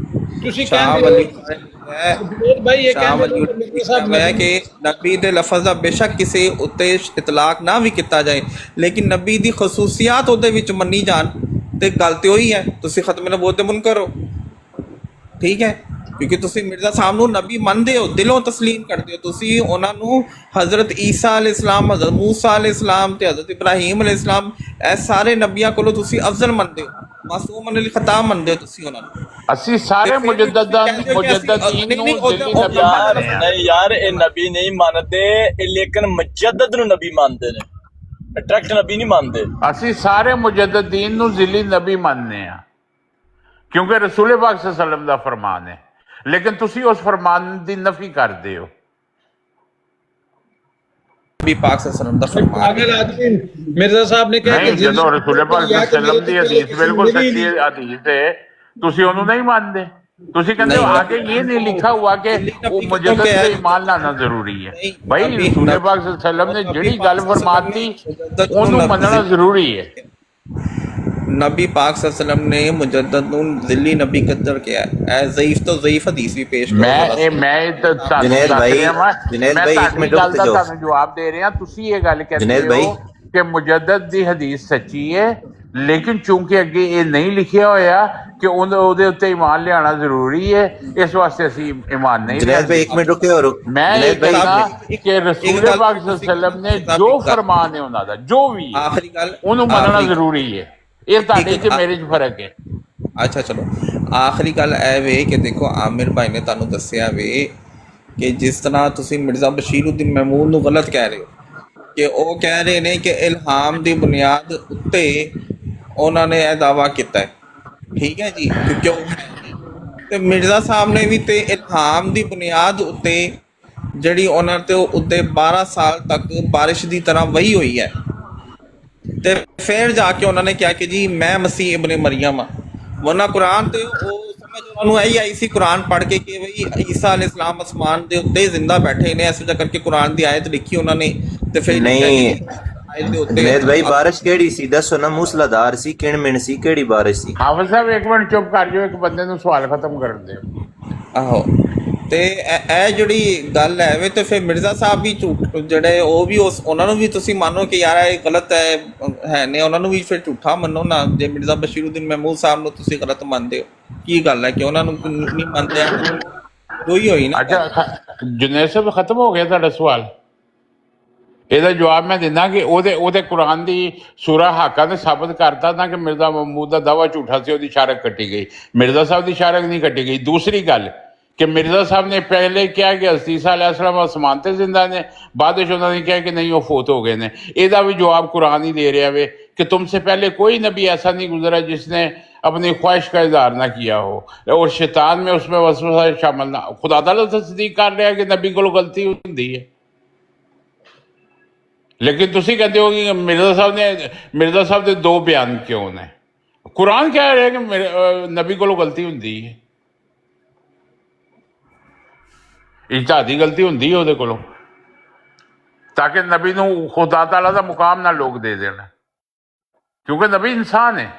ਤੁਸੀਂ शाह ਕਹਿੰਦੇ वलीउल्लाह ਭਾਈ ਇਹ शाह ਕਹਿੰਦੇ वलीउल्लाह है कि नबी दे लफ्ज़ दा बेशक किसी उत्ते इतलाक ना भी किया जाए, लेकिन नबी दी खसूसियात ਉਹਦੇ ਵਿੱਚ ਮੰਨੀ ਜਾਣ ਤੇ ਗੱਲ ਤੇ ਉਹੀ ਹੈ। ਤੁਸੀਂ ਖਤਮ ਨਬੂवत ਦੇ ਮੁਨਕਰ ਹੋ, ਠੀਕ ਹੈ, ਕਿਉਂਕਿ ਤੁਸੀਂ ਮਿਰਜ਼ਾ ਸਾਹਿਬ ਨੂੰ ਨਬੀ ਮੰਨਦੇ ਹੋ, ਦਿਲੋਂ ਤਸਲੀਮ ਕਰਦੇ ਹੋ। ਤੁਸੀਂ ਉਹਨਾਂ ਨੂੰ ਹਜ਼ਰਤ ਈਸਾ ਅਲੈਹਿਸ ਸਲਾਮ, ਹਜ਼ਰਤ ਮੂਸਾ ਅਲੈਹਿਸ ਸਲਾਮ ਤੇ ਹਜ਼ਰਤ ਇਬਰਾਹੀਮ ਅਲੈਹਿਸ ਸਲਾਮ, ਇਹ ਸਾਰੇ ਨਬੀਆਂ ਕੋਲੋਂ ਤੁਸੀਂ ਅਫਜ਼ਲ ਮੰਨਦੇ ਹੋ, ਮਾਸੂਮ ਅਲ ਖਤਾਬ ਮੰਨਦੇ ਹੋ ਤੁਸੀਂ ਉਹਨਾਂ ਨੂੰ। ਅਸੀਂ ਸਾਰੇ ਮੁਜੱਦਦੀਨ ਨੂੰ ਦਿੱਲੀ ਨਬੀ ਮੰਨਦੇ ਹਾਂ। ਨਹੀਂ ਯਾਰ ਇਹ ਨਬੀ ਨਹੀਂ ਮੰਨਦੇ, ਇਹ ਲੇਕਿਨ ਮੁਜੱਦਦ ਨੂੰ ਨਬੀ ਮੰਨਦੇ ਨੇ, ਡਾਇਰੈਕਟ ਨਬੀ ਨਹੀਂ ਮੰਨਦੇ। ਅਸੀਂ ਸਾਰੇ ਮੁਜੱਦਦੀਨ ਨੂੰ ਜ਼ਿਲੀ ਨਬੀ ਮੰਨਦੇ ਹਾਂ, क्योंकि रसूल पाक सल्लल्लाहु अलैहि वसल्लम का फरमान है, लेकिन तुसी उस फरमान की नफी करते हो। नबी पाक सल्लल्लाहु अलैहि वसल्लम दा फरमान पागल आदमी मिर्जा साहब ने कहा नहीं, जो रसूल पाक सल्लल्लाहु अलैहि वसल्लम की हदीस बिल्कुल सच्ची हदीस है, तुसी उन्होंने नहीं मानते। तुसी कहते हो आगे ये नहीं लिखा हुआ कि वो मुजद्दद पे ईमान लाना जरूरी है। भाई रसूल पाक सल्लल्लाहु अलैहि वसल्लम ने जिहड़ी गल फरमाती उन्होंने मनना जरूरी है। नबी पाक सल्लल्लाहु अलैहि वसल्लम ने मुजद्दद ਨੂੰ ਜ਼ਿਲੀ ਨਬੀ ਕਦਰ ਕਿਹਾ ਹੈ। ਜ਼ਈਫ ਤੋਂ ਜ਼ਈਫ ਹਦੀਸ ਵੀ ਪੇਸ਼ ਕਰੋ। ਮੈਂ ਜੁਨੈਦ ਭਾਈ ਇੱਕ ਮਿੰਟ ਰੁਕ ਜਾਓ, ਤੁਹਾਨੂੰ ਜਵਾਬ ਦੇ ਰਿਹਾ। ਤੁਸੀਂ ਇਹ ਗੱਲ ਕਹਿੰਦੇ ਹੋ ਕਿ ਮੁਜੱਦਦ ਦੀ ਹਦੀਸ ਸੱਚੀ ਹੈ, ਲੇਕਿਨ ਚੂੰਕਿ ਅੱਗੇ ਇਹ ਨਹੀਂ ਲਿਖਿਆ ਹੋਇਆ ਕਿ ਉਹਦੇ ਉੱਤੇ ਈਮਾਨ ਲਿਆਉਣਾ ਜ਼ਰੂਰੀ ਹੈ, ਇਸ ਵਾਸਤੇ ਅਸੀਂ ਈਮਾਨ ਨਹੀਂ ਜੁਨੈਦ ਭਾਈ ਇੱਕ ਮਿੰਟ ਰੁਕੇ ਹੋਰ। ਮੈਂ ਇਹ ਕਹਿੰਦਾ ਕਿ ਰਸੂਲ ਪਾਕ ਸੱਲੱਲਾਹੁ ਅਲੈਹਿ ਵਸੱਲਮ ਨੇ ਜੋ ਫਰਮਾਨ ਹੈ ਉਹਨਾਂ ਦਾ, ਜੋ ਵੀ ਆਖਰੀ ਗੱਲ ਉਹਨੂੰ ਮੰਨਣਾ ਜ਼ਰੂਰੀ ਹੈ। ਇਹ ਤੁਹਾਡੇ ਤੇ ਮੇਰੇ 'ਚ ਫਰਕ ਹੈ। ਅੱਛਾ ਚਲੋ, ਆਖਰੀ ਗੱਲ ਇਹ ਵੇ ਕਿ ਦੇਖੋ ਆਮਿਰ ਭਾਈ ਨੇ ਤੁਹਾਨੂੰ ਦੱਸਿਆ ਵੇ ਕਿ ਜਿਸ ਤਰ੍ਹਾਂ ਤੁਸੀਂ ਮਿਰਜ਼ਾ ਬਸ਼ੀਰਉੱਦੀਨ ਮਹਿਮੂਦ ਨੂੰ ਗਲਤ ਕਹਿ ਰਹੇ ਹੋ ਕਿ ਉਹ ਕਹਿ ਰਹੇ ਨੇ ਕਿ ਇਲਹਾਮ ਦੀ ਬੁਨਿਆਦ ਉੱਤੇ ਉਹਨਾਂ ਨੇ ਇਹ ਦਾਅਵਾ ਕੀਤਾ ਹੈ, ਠੀਕ ਹੈ ਜੀ, ਕਿਉਂਕਿ ਉਹ ਤੇ ਮਿਰਜ਼ਾ ਸਾਹਿਬ ਨੇ ਵੀ ਤੇ ਇਲਹਾਮ ਦੀ ਬੁਨਿਆਦ ਉੱਤੇ ਜਿਹੜੀ ਉਹਨਾਂ ਤੇ ਉੱਤੇ 12 ਸਾਲ ਤੱਕ ਬਾਰਿਸ਼ ਦੀ ਤਰ੍ਹਾਂ ਵਹੀ ਹੋਈ ਹੈ, ਤੇ ਫਿਰ ਜਾ ਕੇ ਉਹਨਾਂ ਨੇ ਕਿਹਾ ਕਿ ਜੀ ਮੈਂ ਮਸੀਹ ਇਬਨ ਮਰੀਮ ਹਾਂ, ਵਰਨਾ ਕੁਰਾਨ ਤੇ ਉਹ ਉਹਨਾਂ ਨੂੰ ਇਹੀ ਆਈ ਸੀ ਕੁਰਾਨ ਪੜ੍ਹ ਕੇ ਕਿ ਬਈ ਈਸਾ ਅਲੈਹਿਸਲਾਮ ਅਸਮਾਨ ਦੇ ਉੱਤੇ ਜ਼ਿੰਦਾ ਬੈਠੇ ਨੇ, ਇਸ ਵਜ੍ਹਾ ਕਰਕੇ ਕੁਰਾਨ ਦੀ ਆਇਤ ਲਿਖੀ ਉਹਨਾਂ ਨੇ। ਤੇ ਫਿਰ ਨਹੀਂ ਆਇਤ ਦੇ ਉੱਤੇ ਜੁਨੈਦ ਭਾਈ ਬਾਰਿਸ਼ ਕਿਹੜੀ ਸੀ ਦੱਸੋ ਨਾ, ਮੂਸਲਾਧਾਰ ਸੀ, ਕਿਣ-ਮਿਣ ਸੀ, ਕਿਹੜੀ ਬਾਰਿਸ਼ ਸੀ? ਹਾਫਿਜ਼ ਸਾਹਿਬ ਇੱਕ ਮਿੰਟ ਚੁੱਪ ਕਰ ਜਾਓ, ਇੱਕ ਬੰਦੇ ਨੂੰ ਸਵਾਲ ਖਤਮ ਕਰਨ ਦਿਓ। ਆਹੋ ਤੇ ਇਹ ਜਿਹੜੀ ਗੱਲ ਹੈ ਵੇ, ਤੇ ਫਿਰ ਮਿਰਜ਼ਾ ਸਾਹਿਬ ਵੀ ਝੂਠ ਜਿਹੜੇ ਉਹ ਵੀ ਉਹਨਾਂ ਨੂੰ ਵੀ ਤੁਸੀਂ ਮੰਨੋ ਕਿ ਯਾਰ ਇਹ ਗਲਤ ਹੈ ਨੇ, ਉਹਨਾਂ ਨੂੰ ਵੀ ਫਿਰ ਝੂਠਾ ਮੰਨੋ ਨਾ। ਜੇ ਮਿਰਜ਼ਾ ਬਸ਼ੀਰੁੱਦੀਨ ਮਹਿਮੂਦ ਸਾਹਿਬ ਨੂੰ ਤੁਸੀਂ ਗਲਤ ਮੰਨਦੇ ਹੋ, ਕੀ ਗੱਲ ਹੈ ਕਿ ਉਹਨਾਂ ਨੂੰ ਨਹੀਂ ਮੰਨਦੇ? ਦੋ ਹੀ ਹੋਈ ਨਾ। ਅੱਛਾ ਜੁਨੈਦ ਸਾਹਿਬ ਖਤਮ ਹੋ ਗਿਆ ਤੁਹਾਡਾ ਸਵਾਲ? ਇਹਦਾ ਜਵਾਬ ਮੈਂ ਦਿੰਦਾ ਕਿ ਉਹਦੇ ਕੁਰਾਨ ਦੀ ਸੂਰਾ ਹਾਕਾ ਨੇ ਸਾਬਤ ਕਰਤਾ ਨਾ ਕਿ ਮਿਰਜ਼ਾ ਮਹਿਮੂਦ ਦਾ ਦਾਵਾ ਝੂਠਾ ਸੀ, ਉਹਦੀ ਸ਼ਾਰਕ ਕੱਟੀ ਗਈ। ਮਿਰਜ਼ਾ ਸਾਹਿਬ ਦੀ ਸ਼ਾਰਕ ਨਹੀਂ ਕੱਟੀ ਗਈ। ਦੂਸਰੀ ਗੱਲ ਕਿ ਮਿਰਜ਼ਾ ਸਾਹਿਬ ਨੇ ਪਹਿਲੇ ਕਿਹਾ ਕਿ ਹਜ਼ਰਤ ਈਸਾ अलैहिस्सलाम आसमान ਤੇ ਜ਼ਿੰਦਾ ਨੇ, ਬਾਅਦ ਵਿੱਚ ਉਹਨਾਂ ਨੇ ਕਿਹਾ ਕਿ नहीं वो फौत हो गए ने। ਇਹਦਾ ਵੀ ਜਵਾਬ ਕੁਰਾਨ ही दे रहा है कि तुमसे पहले कोई नबी ऐसा नहीं गुजरा जिसने अपनी ख्वाहिश का इजहार ना किया हो, और शैतान में उसमें वसवसा शामिल ना। खुदा ताला तस्दीक कर रहा है कि नबी को गलती होती है, लेकिन तुसी कहते हो कि मिर्जा साहब ने दो बयान क्यों ने? कुरान कह रहा है कि नबी को गलती होती है, इजतिहादी गलती होती है ਉਹਦੇ ਕੋਲੋਂ, ਤਾਂ ਕਿ ਨਬੀ ਨੂੰ ਖੁਦਾ ਤਾਲਾ ਦਾ ਮੁਕਾਮ ਨਾ ਲੋਕ ਦੇ ਦੇਣ, ਕਿਉਂਕਿ ਨਬੀ ਇਨਸਾਨ ਹੈ।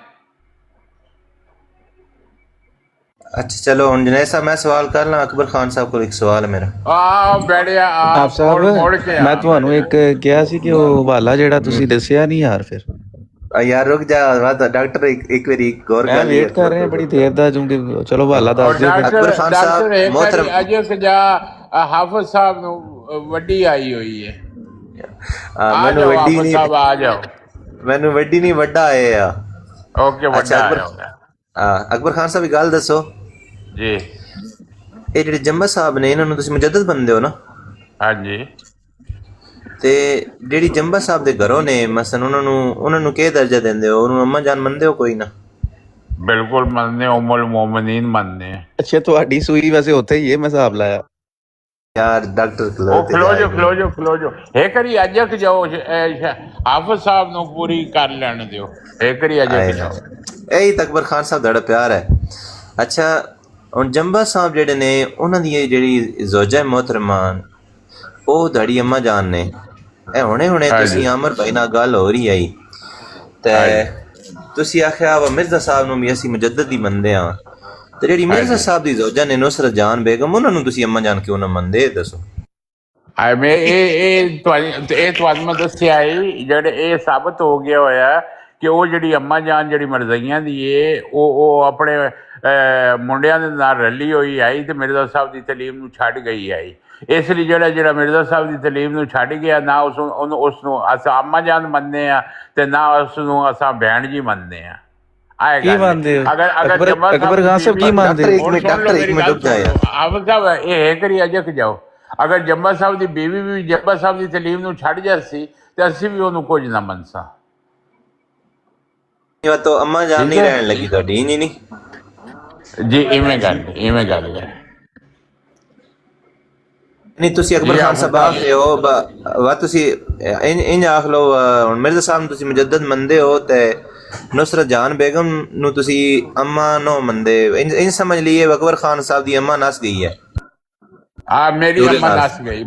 अच्छा चलो हुण जुनैद साहब मैं सवाल कर ला। अकबर खान साहब को एक सवाल है मेरा। ਬੈਠਿਆ ਆਪ ਸਾਹਿਬ ਮੈਂ ਤੁਹਾਨੂੰ ਇੱਕ ਕਿਹਾ ਸੀ ਕਿ ਉਹ ਹਵਾਲਾ ਜਿਹੜਾ ਤੁਸੀਂ ਦੱਸਿਆ ਨਹੀਂ ਯਾਰ, ਫਿਰ यार रुक जा डॉक्टर एक बारी गौर कर ਵੇਟ ਕਰ ਰਹੇ ਹਾਂ ਬੜੀ ਦੇਰ ਦਾ, ਕਿਉਂਕਿ ਚਲੋ ਹਵਾਲਾ ਦੱਸ ਦਿਓ। अकबर खान साहब मोहतरम ਅਜੇ ਸਜਾ ਹਾਫਿਜ਼ ਸਾਹਿਬ ਨੂੰ ਵੱਡੀ ਆਈ ਹੋਈ ਹੈ। ਮੈਨੂੰ ਵੱਡੀ ਨਹੀਂ, ਸਾਹਿਬ ਆ ਜਾਓ। ਮੈਨੂੰ ਵੱਡੀ ਨਹੀਂ ਵੱਡਾ ਆਏ ਆ। ਓਕੇ ਵੱਡਾ ਅਕਬਰ ਖਾਨ ਸਾਹਿਬ ਗੱਲ ਦੱਸੋ ਜੀ, ਇਹ ਜਿਹੜੇ ਜੰਬਾ ਸਾਹਿਬ ਨੇ ਇਹਨਾਂ ਨੂੰ ਤੁਸੀਂ ਮੁਜੱਦਦ ਮੰਨਦੇ ਹੋ ਨਾ? ਹਾਂਜੀ। ਤੇ ਜਿਹੜੀ ਜੰਬਾ ਸਾਹਿਬ ਦੇ ਘਰੋਂ ਨੇ ਮਸਲਨ ਉਹਨਾਂ ਨੂੰ ਕੀ ਦਰਜਾ ਦਿੰਦੇ ਹੋ? ਉਹਨੂੰ ਅੰਮਾ ਜਾਨ ਮੰਨਦੇ ਹੋ? ਕੋਈ ਨਾ ਬਿਲਕੁਲ ਮੰਨਦੇ, ਉਮੁਲ ਮੋਮਿਨੀਨ ਮੰਨਦੇ। ਅੱਛਾ ਤੁਹਾਡੀ ਸੂਈ ਵੈਸੇ ਉੱਥੇ ਹੀ ਹੈ, ਮੈਂ ਹਿਸਾਬ ਲਾਇਆ यार डॉक्टर ਖਲੋ ਜੋ ਇਹ ਕਰੀ ਅੱਜ ਕਿ ਜਾਓ ਹਾਫਿਜ਼ ਸਾਹਿਬ ਨੂੰ ਪੂਰੀ ਕਰ ਲੈਣ ਦਿਓ। ਇਹ ਕਰੀ ਅੱਜ ਕਿ ਜਾਓ। ਇਹੀ ਤਾਂ ਅਕਬਰ ਖਾਨ ਸਾਹਿਬ ਦਾ ਪਿਆਰ ਹੈ। ਅੱਛਾ ਹੁਣ ਜੰਬਾ ਸਾਹਿਬ ਜਿਹੜੇ ਨੇ ਉਹਨਾਂ ਦੀ ਜਿਹੜੀ ਜ਼ੋਜਾ ਮੁਹਤਰਮਾਨ ਉਹ ਤੁਹਾਡੀ ਅੰਮਾ ਜਾਨ ਨੇ। ਇਹ ਹੁਣੇ ਤੁਸੀਂ ਆਮਰ ਭਾਈ ਨਾਲ ਗੱਲ ਹੋ ਰਹੀ ਆਈ ਤੇ ਤੁਸੀਂ ਆਖਿਆ ਵਾ ਮਿਰਜ਼ਾ ਸਾਹਿਬ ਨੂੰ ਵੀ ਅਸੀਂ ਮੁਜੱਦਦ ਹੀ ਮੰਨਦੇ ਹਾਂ, ਤੇ ਜਿਹੜੀ ਮਿਰਜ਼ਾ ਸਾਹਿਬ ਦੀ ਜ਼ੋਜਾ ਨੇ ਨੁਸਰਤ ਜਾਨ ਬੇਗਮ ਉਹਨਾਂ ਨੂੰ ਤੁਸੀਂ ਅੰਮਾ ਜਾਨ ਕਿਉਂ ਨਾ ਮੰਨਦੇ? ਦੱਸੋ। ਇਹ ਤੁਹਾਨੂੰ ਮੈਂ ਦੱਸਿਆ ਜਿਹੜੇ ਇਹ ਸਾਬਤ ਹੋ ਗਿਆ ਹੋਇਆ ਕਿ ਉਹ ਜਿਹੜੀ ਅੰਮਾ ਜਾਨ ਜਿਹੜੀ ਮਰਜ਼ਈਆਂ ਦੀ ਏ ਉਹ ਆਪਣੇ ਮੁੰਡਿਆਂ ਦੇ ਨਾਲ ਰਲੀ ਹੋਈ ਆਈ ਤੇ ਮਿਰਜ਼ਾ ਸਾਹਿਬ ਦੀ ਤਲੀਮ ਨੂੰ ਛੱਡ ਗਈ ਆਈ। ਇਸ ਲਈ ਜਿਹੜਾ ਮਿਰਜ਼ਾ ਸਾਹਿਬ ਦੀ ਤਲੀਮ ਨੂੰ ਛੱਡ ਗਿਆ ਨਾ ਉਸਨੂੰ ਅਸਾਂ ਅੰਮਾ ਜਾਨ ਮੰਨਦੇ ਹਾਂ ਤੇ ਨਾ ਉਸਨੂੰ ਅਸਾਂ ਭੈਣ ਜੀ ਮੰਨਦੇ ਹਾਂ। ਕੀ ਮੰਨਦੇ ਹੋ? ਅਕਬਰ ਖਾਨ ਸਾਹਿਬ ਕੀ ਮੰਨਦੇ ਹੋ? ਹਾਫਿਜ਼ ਸਾਹਿਬ ਇਹ ਕਰੀ ਅਜਕ ਜਾਓ। ਅਗਰ ਜੰਬਾ ਸਾਹਿਬ ਦੀ ਬੀਵੀ ਵੀ ਜੰਬਾ ਸਾਹਿਬ ਦੀ ਤਲੀਮ ਨੂੰ ਛੱਡ ਜਾਂਦੀ ਤੇ ਅਸੀਂ ਵੀ ਉਹਨੂੰ ਕੁਝ ਨਾ ਮੰਨਸਾਂ। ਇਹ ਤਾਂ ਅੰਮਾ ਜਾਨ ਨਹੀਂ ਰਹਿਣ ਲੱਗੀ ਤੁਹਾਡੀ ਨਹੀਂ ਜੀ? ਇਵੇਂ ਗੱਲ ਹੈ ਨਹੀਂ। ਤੁਸੀਂ ਅਕਬਰ ਖਾਨ ਸਾਹਿਬ ਆਖਦੇ ਹੋ ਵਾ ਤੁਸੀਂ ਇੰਝ ਆਖ ਲਓ ਹੁਣ ਮਿਰਜ਼ਾ ਸਾਹਿਬ ਨੂੰ ਤੁਸੀਂ ਮੁਜੱਦਦ ਮੰਨਦੇ ਹੋ ਤੇ ਨੁਸਰਤ ਜਾਨ ਬੇਗਮ ਨੂੰ ਤੁਸੀਂ ਅੰਮਾ ਨੂੰ ਮੰਨਦੇ। ਇੰਝ ਸਮਝ ਲਈਏ ਅਕਬਰ ਖਾਨ ਸਾਹਿਬ ਦੀ ਅੰਮਾ ਨਸ ਗਈ ਹੈ। ਮੇਰੀ ਅੰਮਾ ਨਸ ਗਈ,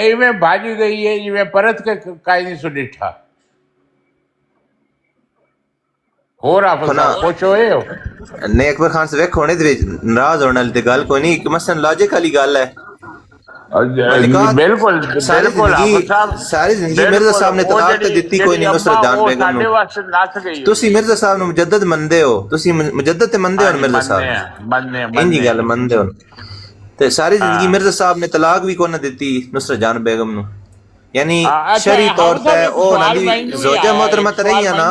ਇਵੇਂ ਭੱਜ ਗਈ ਹੈ ਜਿਵੇਂ ਪਰਤ ਕੇ ਕਾਈ ਨਹੀਂ ਸੁਡਿਠਾ। ਹੋਰ ਆਪ ਕੁਛ ਹੋਏ ਹੋ ਨਹੀਂ ਅਕਬਰ ਖਾਨ ਸਾਹਿਬ ਵੇਖੋ ਇਹਦੇ ਵਿੱਚ ਨਾਰਾਜ਼ ਹੋਣ ਵਾਲੀ ਤੇ ਗੱਲ ਕੋਈ ਨਹੀਂ। ਇੱਕ ਮਸਲਨ ਲੌਜਿਕ ਵਾਲੀ ਗੱਲ ਹੈ। ਬਿਲਕੁਲ ਸਾਰੀ ਜ਼ਿੰਦਗੀ ਮਿਰਜ਼ਾ ਸਾਹਿਬ ਨੇ ਤਲਾਕ ਤੇ ਦਿੱਤੀ ਕੋਈ ਨਹੀਂ ਨੁਸਰਤ ਜਾਨ ਬੇਗਮ ਨੂੰ। ਤੁਸੀਂ ਮਿਰਜ਼ਾ ਸਾਹਿਬ ਨੂੰ ਮੁਜੱਦਦ ਮੰਨਦੇ ਹੋ? ਤੁਸੀਂ ਮੁਜੱਦਦ ਤੇ ਮੰਨਦੇ ਹੋ ਮਿਰਜ਼ਾ ਸਾਹਿਬ? ਇੰਜੀ ਗੱਲ ਮੰਨਦੇ ਹੋ? ਤੇ ਸਾਰੀ ਜ਼ਿੰਦਗੀ ਮਿਰਜ਼ਾ ਸਾਹਿਬ ਨੇ ਤਲਾਕ ਵੀ ਕੋਈ ਨਾ ਦਿੱਤੀ ਨੁਸਰਤ ਜਾਨ ਬੇਗਮ ਨੂੰ, ਯਾਨੀ ਸ਼ਰਈ ਤੌਰ ਤੇ ਉਹ ਉਹਨਾਂ ਦੀ ਜ਼ੋਜਾ ਮੁਹਤਰਮਾ ਤਾਂ ਰਹੀ ਹੈ ਨਾ।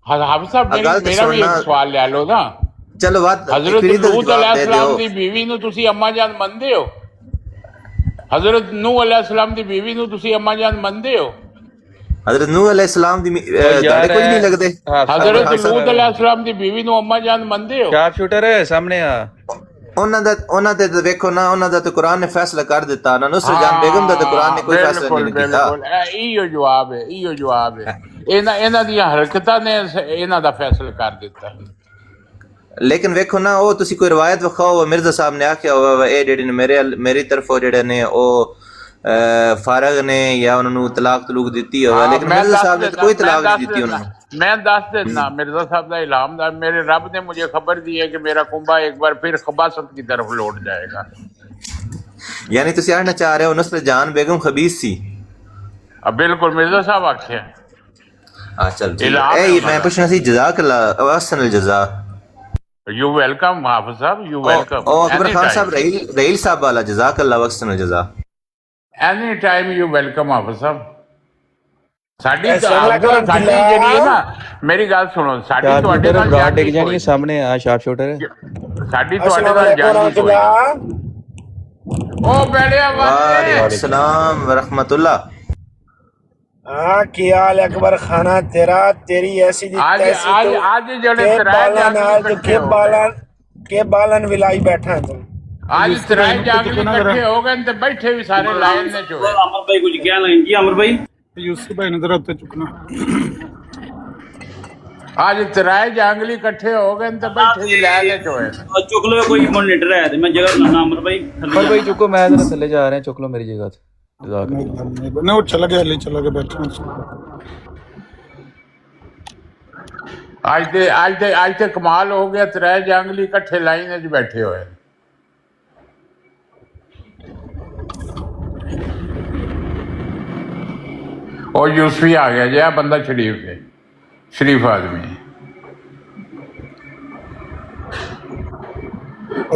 ਹਾਫਿਜ਼ ਸਾਹਿਬ ਮੇਰਾ ਵੀ ਇੱਕ ਸਵਾਲ ਲੈ ਲਓ ਨਾ। ਚਲੋ ਬਾਤ ਹਜ਼ਰਤ ਨੂਹ अलैहिस्सलाम ਦੀ ਬੀਵੀ ਨੂੰ ਤੁਸੀਂ ਅੰਮਾ ਜਾਨ ਮੰਨਦੇ ਹੋ? हजरत नूह अलैहिस्सलाम ਦੀ ਬੀਵੀ ਨੂੰ ਤੁਸੀਂ ਅੰਮਾ ਜਾਨ ਮੰਨਦੇ ਹੋ? हजरत नूह अलैहिस्सलाम ਦੀ ਤੁਹਾਡੇ ਕੁਝ ਨਹੀਂ ਲੱਗਦੇ? हजरत नूह अलैहिस्सलाम ਦੀ ਬੀਵੀ ਨੂੰ ਅੰਮਾ ਜਾਨ ਮੰਨਦੇ ਹੋ? ਸ਼ਾਰਪ ਸ਼ੂਟਰ ਹੈ ਸਾਹਮਣੇ ਆ। ਉਹਨਾਂ ਤੇ ਵੇਖੋ ਨਾ, ਉਹਨਾਂ ਦਾ ਤਾਂ ਕੁਰਾਨ ਨੇ ਫੈਸਲਾ ਕਰ ਦਿੱਤਾ ਨਾ। ਨੁਸਰਤ ਜਾਨ ਬੇਗਮ ਦਾ ਤਾਂ ਕੁਰਾਨ ਨੇ ਕੋਈ ਫੈਸਲਾ ਨਹੀਂ ਕੀਤਾ। ਇਹੋ ਜਵਾਬ ਹੈ ਇਹਨਾਂ ਦੀਆਂ ਹਰਕਤਾਂ ਨੇ ਇਹਨਾਂ ਦਾ ਫੈਸਲਾ ਕਰ ਦਿੱਤਾ। ਲੇਕਿਨ ਵੇਖੋ ਨਾ, ਉਹ ਤੁਸੀਂ ਕੋਈ ਰਵਾਇਤ ਵਿਖਾਓ ਮਿਰਜ਼ਾ ਸਾਹਿਬ ਨੇ ਆਖਿਆ ਹੋਵੇ ਇਹ ਜਿਹੜੇ ਨੇ ਮੇਰੀ ਤਰਫੋਂ ਜਿਹੜੇ ਨੇ ਉਹ ਫਾਰਗ ਨੇ ਜਾਂ ਉਹਨਾਂ ਨੂੰ ਤਲਾਕ ਤਲੂਕ ਦਿੱਤੀ ਹੋਵੇ, ਲੇਕਿਨ ਮਿਰਜ਼ਾ ਸਾਹਿਬ ਨੇ ਕੋਈ ਤਲਾਕ ਨਹੀਂ ਦਿੱਤੀ ਉਹਨਾਂ ਨੂੰ। मैं दस देना मिर्जा साहब का इलाम था, मेरे रब ने मुझे खबर दी है कि मेरा कुंबा एक बार फिर खबासत की तरफ लौट जाएगा। यानी ਤੁਸੀਂ ਆਖਣਾ ਚਾਹ ਰਹੇ ਹੋ ਨਸਰਤ ਜਾਨ बेगम खबीस सी? बिल्कुल मिर्जा साहब आखे। हाँ चल ठीक है। ये मैं पूछना सी जज़ाक अल्लाह अहसन अल जज़ा। यू वेलकम हाफिज साहब, यू वेलकम। ओ अकबर खान साहब रहील साहब वाला जज़ाक अल्लाह अहसन अल जज़ा। एनी टाइम यू वेलकम हाफिज साहब। ਸਾਡੀ ਜਿਹੜੀ ਹੈ ਨਾ, ਮੇਰੀ ਗੱਲ ਸੁਣੋ, ਸਾਡੀ ਤੁਹਾਡੇ ਨਾਲ ਬਰਾਡ ਡਿੱਗ ਜਾਣੀ ਹੈ ਸਾਹਮਣੇ ਆ ਸ਼ਾਰਪ ਸ਼ੂਟਰ ਸਾਡੀ ਤੁਹਾਡੇ ਨਾਲ ਜਾਣੀ ਕੋਈ ਉਹ ਬੈਠਿਆ ਵਾਲੇकुम सलाम व रहमतुल्लाह। हाँ क्या हाल है अकबर खाना तेरा, तेरी ऐसी आज जड़े के बालन विलाई बैठा है तुम। आज तराई जागली इकट्ठे हो गए ते बैठे भी सारे लाइन ने जो अमर भाई कुछ क्या लाइन जी अमर भाई यूसुफ भाई ने जरा उत्ते चुकना। आज तराई जांगली इकट्ठे हो गए ते बैठे भी लाइन ने जो है चुक लो कोई मॉनिटर है मैं जगह ना अमर भाई चुको मैं जरा थल्ले जा रहे हैं, चुक लो मेरी जगह से। ना वो चला गया, ले चला गया, बैठा आज ते कमाल हो गया, तराई जांगली इकट्ठे लाइन में बैठे हुए। और यूसफी आ गया जी, बंदा शरीफ है, शरीफ आदमी है।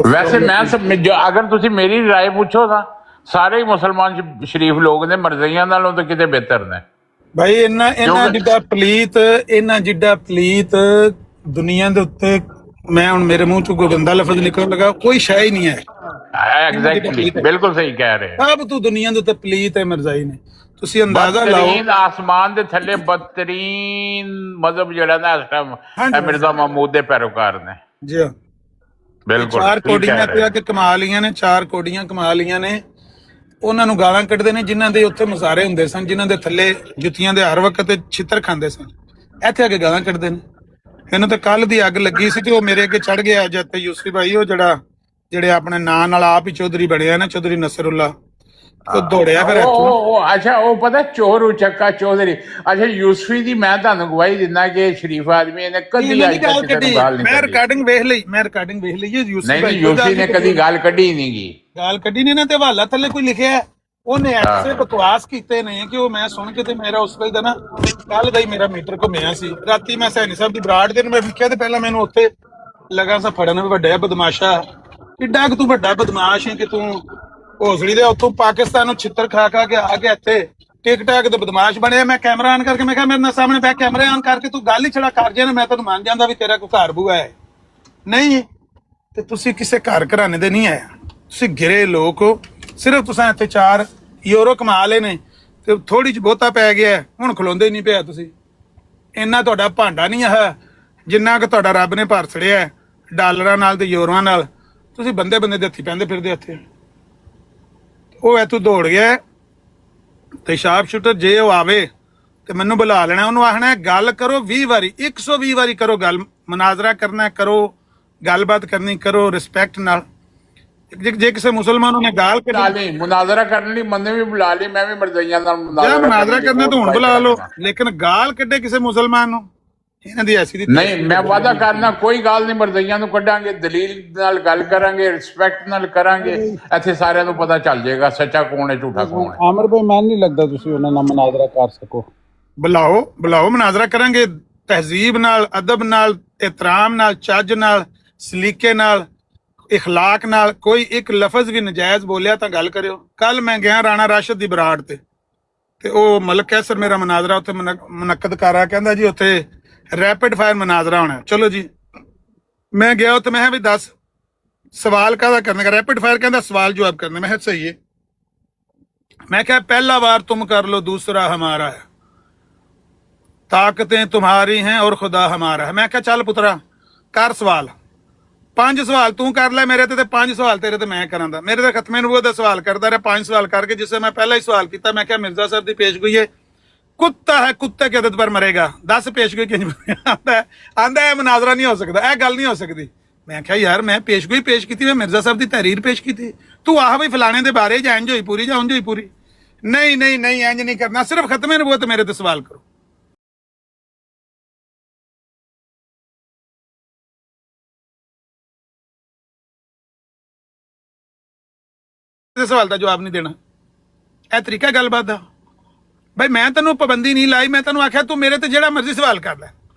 वैसे मैं सब जो अगर तुसी मेरी राय पूछो ना, सारे ही मुसलमान शरीफ लोग ने, मरज़इयां नालों तो किते बेहतर ने भाई। इन्ना जिड्डा पलीत दुनिया दे उत्ते मैं हुण मेरे मुंह चों कोई गंदा लफ्ज निकलण लगा, कोई शय ही नहीं है। एग्जैक्टली बिल्कुल सही कह रहे हैं। अब तू दुनिया दे उत्ते पलीत है मिर्जाई ने, ਤੁਸੀਂ ਅੰਦਾਜ਼ਾ ਲਾਓ। ਆਸਮਾਨ ਦੇ ਥੱਲੇ ਬਦਤਰੀਨ ਮਜ਼ਹਬ ਜਿਹੜਾ ਨਾ ਇਸ ਟਾਈਮ ਮਿਰਜ਼ਾ ਮਹਿਮੂਦ ਦੇ ਪੈਰੋਕਾਰ ਨੇ ਜੀ ਹਾਂ ਬਿਲਕੁਲ। ਚਾਰ ਕੋਡੀਆਂ ਤੇ ਆ ਕੇ ਕਮਾ ਲੀਆਂ ਨੇ, ਚਾਰ ਕੋਡੀਆਂ ਕਮਾ ਲੀਆਂ ਨੇ, ਉਹਨਾਂ ਨੂੰ ਗਾਲਾਂ ਕੱਢਦੇ ਨੇ ਜਿਨ੍ਹਾਂ ਦੇ ਉੱਥੇ ਮੁਜ਼ਾਹਰੇ ਹੁੰਦੇ ਸਨ, ਜਿਨ੍ਹਾਂ ਦੇ ਥੱਲੇ ਜੁੱਤੀਆਂ ਦੇ ਹਰ ਵਕਤ ਛਿੱਤਰ ਖਾਂਦੇ ਸਨ, ਇੱਥੇ ਆ ਕੇ ਗਾਲਾਂ ਕੱਢਦੇ ਨੇ। ਇਹਨੂੰ ਤਾਂ ਕੱਲ ਦੀ ਅੱਗ ਲੱਗੀ ਸੀ ਤੇ ਉਹ ਮੇਰੇ ਅੱਗੇ ਚੜ ਗਿਆ ਜਦ ਤੇ ਯੂਸਫੀ ਭਾਈ ਉਹ ਜਿਹੜੇ ਆਪਣੇ ਨਾਂ ਨਾਲ ਆਪ ਹੀ ਚੌਧਰੀ ਬਣਿਆ ਨਾ, ਚੌਧਰੀ ਨਸਰੁੱਲਾ, ਉਹ ਦੌੜਿਆ ਫਿਰ ਅੱਛਾ ਉਹ ਪਤਾ ਚੋਰ ਉਚੱਕਾ ਚੌਧਰੀ। ਅੱਛਾ ਯੂਸਫੀ ਦੀ ਮੈਂ ਤੁਹਾਨੂੰ ਗਵਾਹੀ ਦਿੰਦਾ ਕਿ ਸ਼ਰੀਫ ਆਦਮੀ ਨੇ ਕਦੀ ਅੱਜ ਤੱਕ ਕਿਸੇ ਨੂੰ ਗਾਲ ਨਹੀਂ ਮੈਂ ਰਿਕਾਰਡਿੰਗ ਵੇਖ ਲਈ ਯੂਸਫੀ ਨੇ ਕਦੀ ਗਾਲ ਕੱਢੀ ਨਹੀਂ ਗਈ, ਗਾਲ ਕੱਢੀ ਨਹੀਂ ਨਾ। ਤੇ ਹਵਾਲਾ ਥੱਲੇ ਕੋਈ ਲਿਖਿਆ ਉਹਨੇ ਐਸੇ ਬਕਵਾਸ ਕੀਤੇ ਨੇ ਕਿ ਉਹ ਮੈਂ ਸੁਣ ਕੇ ਤੇ ਮੇਰਾ ਉਸ ਵੇਲੇ ਦਾ ਨਾ ਕੱਲ ਦਾ ਹੀ ਮੇਰਾ ਮੀਟਰ ਘੁੰਮਿਆ ਸੀ। ਰਾਤੀ ਮੈਂ ਸੈਣੀ ਸਾਹਿਬ ਦੀ ਬਰਾੜ ਦੇ ਨੂੰ ਮੈਂ ਵੇਖਿਆ ਤੇ ਪਹਿਲਾਂ ਮੈਨੂੰ ਉੱਥੇ ਲਗਾ ਸਾ ਫੜਨ ਵੀ ਵੱਡਾ ਬਦਮਾਸ਼ਾ, ਕਿੱਡਾ ਕਿ ਤੂੰ ਵੱਡਾ ਬਦਮਾਸ਼ ਹੈ ਕਿ ਤੂੰ ਹੌਸਲੀ ਦੇ ਉੱਥੋਂ ਪਾਕਿਸਤਾਨ ਨੂੰ ਛਿੱਤਰ ਖਾ ਕੇ ਆ ਕੇ ਇੱਥੇ ਟਿਕ ਟਾਕ ਦੇ ਬਦਮਾਸ਼ ਬਣਿਆ। ਮੈਂ ਕੈਮਰਾ ਆਨ ਕਰਕੇ ਮੈਂ ਕਿਹਾ ਮੇਰੇ ਨਾਲ ਸਾਹਮਣੇ ਬੈਕ ਕੈਮਰੇ ਆਨ ਕਰਕੇ ਤੂੰ ਗੱਲ ਹੀ ਛੜਾ ਕਰ ਜੇ ਨਾ, ਮੈਂ ਤੈਨੂੰ ਮੰਨ ਜਾਂਦਾ ਵੀ ਤੇਰਾ ਕੋਈ ਘਰ ਬੂਆ ਹੈ ਨਹੀਂ। ਤੇ ਤੁਸੀਂ ਕਿਸੇ ਘਰ ਘਰਾਣੇ ਦੇ ਨਹੀਂ ਆਇਆ, ਤੁਸੀਂ ਗਿਰੇ ਲੋਕ ਹੋ। ਸਿਰਫ ਤੁਸੀਂ ਇੱਥੇ 4 ਯੂਰੋ ਕਮਾ ਲਏ ਨੇ ਤੇ ਥੋੜੀ ਜਿਹੀ ਬਹੁਤਾ ਪੈ ਗਿਆ, ਹੁਣ ਖਲੋਂਦੇ ਨਹੀਂ ਪਿਆ। ਤੁਸੀਂ ਇੰਨਾ ਤੁਹਾਡਾ ਭਾਂਡਾ ਨਹੀਂ ਹੈ ਜਿੰਨਾ ਕਿ ਤੁਹਾਡਾ ਰੱਬ ਨੇ ਭਰ ਛੜਿਆ ਡਾਲਰਾਂ ਨਾਲ ਤੇ ਯੂਰੋਆਂ ਨਾਲ। ਤੁਸੀਂ ਬੰਦੇ ਦੇ ਹੱਥੀ ਪੈਂਦੇ ਫਿਰਦੇ ਇੱਥੇ। ਉਹ ਐ ਤੂੰ ਦੌੜ ਗਿਆ ਤੇ ਸ਼ਾਰਪ ਸ਼ੂਟਰ ਜੇ ਉਹ ਆਵੇ ਤੇ ਮੈਨੂੰ ਬੁਲਾ ਲੈਣਾ, ਉਹਨੂੰ ਆਖਣਾ ਗੱਲ ਕਰੋ 20 ਵਾਰੀ 120 ਵਾਰੀ ਕਰੋ ਗੱਲ, ਮਨਾਜ਼ਰਾ ਕਰਨਾ ਕਰੋ, ਗੱਲਬਾਤ ਕਰਨੀ ਕਰੋ ਰਿਸਪੈਕਟ ਨਾਲ। ਜੇ ਕਿਸੇ ਮੁਸਲਮਾਨ ਨੇ ਗਾਲ ਕੱਢੀ ਮੁਨਾਜ਼ਰਾ ਕਰਨ ਲਈ ਮੰਨੇ ਵੀ ਬੁਲਾ ਲਈ, ਮੈਂ ਵੀ ਮਰਜ਼ਈਆਂ ਨਾਲ ਮੁਨਾਜ਼ਰਾ ਕਰਨਾ ਤਾਂ ਹੁਣ ਬੁਲਾ ਲਓ, ਲੇਕਿਨ ਗਾਲ ਕੱਢੇ ਕਿਸੇ ਮੁਸਲਮਾਨ ਨੂੰ ਇਹਨਾਂ ਦੀ ਐਸੀ ਦੀ ਨਹੀਂ। ਮੈਂ ਵਾਅਦਾ ਕਰਨਾ ਕੋਈ ਗੱਲ ਨਹੀਂ, ਮਰਜ਼ਈਆਂ ਨੂੰ ਕੱਢਾਂਗੇ, ਦਲੀਲ ਨਾਲ ਗੱਲ ਕਰਾਂਗੇ, ਰਿਸਪੈਕਟ ਨਾਲ ਕਰਾਂਗੇ, ਇੱਥੇ ਸਾਰਿਆਂ ਨੂੰ ਪਤਾ ਚੱਲ ਜਾਏਗਾ ਸੱਚਾ ਕੌਣ ਹੈ ਝੂਠਾ ਕੌਣ ਹੈ। ਆਮਰ ਭਾਈ ਮੈਨੂੰ ਨਹੀਂ ਲੱਗਦਾ ਤੁਸੀਂ ਉਹਨਾਂ ਨਾਲ ਮੁਨਾਜ਼ਰਾ ਕਰ ਸਕੋ। ਬੁਲਾਓ ਮੁਨਾਜ਼ਰਾ ਕਰਾਂਗੇ ਤਹਿਜ਼ੀਬ ਨਾਲ, ਅਦਬ ਨਾਲ, ਇਤਰਾਮ ਨਾਲ, ਚੱਜ ਨਾਲ, ਸਲੀਕੇ ਨਾਲ, ਇਖਲਾਕ ਨਾਲ। ਕੋਈ ਇੱਕ ਲਫ਼ਜ਼ ਵੀ ਨਜਾਇਜ਼ ਬੋਲਿਆ ਤਾਂ ਗੱਲ ਕਰਿਓ। ਕੱਲ ਮੈਂ ਗਿਆ ਰਾਣਾ ਰਾਸ਼ਦ ਦੀ ਬਰਾੜ ਤੇ ਉਹ ਮਲਕ ਕੈਸਰ ਮੇਰਾ ਮੁਨਾਜ਼ਰਾ ਉੱਥੇ ਮੁਨੱਕਦ ਕਰਾ, ਕਹਿੰਦਾ ਜੀ ਉੱਥੇ ਰੈਪਿਡ ਫਾਇਰ ਮੁਨਾਜ਼ਰਾ ਹੋਣਾ। ਚਲੋ ਜੀ ਮੈਂ ਗਿਆ ਉੱਥੇ, ਮੈਂ ਕਿਹਾ ਵੀ ਦੱਸ ਸਵਾਲ ਕਾਹਦਾ ਕਰਨਾ? रैपिड फायर कहता सवाल जवाब करने में है सही है। मैं क्या पहला बार तुम कर लो, दूसरा हमारा है, ताकतें तुम्हारी हैं और खुदा हमारा है। मैं क्या चल पुत्रा कर सवाल, 5 सवाल तू कर ले मेरे ते 5 सवाल तेरे ते मैं करांदा। मेरे ते खत्मे नबूवत दा सवाल करदा रहा, 5 सवाल करके जिससे मैं पहला ही सवाल किया, मैं क्या मिर्जा साहब की पेशगोई है, कुत्ता है कुत्ते की आदत पर मरेगा। 10 पेशगोई आंदा है मुनाजरा नहीं हो सकता, यह गल नहीं हो सकती। ਮੈਂ ਕਿਹਾ ਯਾਰ ਮੈਂ ਪੇਸ਼ਗੋਈ ਪੇਸ਼ ਕੀਤੀ, ਮੈਂ ਮਿਰਜ਼ਾ ਸਾਹਿਬ ਦੀ ਤਹਿਰੀਰ ਪੇਸ਼ ਕੀਤੀ, ਤੂੰ ਆਹ ਬਈ ਫਲਾਣੇ ਦੇ ਬਾਰੇ ਜਾਂ ਇੰਝ ਹੋਈ ਪੂਰੀ ਜਾਂ ਉਂਝ ਹੋਈ ਪੂਰੀ। ਨਹੀਂ ਨਹੀਂ ਨਹੀਂ, ਇੰਝ ਨਹੀਂ ਕਰਨਾ, ਸਿਰਫ ਖਤਮੇ ਨਬੂਵਤ ਮੇਰੇ ਤੇ ਸਵਾਲ ਕਰੋ। ਸਵਾਲ ਦਾ ਜਵਾਬ ਨਹੀਂ ਦੇਣਾ, ਇਹ ਤਰੀਕਾ ਗੱਲਬਾਤ ਦਾ। ਬਈ ਮੈਂ ਤੈਨੂੰ ਪਾਬੰਦੀ ਨਹੀਂ ਲਾਈ, ਮੈਂ ਤੈਨੂੰ ਆਖਿਆ ਤੂੰ ਮੇਰੇ ਤੇ ਜਿਹੜਾ ਮਰਜ਼ੀ ਸਵਾਲ ਕਰ ਲੈ,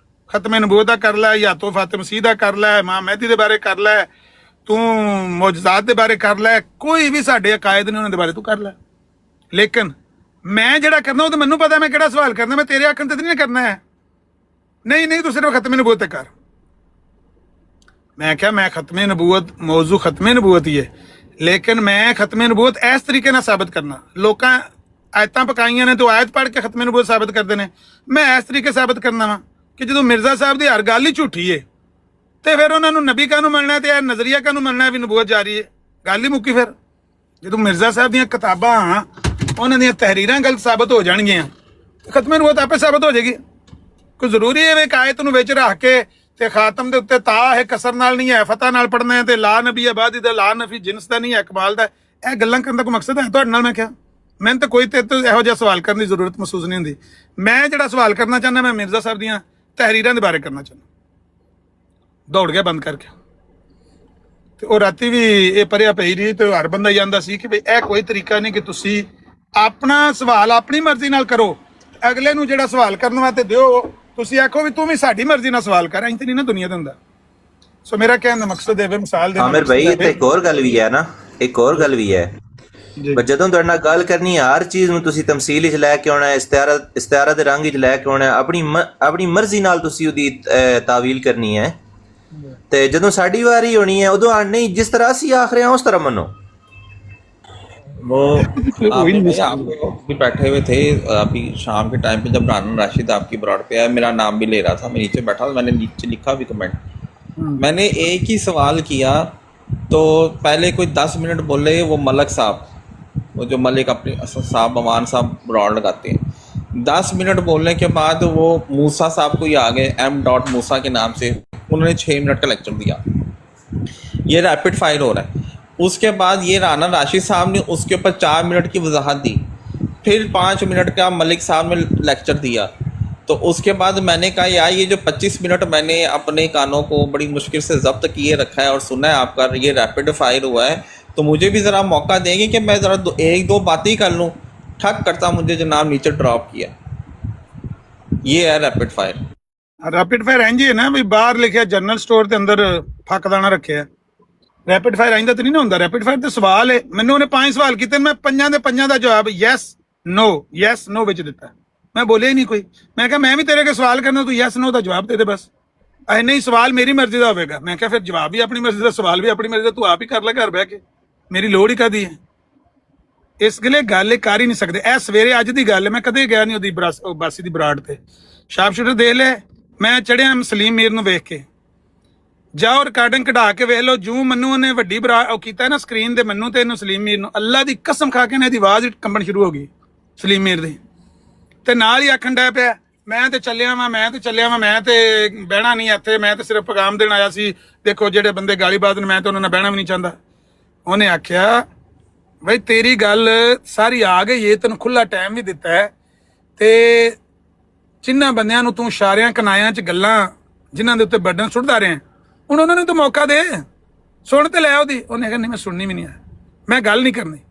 ਖਤਮੇ ਨਬੂਵਤ ਦਾ ਕਰ ਲੈ, ਜਾਂ ਤੋਂ ਫਾਤਿਮਾ ਮਸੀਹ ਦਾ ਕਰ ਲੈ, ਇਮਾਮ ਮਹਿਦੀ ਦੇ ਬਾਰੇ ਕਰ ਲੈ, ਤੂੰ ਮੌਜਜ਼ਾਤ ਦੇ ਬਾਰੇ ਕਰ ਲੈ, ਕੋਈ ਵੀ ਸਾਡੇ ਅਕਾਇਦ ਨੇ ਉਹਨਾਂ ਦੇ ਬਾਰੇ ਤੂੰ ਕਰ ਲੈ। ਲੇਕਿਨ ਮੈਂ ਜਿਹੜਾ ਕਰਨਾ ਉਹ ਤਾਂ ਮੈਨੂੰ ਪਤਾ ਮੈਂ ਕਿਹੜਾ ਸਵਾਲ ਕਰਨਾ, ਮੈਂ ਤੇਰੇ ਆਖਣ ਤੇ ਨਹੀਂ ਕਰਨਾ ਹੈ। ਨਹੀਂ ਨਹੀਂ, ਤੂੰ ਸਿਰਫ ਖਤਮੇ ਨਬੂਵਤ ਤੇ ਕਰ। ਮੈਂ ਕਿਹਾ ਮੈਂ ਖਤਮੇ ਨਬੂਵਤ, ਮੌਜੂ ਖਤਮੇ ਨਬੂਵਤ ਹੀ ਹੈ, ਲੇਕਿਨ ਮੈਂ ਖਤਮੇ ਨਬੂਵਤ ਇਸ ਤਰੀਕੇ ਨਾਲ ਸਾਬਤ ਕਰਨਾ। ਲੋਕਾਂ ਆਇਤਾਂ ਪਕਾਈਆਂ ਨੇ ਤੇ ਆਇਤ ਪੜ੍ਹ ਕੇ ਖਤਮੇ ਨਬੂਵਤ ਸਾਬਤ ਕਰਦੇ ਨੇ, ਮੈਂ ਇਸ ਤਰੀਕੇ ਸਾਬਤ ਕਰਨਾ ਵਾ ਕਿ ਜਦੋਂ ਮਿਰਜ਼ਾ ਸਾਹਿਬ ਦੀ ਹਰ ਗੱਲ ਹੀ ਝੂਠੀ ਹੈ ਤੇ ਫਿਰ ਉਹਨਾਂ ਨੂੰ ਨਬੀ ਕਾਹਨੂੰ ਮੰਨਣਾ ਤੇ ਇਹ ਨਜ਼ਰੀਆ ਕਾਹਨੂੰ ਮੰਨਣਾ ਵੀ ਨਬੂਵਤ ਜਾਰੀ ਹੈ, ਗੱਲ ਹੀ ਮੁੱਕੀ। ਫਿਰ ਜਦੋਂ ਮਿਰਜ਼ਾ ਸਾਹਿਬ ਦੀਆਂ ਕਿਤਾਬਾਂ, ਉਹਨਾਂ ਦੀਆਂ ਤਹਿਰੀਰਾਂ ਗਲਤ ਸਾਬਤ ਹੋ ਜਾਣਗੀਆਂ, ਖਤਮੇ ਨਬੂਵਤ ਆਪੇ ਸਾਬਤ ਹੋ ਜਾਏਗੀ। ਕੋਈ ਜ਼ਰੂਰੀ ਹੈ ਇੱਕ ਆਇਤ ਨੂੰ ਵਿੱਚ ਰੱਖ ਕੇ ਤੇ ਖਾਤਮ ਦੇ ਉੱਤੇ ਤਾ ਹੈ, ਕਸਰ ਨਾਲ ਨਹੀਂ ਹੈ, ਫਤਹ ਨਾਲ ਪੜ੍ਹਨਾ ਹੈ, ਤੇ ਲਾ ਨਬੀ ਆਬਾਦੀ ਦਾ, ਲਾ ਨਫੀ ਜਿਨਸ ਦਾ ਨਹੀਂ ਹੈ, ਕਮਾਲ ਦਾ। ਇਹ ਗੱਲਾਂ ਕਰਨ ਦਾ ਕੋਈ ਮਕਸਦ ਹੈ ਤੁਹਾਡੇ ਨਾਲ? ਮੈਂ ਕਿਹਾ ਮੈਨੂੰ ਤਾਂ ਕੋਈ ਤੇ ਇਹੋ ਜਿਹਾ ਸਵਾਲ ਕਰਨ ਦੀ ਜ਼ਰੂਰਤ ਮਹਿਸੂਸ ਨਹੀਂ ਹੁੰਦੀ। ਮੈਂ ਜਿਹੜਾ ਸਵਾਲ ਕਰਨਾ ਚਾਹੁੰਦਾ, ਮੈਂ ਮਿਰਜ਼ਾ ਸਾਹਿਬ ਦੀਆਂ ਤਹਿਰੀਰਾਂ ਦੇ ਬਾਰੇ ਕਰਨਾ ਚਾਹੁੰਦਾ। ਦੌੜ ਗਿਆ ਬੰਦ ਕਰਕੇ, ਤੇ ਉਹ ਰਾਤੀ ਵੀ ਇਹ ਪਰਿਆ ਪਈ ਰਹੀ, ਤੇ ਹਰ ਬੰਦਾ ਜਾਂਦਾ ਸੀ ਕਿ ਬਈ ਇਹ ਕੋਈ ਤਰੀਕਾ ਨਹੀਂ ਕਿ ਤੁਸੀਂ ਆਪਣਾ ਸਵਾਲ ਆਪਣੀ ਮਰਜ਼ੀ ਨਾਲ ਕਰੋ, ਅਗਲੇ ਨੂੰ ਜਿਹੜਾ ਸਵਾਲ ਕਰਨ ਵਾਸਤੇ ਦਿਓ ਤੁਸੀਂ ਆਖੋ ਵੀ ਤੂੰ ਵੀ ਸਾਡੀ ਮਰਜ਼ੀ ਨਾਲ ਸਵਾਲ ਕਰ। ਇੰਜ ਤੇ ਨਹੀਂ ਨਾ ਦੁਨੀਆ ਦੇ ਹੁੰਦਾ। ਸੋ ਮੇਰਾ ਕਹਿਣ ਦਾ ਮਕਸਦ ਹੈ, ਮਿਸਾਲ ਦੇ ਆਮਿਰ ਭਾਈ ਤੇ ਇੱਕ ਹੋਰ ਗੱਲ ਵੀ ਹੈ ਨਾ, ਇੱਕ ਹੋਰ ਗੱਲ ਵੀ ਹੈ, ਪਰ ਜਦੋਂ ਤੁਹਾਡੇ ਨਾਲ ਗੱਲ ਕਰਨੀ ਹਰ ਚੀਜ਼ ਨੂੰ ਤੁਸੀਂ ਤਮਸੀਲ ਵਿੱਚ ਲੈ ਕੇ ਆਉਣਾ, ਇਸਤਿਆਰਾ ਦੇ ਰੰਗ ਵਿੱਚ ਲੈ ਕੇ ਆਉਣਾ, ਆਪਣੀ ਮਰਜ਼ੀ ਨਾਲ ਤੁਸੀਂ ਉਹਦੀ ਤਾਵੀਲ ਕਰਨੀ ਹੈ। ਤੇ ਜਦੋਂ ਸਾਡੀ ਵਾਰੀ ਹੋਣੀ ਹੈ ਉਦੋਂ ਨਹੀਂ, ਜਿਸ ਤਰ੍ਹਾਂ ਅਸੀਂ ਆਖ ਰਹੇ ਹਾਂ ਉਸ तरह मनो। वो आप भी बैठे हुए थे अभी शाम के टाइम पे, जब राना राशिद आपकी ब्रॉड पे आया, मेरा नाम भी ले रहा था, मैं नीचे बैठा, मैंने नीचे लिखा भी कमेंट। मैंने एक ही सवाल किया तो पहले कोई 10 मिनट बोले वो मलक साहब, वो जो मलिक अपने साहब अमान साहब ब्रॉड लगाते हैं, 10 मिनट बोलने के बाद वो मूसा साहब को ही आ गए, M. मूसा के नाम से, उन्होंने 6 मिनट का लेक्चर दिया। ये रैपिड फायर हो रहा है। उसके बाद ये राना राशिद साहब ने उसके ऊपर 4 मिनट की वजाहत दी, फिर 5 मिनट का मलिक साहब ने लेक्चर दिया। तो उसके बाद मैंने कहा यार ये जो 25 मिनट मैंने अपने कानों को बड़ी मुश्किल से जब्त किए रखा है और सुना है आपका ये रैपिड फायर हुआ है, तो मुझे भी ज़रा मौका देंगे कि मैं ज़रा एक दो बातें ही कर लूँ। ठक करता मुझे जनाब नीचे ड्रॉप किया। ये है रैपिड फायर। रैपिड फायर इंज है ना भी बाहर लिखा जनरल स्टोर के अंदर फकदाना रखे है। रैपिड फायर इंज तो नहीं ना होंगे। रैपिड फायर तो सवाल है, मैंने उन्हें 5 सवाल किए, मैं 5 का जवाब यस नो विच दिता। मैं बोलिया ही नहीं कोई। मैं कहा मैं भी तेरे के सवाल करना, तू यस नो का जवाब दे दे बस। अरे नहीं सवाल मेरी मर्जी का होगा। मैं क्या फिर जवाब भी अपनी मर्जी का, सवाल भी अपनी मर्जी का, तू आप ही कर ले घर बह के, मेरी लोड़ ही कदी है। इस गले गल कर ही नहीं सकते। ए सवेरे अज की गल है, मैं कदे गया नहीं ओदी बासी की बराड़ ते। शार्प शूटर देख ले, मैं चढ़िया सलीम मीर नूं वेख के, जाओ रिकॉर्डिंग कढ़ा के वेख लो, जूं मनु उन्हें वड्डी बराड़ कीता ना स्क्रीन ते मनु ते सलीम मीर नूं, अल्लाह की कसम खा के ना इहदी आवाज़ कंबण शुरू हो गई सलीम मीर दी। ते नाल ही आखण डै पिया मैं ते चलिया वां, मैं ते बहना नहीं इत्थे, मैं ते सिर्फ पैगाम देण आया सी। देखो जिहड़े बंदे गालीबाज ने, मैं तो उन्होंने बहना भी नहीं चाहता। उन्हें आख्या भाई तेरी गल सारी आ गई है, तेन खुला टाइम भी दिता है, ते जिन्हां बंदियां नूं तूं इशारियां कनायां च गल्लां जिन्हां दे उत्ते बर्डन सुट्टदा रहे हुण उन्हां नूं तो मौका दे, सुन ते लै ओदी। उन्हें कहा नहीं मैं सुननी भी नहीं है, मैं गल नहीं करनी।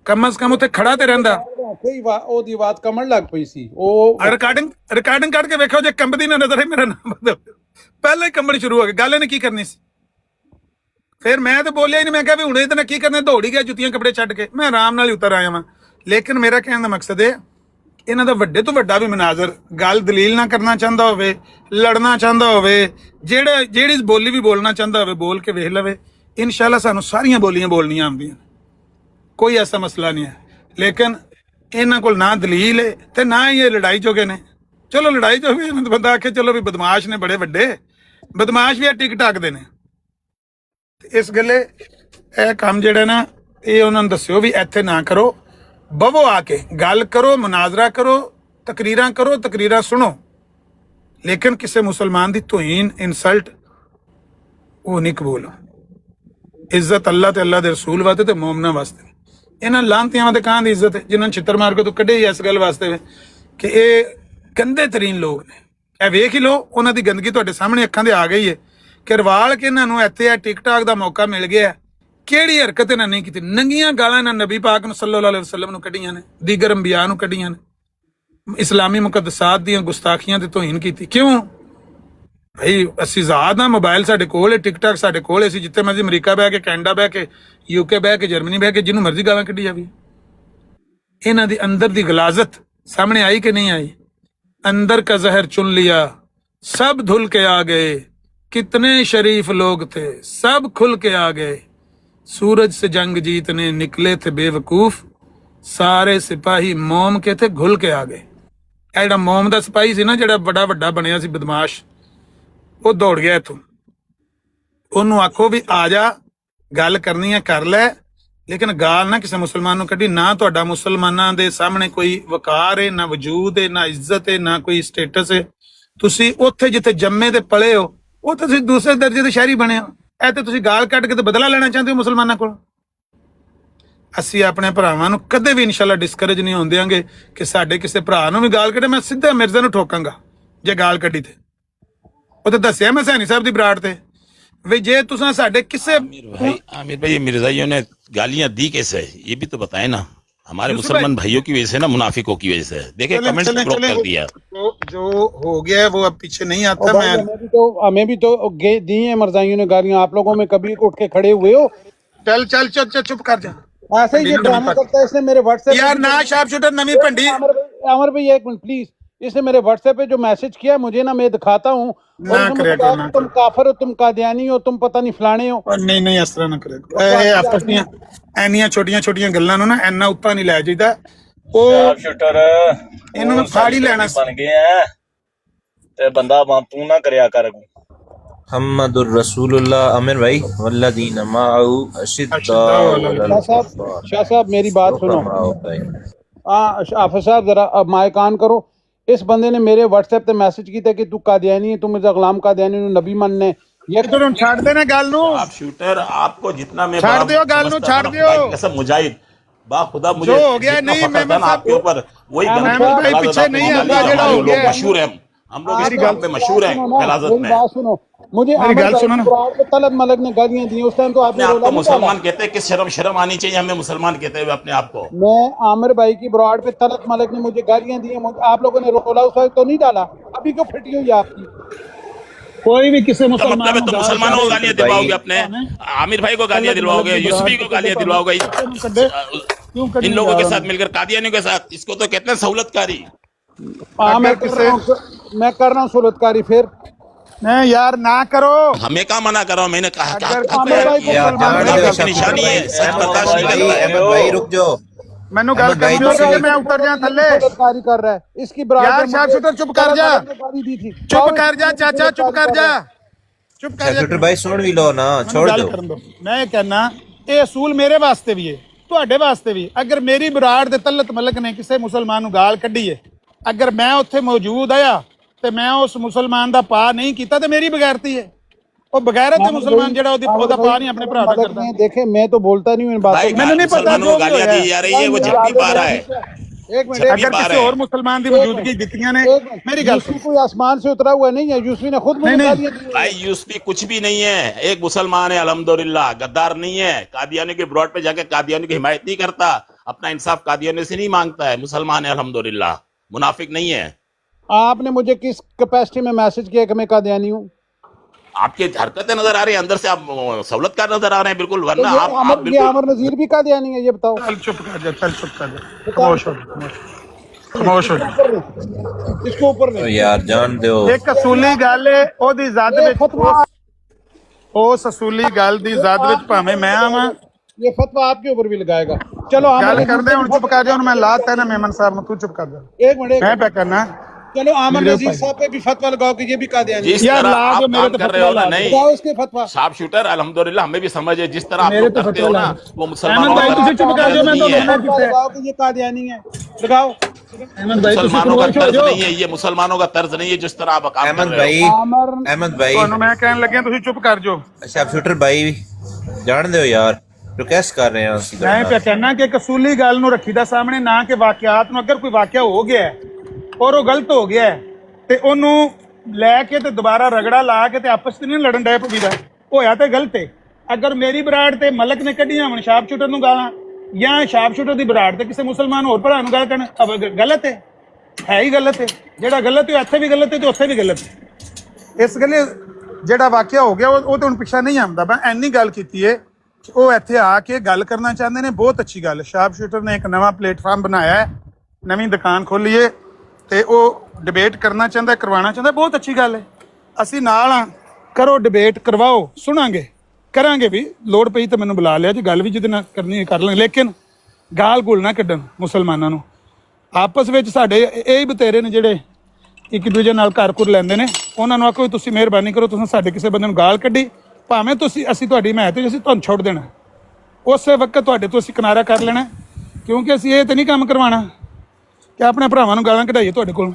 कम अज कम उत्थे खड़ा ते रहिंदा। ਉਹਦੀ ਆਵਾਜ਼ ਕੰਬਣ ਲੱਗ ਪਈ ਸੀ। ਉਹ रिकॉर्डिंग ਕੱਢ ਕੇ ਵੇਖੋ ਜੇ ਕੰਬਦੀ ਨਾ ਨਜ਼ਰ ਹੈ ਮੇਰਾ ਨਾਮ ਬਦਲ, ਪਹਿਲਾਂ ਹੀ ਕੰਬਣੀ ਸ਼ੁਰੂ ਹੋ ਗਈ। ਗੱਲ ਇਹਨੇ ਕੀ ਕਰਨੀ ਸੀ? फिर मैं तो बोलिया ही नहीं। मैं कहा भी हुणे इतना की करना, दौड़ ही गया जुत्तियां कपड़े छड्ड के, मैं आराम नाल ही उतर आया वां। लेकिन मेरा कहने का मकसद है इन्हां दा वड्डे तो वड्डा भी मनाजर, गल दलील ना करना चाहता होवे, लड़ना चाहता होवे, जेड़ी बोली भी बोलना चाहता होवे, बोल के वेख लवे। इंशाअल्लाह सानू सारियां बोलियां बोलनियां आउंदियां, कोई ऐसा मसला नहीं है। लेकिन इन्हां कोल ना दलील है ते ना ही ये लड़ाई जोगे ने। चलो लड़ाई जोगे बंदा आखे चलो भी बदमाश ने बड़े वड्डे, बदमाश भी टिक टाक दे ने। इस गले यह काम जिहड़ा ना ये उन्होंने दस्सिओ भी इत्थे ना करो, बवो आके गल करो, मुनाजरा करो, तकरीरां सुनो, लेकिन किसी मुसलमान की तोहीन इंसल्ट ਉਹ ਨਹੀਂ ਕਬੂਲ। ਇੱਜ਼ਤ ਅੱਲਾ ਤੇ ਅੱਲਾ ਦੇ ਰਸੂਲ ਵਾਸਤੇ ਤੇ ਮੂਮਨਾਂ ਵਾਸਤੇ। ਇਹਨਾਂ ਲਾਂਤਿਆਂ ਦੇ ਕਾਂ ਦੀ ਇੱਜ਼ਤ ਹੈ ਜਿਨ੍ਹਾਂ ਨੂੰ ਛਿੱਤਰ ਮਾਰ ਕੇ ਤੂੰ ਕੱਢੇ ਹੀ ਇਸ ਗੱਲ ਵਾਸਤੇ ਕਿ ਇਹ ਗੰਦੇ ਤਰੀਨ ਲੋਕ ਨੇ। ਇਹ ਵੇਖ ਹੀ ਲੋ, ਉਹਨਾਂ ਦੀ ਗੰਦਗੀ ਤੁਹਾਡੇ ਸਾਹਮਣੇ ਅੱਖਾਂ ਦੇ ਆ ਗਈ ਹੈ ਕਿ ਰਵਾਲ ਕੇ ਇਹਨਾਂ ਨੂੰ ਇੱਥੇ ਟਿਕਟਾਕ ਦਾ ਮੌਕਾ ਮਿਲ ਗਿਆ। ਕਿਹੜੀ ਹਰਕਤ ਇਹਨਾਂ ਨਹੀਂ ਕੀਤੀ? ਨੰਗੀਆਂ ਗਾਲਾਂ ਇਹਨਾਂ ਨਬੀ ਪਾਕ ਨੂੰ ਸੱਲੱਲਾਹੁ ਅਲੈਹਿ ਵਸੱਲਮ ਨੂੰ ਕੱਢੀਆਂ ਨੇ, ਦੀਗਰ ਅੰਬਿਆ ਨੂੰ ਕੱਢੀਆਂ ਨੇ, ਇਸਲਾਮੀ ਮੁਕੱਦਸਾਤ ਦੀਆਂ ਗੁਸਤਾਖੀਆਂ ਤੇ ਤੋਹੀਨ ਕੀਤੀ। ਕਿਉਂ ਭਾਈ? ਅਸੀਂ ਆਜ਼ਾਦ ਹਾਂ, ਮੋਬਾਈਲ ਸਾਡੇ ਕੋਲ ਹੈ, ਟਿਕਟਾਕ ਸਾਡੇ ਕੋਲ ਹੈ, ਅਸੀਂ ਜਿੱਥੇ ਮਰਜ਼ੀ ਅਮਰੀਕਾ ਬਹਿ ਕੇ, ਕੈਨੇਡਾ ਬਹਿ ਕੇ, UK ਬਹਿ ਕੇ, ਜਰਮਨੀ ਬਹਿ ਕੇ ਜਿਹਨੂੰ ਮਰਜ਼ੀ ਗਾਲਾਂ ਕੱਢੀ ਜਾਵੇ। ਇਹਨਾਂ ਦੀ ਅੰਦਰ ਦੀ ਗਲਾਜ਼ਤ ਸਾਹਮਣੇ आई कि नहीं आई? अंदर का जहर चुन लिया, सब धुल के आ गए, कितने शरीफ लोग थे, सब खुल के आ गए, सूरज से जंग जीतने निकले थे बेवकूफ, सारे सिपाही मोम के थे घुल के आ गए। ਇਹ ਜਿਹੜਾ ਮੋਮ ਦਾ ਸਿਪਾਹੀ ਸੀ ਨਾ, ਜਿਹੜਾ ਬੜਾ ਵੱਡਾ ਬਣਿਆ ਸੀ ਬਦਮਾਸ਼, ਉਹ ਦੌੜ ਗਿਆ ਇੱਥੋਂ। ਉਹਨੂੰ ਆਖੋ ਵੀ ਆ ਜਾ, ਗੱਲ ਕਰਨੀ ਹੈ ਕਰ ਲੈ, ਲੇਕਿਨ ਗਾਲ ਨਾ ਕਿਸੇ ਮੁਸਲਮਾਨ ਨੂੰ ਕੱਢੀ। ਨਾ ਤੁਹਾਡਾ ਮੁਸਲਮਾਨਾਂ ਦੇ ਸਾਹਮਣੇ ਕੋਈ ਵਕਾਰ ਹੈ, ਨਾ ਵਜੂਦ ਹੈ, ਨਾ ਇੱਜ਼ਤ ਹੈ, ਨਾ ਕੋਈ ਸਟੇਟਸ ਹੈ। ਤੁਸੀਂ ਉੱਥੇ ਜਿੱਥੇ ਜੰਮੇ ਤੇ ਪਲੇ ਹੋ, ਉਹ ਤੁਸੀਂ ਦੂਸਰੇ ਦਰਜੇ ਦੇ ਸ਼ਹਿਰੀ ਬਣੇ ਹੋ। ਇਹ ਤੇ ਤੁਸੀਂ ਗਾਲ ਕੱਢ ਕੇ ਤੇ ਬਦਲਾ ਲੈਣਾ ਚਾਹੁੰਦੇ ਹੋ ਮੁਸਲਮਾਨਾਂ ਕੋਲ। ਅਸੀਂ ਆਪਣੇ ਭਰਾਵਾਂ ਨੂੰ ਕਦੇ ਵੀ ਇਨਸ਼ਾਅੱਲਾ ਡਿਸਕਰੇਜ ਨਹੀਂ ਹੋਣ ਦਿਆਂਗੇ ਕਿ ਸਾਡੇ ਕਿਸੇ ਭਰਾ ਨੂੰ ਵੀ ਗਾਲ ਕੱਢੇ। ਮੈਂ ਸਿੱਧਾ ਮਿਰਜ਼ਾ ਨੂੰ ਠੋਕਾਂਗਾ ਜੇ ਗਾਲ ਕੱਢੀ ਤੇ। ਉਹ ਤਾਂ ਦੱਸਿਆ ਮੈਂ ਸੈਣੀ ਸਾਹਿਬ ਦੀ ਬਰਾੜ ਤੇ ਵੀ ਜੇ ਤੁਸੀਂ ਸਾਡੇ ਕਿਸੇ आमिर भाई मिर्जाइयों ने गालियां दी कैसे, ये भी तो बताए ना। हमारे मुसलमान भाइयों की वजह से ना, मुनाफिकों की वजह से। देखिए कमेंट्स ब्लॉक कर दिया। जो हो गया है वो अब पीछे नहीं आता। मैं हमें भी तो दी है मर्जाइयों ने गालियां, आप लोगों में कभी उठ के खड़े हुए हो? चल चल चल चल चुप कर जा। ऐसे ही ये ड्रामा करता है। इसने मेरे व्हाट्सएप यार ना शार्प शूटर नवी भंडी। अमर भाई एक मिनट प्लीज, इसने मेरे व्हाट्सएप पे जो मैसेज किया मुझे ना, मैं दिखाता हूँ, तुम काफिर हो, तुम कादियानी हो, तुम पता नहीं फलाने हो। नहीं नहीं इस तरह ना करे। ਇਹ ਆਪਸ ਦੀਆਂ ਐਨੀਆਂ ਛੋਟੀਆਂ ਛੋਟੀਆਂ ਗੱਲਾਂ ਨੂੰ ਨਾ ਇੰਨਾ ਉੱਪਰ ਨਹੀਂ ਲੈ ਜਾਈਦਾ। ਉਹ ਸ਼ੂਟਰ ਇਹਨੂੰ ਮੈਂ ਫਾੜ ਹੀ ਲੈਣਾ ਬਣ ਗਏ ਆ ਤੇ ਬੰਦਾ ਤੂੰ ਨਾ ਕਰਿਆ ਕਰ। मुहम्मदुर रसूलुल्लाह। आमिर भाई वल्लदीन माअहु अशिद्दाउ अलल कुफ़ार। शाह साहब मेरी बात सुनो। हाफिज साहब जरा अब माइक ऑन करो। इस बंदे ने मेरे व्हाट्सएप पे मैसेज किया कि तू कादियानी है, तू मिर्जा गुलाम कादियानी नु नबी मनने। ये तो छाड़ देना गाल नु। आप शूटर, आपको जितना मैं छाड़ दियो गाल नु, छाड़ दियो। सब मुजाहिद बाखुदा मुझे जो हो गया नहीं, मैं आपके ऊपर वही भाई पीछे नहीं आता, जेड़ा हो गया मशहूर है। हम लोग इस बात में मशहूर हैं गलाजत में। बात सुनो, मुझे गाल सुनो ना। तलब मलक ने गालियां दी उस टाइम, तो आपने आपको मुसलमान कहते हैं कि शर्म आनी चाहिए हमें मुसलमान कहते हुए अपने आप को। मैं आमिर भाई की ब्रॉड पे तलत मलक ने मुझे गालियां दी, आप लोगों ने रोला उस वक्त तो नहीं डाला, अभी क्यों फटी हुई आपकी? कोई भी किसी मुसलमानों को गालियां दिलवाओगे, अपने आमिर भाई को गालियां दिलवाओगे, यूसुफी को गालियां दिलवाओगे, इन लोगों के साथ मिलकर कादियानियों के साथ। इसको तो कहते हैं सहूलतकारी। मैं कर रहा हूँ सहूलतकारी। फिर नहीं यार ना करो। हमें क्या मना करो? मैंने कहा निशानी है, सच बर्दाश्त नहीं करता है। भाई रुक जाओ, मैंने गल कर मैं उतर जा थल्ले। सहूलतकारी कर रहा है इसकी यार शार्प शूटर चुप कर जा, चुप कर जा चाचा, चुप कर जा, चुप कर जा। शूटर भाई सुन भी लो ना, छोड़ दो। मैं कहना ये असूल मेरे वास्ते भी है, ਤੁਹਾਡੇ ਵਾਸਤੇ ਵੀ। ਅਗਰ ਮੇਰੀ ਬਰਾੜ ਦੇ ਤਲਤ ਮਲਕ ਨੇ ਕਿਸੇ ਮੁਸਲਮਾਨ ਨੂੰ ਗਾਲ ਕੱਢੀ ਹੈ, ਅਗਰ ਮੈਂ ਉੱਥੇ ਮੌਜੂਦ ਆਇਆ ਤੇ ਮੈਂ ਉਸ ਮੁਸਲਮਾਨ ਦਾ ਪਾ ਨਹੀਂ ਕੀਤਾ ਤੇ ਮੇਰੀ ਬਗੈਰਤੀ ਹੈ। ਉਹ ਬਗੈਰਤ ਹੈ ਮੁਸਲਮਾਨ ਜਿਹੜਾ ਉਹਦਾ ਪਾ ਨਹੀਂ ਆਪਣੇ ਭਰਾ ਦਾ ਕਰਦਾ। देखे मैं तो बोलता नहीं हूं इन बातों। मैंने नहीं पता जो गालियां दी जा रही है वो जब भी पा रहा है। एक मिनट, अगर किसी और मुसलमान की मौजूदगी दित्तियां ने, मेरी गल यूसुफ कोई आसमान से उतरा हुआ नहीं है, यूसुफ ने खुद मुझे गालियां दी। भाई यूसुफी कुछ भी नहीं है, एक मुसलमान है अल्हम्दुलिल्लाह, गद्दार नहीं है। कादियानी के ब्रॉड पे जाके कादियानी की हिमायत नहीं करता, अपना इंसाफ कादियानी से नहीं मांगता है। मुसलमान है अल्हम्दुलिल्लाह, मुनाफिक नहीं है। आपने मुझे किस कैपेसिटी में मैसेज किया कि मैं कादियानी हूँ? आपकी हरकतें नजर आ रही है, अंदर से आप सहूलतकार नजर आ रहे हैं बिल्कुल। वरना आप अमर नजीर भी कादियानी है, ये बताओ। चल चुप कर जा, चल चुप कर जा, खामोश हो जा, खामोश हो जा। इसको ऊपर ले यार जान दो। एक असूली गल है ओदी ज़द विच, उस असूली गल दी ज़द विच भावें मैं आवां, ये फतवा आपके ऊपर भी लगाएगा। चलो गल करदे हुण चुप कर जा। हुण मैं लाता है ना मेमन साहब नूं, तू चुप कर जा। एक मिनट, मैं पे करना। चलो आमिर नजीर साहब पे भी फतवा लगाओ कि ये भी कादियानी। जिस तरह आप काम कर रहे हो ना, नहीं लगाओ इसके फतवा। शार्प शूटर अल्हम्दुलिल्लाह हमें भी समझ है, जिस तरह आप लोग करते हो ना वो अहमद भाई तुसी चुप कर जाओ, मैं तो मुसलमान मना कीता है। लगाओ कि ये कादियानी है, लगाओ। मुसलमानों का तर्ज नहीं है, ये मुसलमानों का तर्ज नहीं है जिस तरह आप काम कर रहे हो। अहमद भाई ਤੁਹਾਨੂੰ ਮੈਂ ਕਹਿਣ ਲੱਗਿਆ ਤੁਸੀਂ ਚੁੱਪ ਕਰ ਜਾਓ। ਸ਼ਾਰਪਸ਼ੂਟਰ ਭਾਈ ਜਾਣਦੇ ਹੋ ਯਾਰ, ਰਿਕਵੈਸਟ ਕਰ ਰਹੇ ਹਾਂ ਅਸੀਂ ਮੈਂ ਪਿਆ ਕਹਿਣਾ ਕਿ ਕਸੂਲੀ ਗੱਲ ਨੂੰ ਰੱਖੀਦਾ ਸਾਹਮਣੇ, ਨਾ ਕਿ ਵਾਕਿਆਤ ਨੂੰ। ਅਗਰ ਕੋਈ ਵਾਕਿਆ ਹੋ ਗਿਆ ਹੈ ਔਰ ਉਹ ਗਲਤ ਹੋ ਗਿਆ ਹੈ ਤੇ ਉਹਨੂੰ ਲੈ ਕੇ ਤੇ ਦੁਬਾਰਾ ਰਗੜਾ ਲਾ ਕੇ ਤੇ ਆਪਸ 'ਚ ਨਹੀਂ ਲੜਨ ਡੈ ਪਈਦਾ। ਹੋਇਆ ਤੇ ਗਲਤ ਹੈ। ਅਗਰ ਮੇਰੀ ਬਰਾੜ ਤੇ ਮਲਕ ਨੇ ਕੱਢੀਆਂ ਹੁਣ ਸ਼ਾਰਪਸ਼ੂਟਰ ਨੂੰ ਗਾਲਾਂ, ਜਾਂ ਸ਼ਾਰਪਸ਼ੂਟਰ ਦੀ ਬਰਾੜ ਤੇ ਕਿਸੇ ਮੁਸਲਮਾਨ ਹੋਰ ਭਰਾ ਨੂੰ ਗਾਲ ਕਰਨ, ਗਲਤ ਹੈ ਹੀ ਗਲਤ ਹੈ। ਜਿਹੜਾ ਗਲਤ ਹੈ ਇੱਥੇ ਵੀ ਗਲਤ ਹੈ ਤੇ ਉੱਥੇ ਵੀ ਗਲਤ ਹੈ। ਇਸ ਗੱਲੇ ਜਿਹੜਾ ਵਾਕਿਆ ਹੋ ਗਿਆ ਉਹ ਤੇ ਹੁਣ ਪਿੱਛਾ ਨਹੀਂ ਆਉਂਦਾ। ਮੈਂ ਇੰਨੀ ਗੱਲ ਕੀਤੀ ਹੈ ਕਿ ਉਹ ਇੱਥੇ ਆ ਕੇ ਗੱਲ ਕਰਨਾ ਚਾਹੁੰਦੇ ਨੇ। ਬਹੁਤ ਅੱਛੀ ਗੱਲ। ਸ਼ਾਰਪਸ਼ੂਟਰ ਨੇ ਇੱਕ ਨਵਾਂ ਪਲੇਟਫਾਰਮ ਬਣਾਇਆ ਹੈ, ਨਵੀਂ ਦੁਕਾਨ ਖੋਲੀ ਹੈ ਤੇ ਉਹ ਡਿਬੇਟ ਕਰਨਾ ਚਾਹੁੰਦਾ, ਕਰਵਾਉਣਾ ਚਾਹੁੰਦਾ। ਬਹੁਤ ਅੱਛੀ ਗੱਲ ਹੈ, ਅਸੀਂ ਨਾਲ ਹਾਂ। ਕਰੋ ਡਿਬੇਟ, ਕਰਵਾਓ, ਸੁਣਾਂਗੇ, ਕਰਾਂਗੇ ਵੀ। ਲੋੜ ਪਈ ਤਾਂ ਮੈਨੂੰ ਬੁਲਾ ਲਿਆ ਜੀ, ਗੱਲ ਵੀ ਜਿਹਦੇ ਨਾਲ ਕਰਨੀ ਕਰ ਲਾਂਗੇ। ਲੇਕਿਨ ਗਾਲ ਗੁਲ ਨਾ ਕੱਢਣ ਮੁਸਲਮਾਨਾਂ ਨੂੰ। ਆਪਸ ਵਿੱਚ ਸਾਡੇ ਇਹ ਹੀ ਬਤੇਰੇ ਨੇ ਜਿਹੜੇ ਇੱਕ ਦੂਜੇ ਨਾਲ ਘਰ ਘੁਰ ਲੈਂਦੇ ਨੇ। ਉਹਨਾਂ ਨੂੰ ਆਖੋ ਤੁਸੀਂ ਮਿਹਰਬਾਨੀ ਕਰੋ, ਤੁਸੀਂ ਸਾਡੇ ਕਿਸੇ ਬੰਦੇ ਨੂੰ ਗਾਲ ਕੱਢੀ, ਭਾਵੇਂ ਅਸੀਂ ਤੁਹਾਡੀ ਹਮਾਇਤ ਵਿੱਚ ਅਸੀਂ ਤੁਹਾਨੂੰ ਛੱਡ ਦੇਣਾ, ਉਸੇ ਵਕਤ ਤੁਹਾਡੇ ਤੋਂ ਅਸੀਂ ਕਿਨਾਰਾ ਕਰ ਲੈਣਾ। ਕਿਉਂਕਿ ਅਸੀਂ ਇਹ ਤਾਂ ਨਹੀਂ ਕੰਮ ਕਰਵਾਉਣਾ ਕਿ ਆਪਣੇ ਭਰਾਵਾਂ ਨੂੰ ਗਾਲਾਂ ਕਢਾਈਏ ਤੁਹਾਡੇ ਕੋਲ।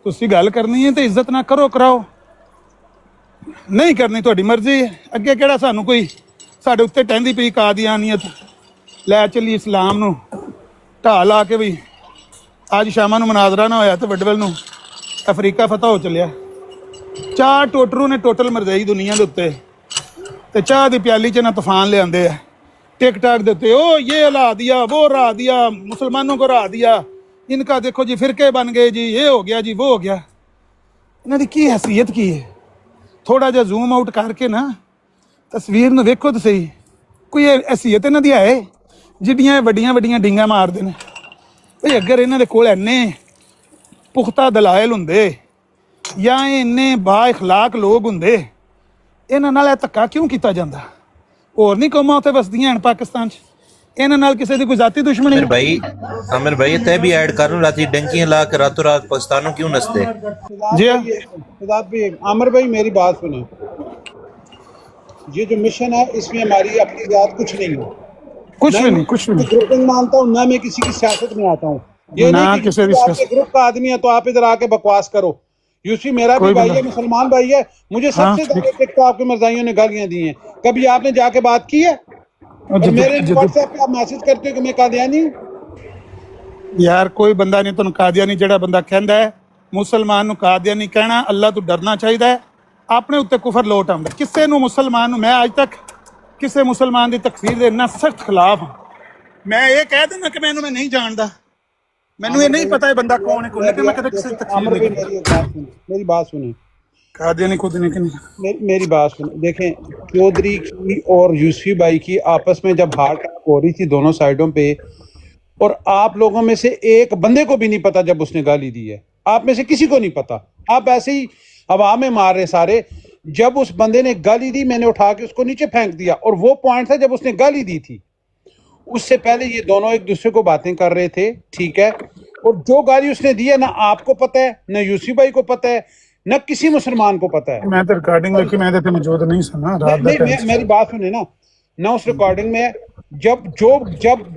ਤੁਸੀਂ ਗੱਲ ਕਰਨੀ ਹੈ ਤੇ ਇੱਜ਼ਤ ਨਾਲ ਕਰੋ, ਕਰਾਓ। ਨਹੀਂ ਕਰਨੀ ਤੁਹਾਡੀ ਮਰਜ਼ੀ ਹੈ। ਅੱਗੇ ਕਿਹੜਾ ਸਾਨੂੰ ਕੋਈ ਸਾਡੇ ਉੱਤੇ ਟਹਿੰਦੀ ਪਈ ਕਾਦੀਆਨੀਅਤ ਲੈ ਚੱਲੀ ਇਸਲਾਮ ਨੂੰ ਢਾਹ ਲਾ ਕੇ ਵੀ ਅੱਜ ਸ਼ਾਮਾਂ ਨੂੰ ਮਨਾਜ਼ਰਾ ਨਾ ਹੋਇਆ ਤੇ ਵੱਡਵਲ ਨੂੰ ਅਫਰੀਕਾ ਫਤਹ ਹੋ ਚੱਲਿਆ। ਚਾਹ ਟੋਟਰੂ ਨੇ ਟੋਟਲ ਮਰਜਾਈ ਦੁਨੀਆ ਦੇ ਉੱਤੇ, ਤੇ ਚਾਹ ਦੀ ਪਿਆਲੀ 'ਚ ਨਾ ਤੂਫਾਨ ਲਿਆਂਦੇ ਆ टिकटॉक ਦੇ ਉੱਤੇ। ਉਹ ਇਹ ਹਿਲਾ ਦਿਆ, वो रा दिया, मुसलमानों को रा दिया, इनका देखो जी फिरके बन गए जी, ये हो गया जी, वो हो गया। ਇਹਨਾਂ ਦੀ ਕੀ हैसीयत ਕੀ ਹੈ? ਥੋੜਾ ਜਿਹਾ ਜ਼ੂਮ ਆਊਟ ਕਰਕੇ ਨਾ ਤਸਵੀਰ ਨੂੰ ਵੇਖੋ ਤਾਂ ਸਹੀ। ਕੋਈ हैसीयत ਇਹਨਾਂ ਦੀ ਹੈ ਜਿਹੜੀਆਂ ਵੱਡੀਆਂ ਵੱਡੀਆਂ ਡਿੰਗਾਂ ਮਾਰਦੇ ਨੇ? ਭਈ ਅਗਰ ਇਹਨਾਂ ਦੇ ਕੋਲ ਇੰਨੇ ਪੁਖਤਾ ਦਲਾਇਲ ਹੁੰਦੇ ਜਾਂ ਇੰਨੇ ਬਾ ਇਖਲਾਕ ਲੋਕ ਹੁੰਦੇ, ਇਹਨਾਂ ਨਾਲ ਇਹ ਧੱਕਾ ਕਿਉਂ ਕੀਤਾ ਜਾਂਦਾ? ਹੋਰ ਨਹੀਂ ਕੌਮਾਂ ਉੱਥੇ ਵਸਦੀਆਂ ਹਨ ਪਾਕਿਸਤਾਨ 'ਚ, ਇਹਨਾਂ ਨਾਲ ਕਿਸੇ ਦੀ ਕੋਈ ਜ਼ਾਤੀ ਦੁਸ਼ਮਣੀ? आमिर भाई तय भी ऐड कर राती डंकियां ला कर रातों रात पाकिस्तानों क्यों नसते? जी आमिर भाई मेरी बात सुने, ये जो मिशन है इसमें हमारी अपनी जात कुछ नहीं है, कुछ भी नहीं, कुछ भी नहीं। ग्रुपिंग मानता हूँ ना, मैं किसी की सियासत में आता हूँ। ये ना नहीं कि किसी भी आपके ग्रुप का आदमी है तो आप इधर आके बकवास करो। यूसी मेरा भी भाई है, मुसलमान भाई है, मुझे सबसे ज्यादा टिकटॉक के मरजाइयों ने गालियां दी हैं। कभी आपने जाके बात की है? और मेरे व्हाट्सएप पे आप मैसेज करते हो कि मैं कादियानी हूं। यार कोई बंदा नहीं तुम कादियानी, जेड़ा बंदा कहंदा है मुसलमान नूं कादियानी कहना, अल्लाह तो डरना चाहिए। अपने उत्ते कुफर लोट आउंदा। किसी नूं मुसलमान नूं, मैं अज तक किसी मुसलमान की तकफीर दे इन्ना सख्त खिलाफ हाँ। मैं ये कह देना कि मैं नहीं जानता, मैनू ये नहीं पता है बंदा कौन है कौन है, मैं कदे किसी तकफीर नहीं। मेरी बात सुने, कादियानी खुद नहीं। मेरी बात सुने, देखें चौधरी की और यूसुफी भाई की आपस में जब हार टाक हो रही थी दोनों साइडों पे, और आप लोगों में से एक बंदे को भी नहीं पता जब उसने गाली दी है, आप में से किसी को नहीं पता, आप ऐसे ही हवा में मार रहे सारे। जब उस बंदे ने गाली दी मैंने उठा के उसको नीचे फेंक दिया, और वो पॉइंट था जब उसने गाली दी थी। उससे पहले ये दोनों एक दूसरे को बातें कर रहे थे, ठीक है। और जो गाली उसने दी है ना आपको पता है, ना यूसुफी भाई को पता है, न किसी मुसलमान को पता है। मैं तो रिकॉर्डिंग देखी, मैं तो मौजूद नहीं सुना रात नहीं, मेरी बात सुने ना उस रिकॉर्डिंग में जब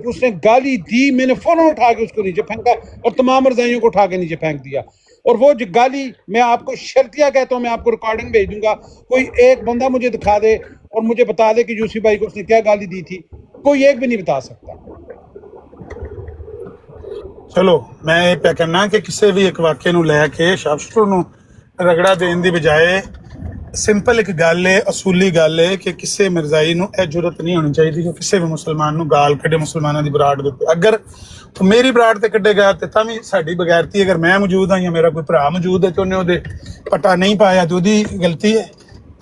उसने गाली दी मैंने फौरन उठा के उसको नीचे फेंका और तमाम रजाइयों को उठा के नीचे फेंक दिया। और वो जो गाली मैं आपको शर्तिया कहता हूँ, मैं आपको रिकॉर्डिंग भेज दूंगा, कोई एक बंदा मुझे दिखा दे और मुझे बता दे कि यूसुफी भाई को उसने क्या गाली दी थी, कोई एक भी नहीं बता सकता। चलो मैं ये पे कहना कि किसी भी एक वाक्य नूं लैके शार्पशूटर नूं रगड़ा देने की बजाय सिंपल एक गल है, असूली गल है कि किसी मिर्जाई नूं यह जुरत नहीं होनी चाहिए कि किसी भी मुसलमान नूं गाल कढ़े मुसलमानों की बराड़ दे उत्ते। अगर तो मेरी बराड़ ते कढ़ेगा तो तां भी साडी बगैरती। अगर मैं मौजूद हाँ या मेरा कोई भरा मौजूद है तो उन्हें उहदे पट्टा नहीं पाया तो उहदी गलती है,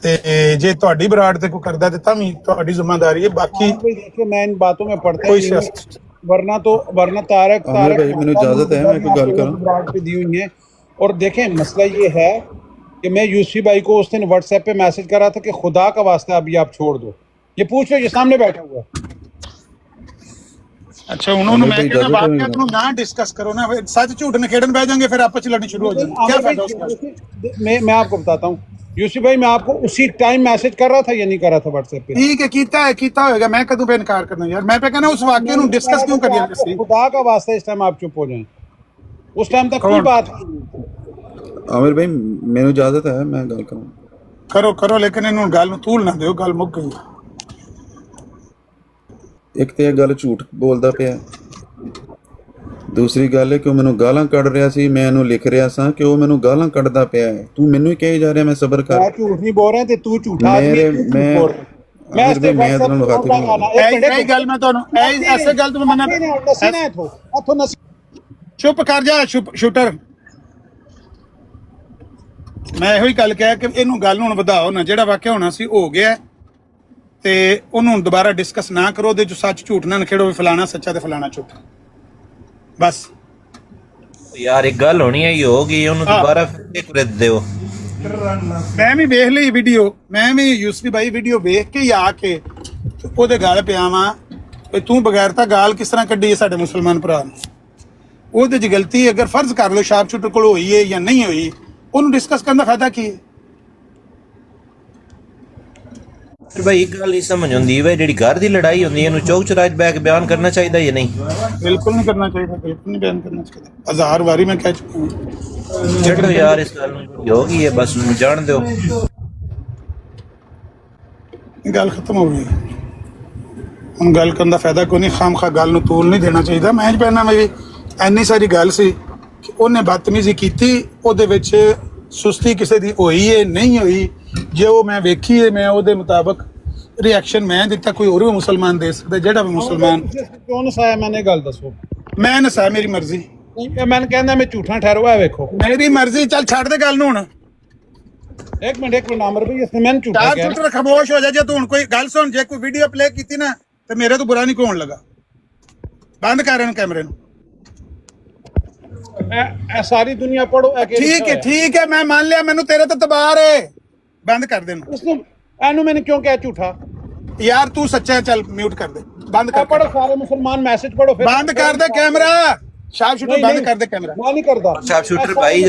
ते जे तुहाडी बराड़ ते कोई करदा ते तां भी तुहाडी जिम्मेदारी है। बाकी देखिए मैं इन बातों में पढ़ता कोई ही सियासत वरना तारक मैंने इजाजत है, मैं कोई गल करूं? बराड़ पे दी हुई है। और देखें मसला ये है कि मैं यूसुफी भाई को उस दिन व्हाट्सएप पे मैसेज कर रहा था कि खुदा का वास्ता अभी आप छोड़ दो, ये पूछ लो, ये सामने बैठा हुआ है। अच्छा उन्होंने मैं कहना वाकया को ना डिस्कस करो ना, सच झूठ निखेड़न बैठ जाएंगे फिर आपस में लड़नी शुरू हो जाएगी, क्या फायदा उसका? मैं आपको बताता हूँ, यूसुफ भाई मैं आपको उसी टाइम मैसेज कर रहा था या नहीं कर रहा था व्हाट्सएप पे? ठीक है कीता होगा, मैं कदों पे इनकार करना यार, मैं पे कहना उस वाक्य ਨੂੰ डिस्कस क्यों करिए ਤੁਸੀਂ? खुदा का वास्ता इस टाइम आप चुप हो जाएं, उस टाइम तक कोई बात आमिर भाई ਮੈਨੂੰ ਇਜਾਜ਼ਤ ਹੈ ਮੈਂ ਗੱਲ ਕਰਾਂ। ਕਰੋ ਲੇਕਿਨ ਇਹਨੂੰ ਗੱਲ ਨੂੰ ਤੂਲ ਨਾ ਦਿਓ, ਗੱਲ ਮੁੱਕ ਗਈ। ਇੱਕ ਤੇ ਇਹ ਗੱਲ ਝੂਠ ਬੋਲਦਾ ਪਿਆ, ਦੂਸਰੀ ਗੱਲ ਹੈ ਕਿ ਉਹ ਮੈਨੂੰ ਗਾਲਾਂ ਕੱਢ ਰਿਹਾ ਸੀ, ਮੈਂ ਇਹਨੂੰ ਲਿਖ ਰਿਹਾ ਸਾਂ ਕਿ ਉਹ ਮੈਨੂੰ ਗਾਲਾਂ ਕੱਢਦਾ ਪਿਆ ਹੈ। ਤੂੰ ਮੈਨੂੰ ਹੀ ਕਹੀ ਜਾ ਰਿਹਾ ਮੈਂ ਸਬਰ ਕਰ। मैं झूठ नहीं बोल रहा ते तू झूठा आदमी ਮੇਰੇ तू झूठ ਮੈਂ बोल रहा मैं ਆमिर इससे भाई ਮੈਂ ਤੁਹਾਨੂੰ ਹੱਥ ਇਹ ਗੱਲ ਮੈਂ ਤੁਹਾਨੂੰ ਐਸੇ ਗੱਲ ਤੋਂ ਮਨਾ नसी ना इथों इथों नसी ਚੁੱਪ ਕਰ ਜਾ ਸ਼ੂਟਰ। ਮੈਂ ਇਹੋ ਹੀ ਗੱਲ ਕਿਹਾ ਕਿ ਇਹਨੂੰ ਗੱਲ ਹੁਣ ਵਧਾਓ ਨਾ, ਜਿਹੜਾ ਵਾਕਿਆ ਹੋਣਾ ਸੀ ਹੋ ਗਿਆ ਤੇ ਉਹਨੂੰ ਹੁਣ ਦੁਬਾਰਾ ਡਿਸਕਸ ਨਾ ਕਰੋ, ਉਹਦੇ ਚ ਸੱਚ ਝੂਠ ਨਾ ਨਖੇੜੋ ਵੀ ਫਲਾਣਾ ਸੱਚਾ ਤੇ ਫਲਾਣਾ ਝੂਠਾ, ਬਸ। ਯਾਰ ਇੱਕ ਗੱਲ ਹੋਣੀ ਹੈ, ਹੋਗੀ ਉਹਨੂੰ ਦੁਬਾਰਾ ਫਿਰ ਕਰ ਦਿਓ। ਮੈਂ ਵੀ ਵੇਖ ਲਈ ਵੀਡੀਓ, ਮੈਂ ਵੀ ਯੂਸਫੀ ਭਾਈ ਵੀਡੀਓ ਵੇਖ ਕੇ ਹੀ ਆ ਕੇ ਉਹਦੇ ਗੱਲ ਪਿਆ ਵਾਂ ਵੀ ਤੂੰ ਬਗੈਰ ਤਾਂ ਗਾਲ ਕਿਸ ਤਰ੍ਹਾਂ ਕੱਢੀ ਹੈ ਸਾਡੇ ਮੁਸਲਮਾਨ ਭਰਾ ਨੂੰ। ਉਹਦੇ 'ਚ ਗਲਤੀ ਅਗਰ ਫਰਜ਼ ਕਰ ਲਓ ਸ਼ਾਰਪ ਸ਼ੂਟਰ ਕੋਲ ਹੋਈ ਹੈ ਜਾਂ ਨਹੀਂ ਹੋਈ, ਉਹਨੂੰ ਡਿਸਕਸ ਕਰਨ ਦਾ ਫਾਇਦਾ ਕੀ ਹੈ? ਭਾਈ ਇੱਕ ਗੱਲ ਨਹੀਂ ਸਮਝ ਆਉਂਦੀ ਵੇ, ਜਿਹੜੀ ਘਰ ਦੀ ਲੜਾਈ ਹੁੰਦੀ ਹੈ ਇਹਨੂੰ ਚੌਕ ਚੌਰਾਹੇ 'ਚ ਬਹਿ ਕੇ ਬਿਆਨ ਕਰਨਾ ਚਾਹੀਦਾ ਜਾਂ ਨਹੀਂ? ਬਿਲਕੁਲ ਨਹੀਂ ਕਰਨਾ ਚਾਹੀਦਾ, ਬਿਲਕੁਲ ਨਹੀਂ ਬਿਆਨ ਕਰਨਾ ਚਾਹੀਦਾ। 1000 ਵਾਰੀ ਮੈਂ ਕਹਿ ਚੁੱਕਾ ਹਾਂ। ਛੱਡੋ ਯਾਰ ਇਸ ਗੱਲ ਨੂੰ, ਹੋ ਗਈ ਹੈ ਬਸ, ਨੂੰ ਜਾਣ ਦਿਓ। ਗੱਲ ਖਤਮ ਹੋ ਗਈ, ਹੁਣ ਗੱਲ ਕਰਨ ਦਾ ਫਾਇਦਾ ਕੋਈ ਨਹੀਂ, ਖਾਮਖਾ ਗੱਲ ਨੂੰ ਤੋਲ ਨਹੀਂ ਦੇਣਾ ਚਾਹੀਦਾ। ਮੈਂ ਜ ਪਹਿਲਾਂ ਵੀ ਇੰਨੀ ਸਾਰੀ ਗੱਲ ਸੀ ਕਿ ਉਹਨੇ ਬਦਤਮੀਜ਼ੀ ਕੀਤੀ, ਉਹਦੇ ਵਿੱਚ ਸੁਸਤੀ ਕਿਸੇ ਦੀ ਹੋਈ ਹੈ ਨਹੀਂ ਹੋਈ, ਜੇ ਉਹ ਮੈਂ ਵੇਖੀ ਹੈ ਮੈਂ ਉਹਦੇ ਮੁਤਾਬਕ ਰਿਐਕਸ਼ਨ ਮੈਂ ਦਿੱਤਾ, ਕੋਈ ਹੋਰ ਵੀ ਮੁਸਲਮਾਨ ਦੇ ਸਕਦਾ, ਜਿਹੜਾ ਵੀ ਮੁਸਲਮਾਨ। ਕਿਉਂ ਨਸਾਇਆ ਮੈਨੇ ਗੱਲ ਦੱਸੋ? ਮੈਂ ਨਸਾਇਆ, ਮੇਰੀ ਮਰਜ਼ੀ। ਮੈਂ ਕਹਿੰਦਾ ਮੈਂ ਝੂਠਾ ਠਹਿਰਵਾ ਵੇਖੋ, ਮੇਰੀ ਮਰਜ਼ੀ। ਚੱਲ ਛੱਡ ਦੇ ਗੱਲ ਨੂੰ ਹੁਣ। ਇੱਕ ਮਿੰਟ ਆਮਰ ਭਾਈ, ਇਸਨੇ ਮੈਂ ਝੂਠਾ ਕਿਹਾ। ਝੂਠਾ ਖਾਮੋਸ਼ ਹੋ ਜਾ। ਜੇ ਤੂੰ ਹੁਣ ਕੋਈ ਗੱਲ ਸੁਣ, ਜੇ ਕੋਈ ਵੀਡੀਓ ਪਲੇ ਕੀਤੀ ਨਾ ਤੇ ਮੇਰੇ ਤੋਂ ਬੁਰਾ ਨਹੀਂ ਕੋਣ ਲਗਾ। ਬੰਦ ਕਰ ਇਹਨੂੰ ਕੈਮਰੇ ਨੂੰ। ਸਾਰੀ ਦੁਨੀਆ ਪੜੋ। ਠੀਕ ਹੈ ਮੈਂ ਮੰਨ ਲਿਆ, ਮੈਨੂੰ ਤੇਰੇ ਤੇ ਤਬਾਰ ਹੈ। ਬੰਦ ਕਰ ਦੇ ਇਹਨੂੰ मैंने क्यों कहा झूठा? यार तू सच्चा है, चल म्यूट कर दे, बंद कर। पढ़ो सारे मुसलमान मैसेज पढ़ो, फिर बंद कर दे कैमरा। शार्प शूटर बंद कर दे कैमरा। मैं नहीं करता शार्प शूटर भाई,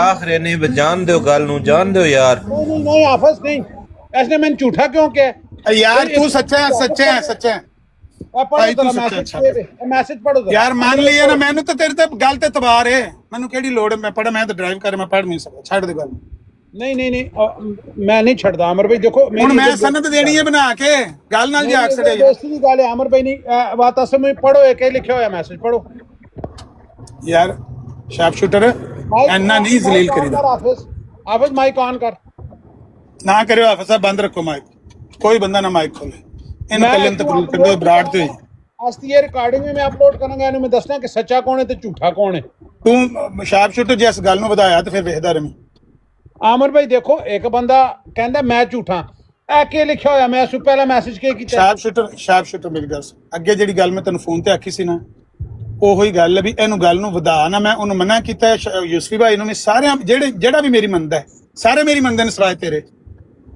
आखिर ने जान दो गल नू, जान दो यार। नहीं हाफिज नहीं, ऐसे मैंने झूठा क्यों कहा? यार तू सच्चा है। भाई तू मैसेज पढ़ो यार, मान लिया ना मैंने तो तेरे ते गल ते तबार है, मैनू केड़ी लोड़ है? मैं पढ़, मैं तो ड्राइव कर, मैं पढ़ नहीं सकता। छड़ दे गल। नहीं मैं नहीं छड़दा अमर भाई। देखो ਹੁਣ ਮੈਂ ਸਨਦ ਦੇਣੀ ਹੈ ਬਣਾ ਕੇ, ਗੱਲ ਨਾਲ ਜਾ ਸਕਦੇ ਦੋਸਤੀ ਦੀ ਗੱਲ ਹੈ ਅਮਰ ਭਾਈ। ਨਹੀਂ ਬਾਤ ਅਸਲ ਵਿੱਚ ਪੜੋ, ਇੱਕ ਹੀ ਲਿਖਿਆ ਹੋਇਆ ਮੈਸੇਜ ਪੜੋ ਯਾਰ। ਸ਼ਾਰਪ ਸ਼ੂਟਰ ਇੰਨਾ ਨਹੀਂ ਜ਼ਲੀਲ ਕਰੀਦਾ। ਹਾਫਿਜ਼ ਮਾਈਕ ਔਨ ਕਰ। ਨਾ ਕਰਿਓ ਹਾਫਿਜ਼ ਸਾਹਿਬ, ਬੰਦ ਰੱਖੋ ਮਾਈਕ। ਕੋਈ ਬੰਦਾ ਨਾ ਮਾਈਕ ਖੋਲੇ, ਇਹਨੂੰ ਕੱਲੇ ਤਕਰੀਰ ਕਰ ਦਿਓ ਬਰਾੜ ਤੇ। ਅੱਜ ਦੀ ਇਹ ਰਿਕਾਰਡਿੰਗ ਮੈਂ ਅਪਲੋਡ ਕਰਾਂਗਾ, ਇਹਨੂੰ ਮੈਂ ਦੱਸਣਾ ਕਿ ਸੱਚਾ ਕੌਣ ਹੈ ਤੇ ਝੂਠਾ ਕੌਣ ਹੈ। ਤੂੰ ਸ਼ਾਰਪ ਸ਼ੂਟਰ ਜੇ ਇਸ ਗੱਲ ਨੂੰ ਵਧਾਇਆ ਤੇ ਫਿਰ ਵੇਖਦਾ ਰਵੀਂ। आमर भाई देखो, एक बंदा कहता मैं झूठा, ए के लिखा होया? मैं सु पहला मैसेज के कीता। ਸ਼ਾਰਪ ਸ਼ੂਟਰ ਮੇਰੀ ਗੱਲ ਅੱਗੇ ਜਿਹੜੀ ਗੱਲ ਮੈਂ ਤੈਨੂੰ ਫੋਨ ਤੇ ਆਖੀ ਸੀ ਨਾ, ਉਹੀ ਗੱਲ ਹੈ ਵੀ ਇਹਨੂੰ ਗੱਲ ਨੂੰ ਵਧਾ ਨਾ। ਮੈਂ ਉਹਨੂੰ ਮਨਾ ਕੀਤਾ, ਯੂਸਫੀ ਭਾਈ ਨੂੰ ਵੀ, ਸਾਰਿਆਂ ਜਿਹੜਾ ਵੀ ਮੇਰੀ ਮੰਨਦਾ ਹੈ, ਸਾਰੇ ਮੇਰੀ ਮੰਨਦੇ ਨੇ ਸਰਾਏ ਤੇਰੇ,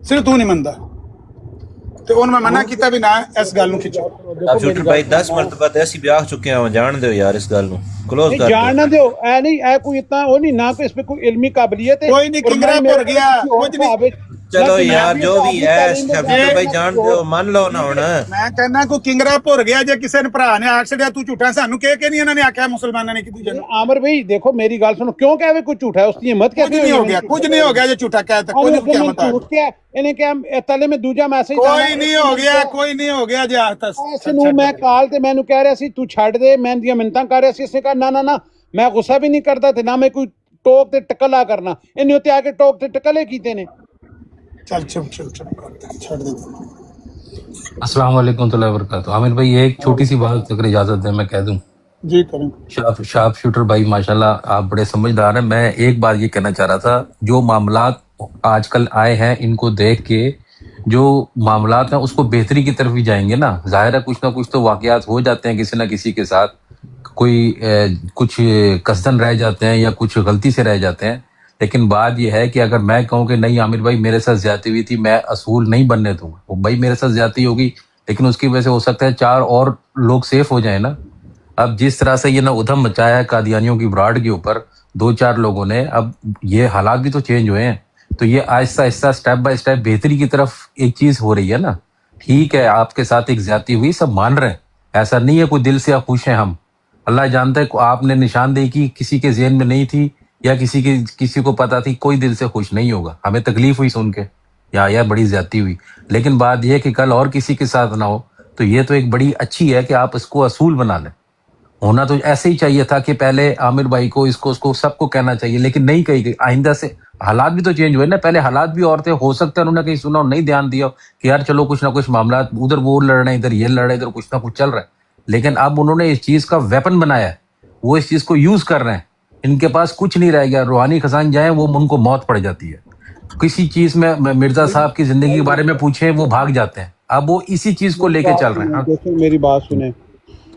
ਸਿਰਫ ਤੂੰ ਨਹੀਂ ਮੰਨਦਾ। ਤੇ ਉਹਨੂੰ ਮੈਂ ਮਨਾ ਕੀਤਾ ਵੀ ਨਾ ਇਸ ਗੱਲ ਨੂੰ ਖਿੱਚੋ। ਸ਼ਾਰਪ ਸ਼ੂਟਰ ਭਾਈ 10 ਮਰਤਬਾ ਤੇ ਅਸੀਂ ਵਿਆਹ ਚੁੱਕੇ ਹਾਂ, ਜਾਣ ਦਿਓ ਯਾਰ ਇਸ ਗੱਲ ਨੂੰ, क्लोज कर जान ना दो। ऐ नहीं, ऐ कोई इतना वो नहीं ना, कोई इस पे कोई इल्मी काबिलियत है। कोई नहीं, किंगरा भर गया कुछ नहीं। चलो यार जो भी है शब्द भाई जान दो, मान लो ना ਹੁਣ। ਮੈਂ ਕਹਿੰਦਾ ਕੋਈ ਕਿੰਗਰਾ ਭੁਰ ਗਿਆ, ਜੇ ਕਿਸੇ ਨੇ ਭਰਾ ਨੇ ਆਖ ਛੜਿਆ ਤੂੰ ਝੂਠਾ, ਸਾਨੂੰ ਕਹਿ ਕੇ ਨਹੀਂ ਇਹਨਾਂ ਨੇ ਆਖਿਆ ਮੁਸਲਮਾਨਾਂ ਨੇ ਕਿ ਦੂਜੇ ਨੂੰ। आमर भाई देखो मेरी गल सुनो, क्यों कहे कोई झूठा है? उसकी हिम्मत कैसे? कुछ नहीं हो गया जे झूठा कहता, कोई नहीं क्या मत झूठ क्या इन्हें क्या तले में दूजा मैसेज कोई नहीं हो गया जे आखता इसनु मैं काल ते मैनू कह रहा सी तू छड़ दे, मैं ਦੀਆਂ ਮਿੰਤਾਂ ਕਰ ਰਿਹਾ ਸੀ। इसने कहा ना मैं गुस्सा भी नहीं करता थे, ना मैं कोई टोक ते टकला करना। इन्हें उत्ते आके टोक ते टकले कीते ने। चल चुप छोड़ दे। अस्सलाम वालेकुम warahmatullahi wabarakatuh। आमिर भाई एक छोटी सी बात अगर इजाजत है मैं कह दूं? जी करें। शार्प शूटर भाई माशाल्लाह आप बड़े समझदार हैं। मैं एक बात ये कहना चाह रहा था, जो मामलात आजकल आए हैं इनको देख के जो मामलात हैं उसको बेहतरी की तरफ ही जाएंगे ना। जाहिर है कुछ ना कुछ तो वाकयात हो जाते हैं किसी ना किसी के साथ, कोई कुछ कसदन रह जाते हैं या कुछ गलती से रह जाते हैं। लेकिन बात यह है कि अगर मैं कहूँ कि नहीं आमिर भाई मेरे साथ ज्यादती हुई थी, मैं असूल नहीं बनने दूंगा, वो भाई मेरे साथ ज्यादती होगी लेकिन उसकी वजह से हो सकता है 4 और लोग सेफ हो जाए ना। अब जिस तरह से ये ना उधम मचाया है कादियानियों की ब्राड के ऊपर 2-4 लोगों ने, अब ये हालात भी तो चेंज हुए हैं। तो ये Aahista Aahista step by step बेहतरी की तरफ एक चीज हो रही है ना। ठीक है, आपके साथ एक ज्यादती हुई, सब मान रहे हैं, ऐसा नहीं है कोई दिल से खुश हैं हम। अल्लाह जानता है आपने निशानदेही की, किसी के ज़हन में नहीं थी या किसी को पता थी, कोई दिल से खुश नहीं होगा। हमें तकलीफ हुई सुन के, या बड़ी ज्यादती हुई, लेकिन बात यह है कि कल और किसी के साथ ना हो, तो ये तो एक बड़ी अच्छी है कि आप इसको असूल बना लें। होना तो ऐसे ही चाहिए था कि पहले आमिर भाई को, इसको उसको सबको कहना चाहिए, लेकिन नहीं कही गई। आइंदा से हालात भी तो चेंज हुए ना, पहले हालात भी और थे, हो सकता है उन्होंने कहीं सुना और नहीं ध्यान दिया कि यार चलो कुछ ना कुछ मामला, उधर वो लड़ रहे हैं, इधर ये लड़ रहे हैं, इधर कुछ ना कुछ चल रहा है। लेकिन अब उन्होंने इस चीज का वेपन बनाया है, वो इस चीज को यूज कर रहे हैं, इनके पास कुछ नहीं रह गया। रूहानी खजान जाए वो उनको मौत पड़ जाती है। किसी चीज में मिर्जा साहब की जिंदगी के बारे में पूछे वो भाग जाते हैं, अब वो इसी चीज को लेके चल रहे हैं। देखिए मेरी बात सुने,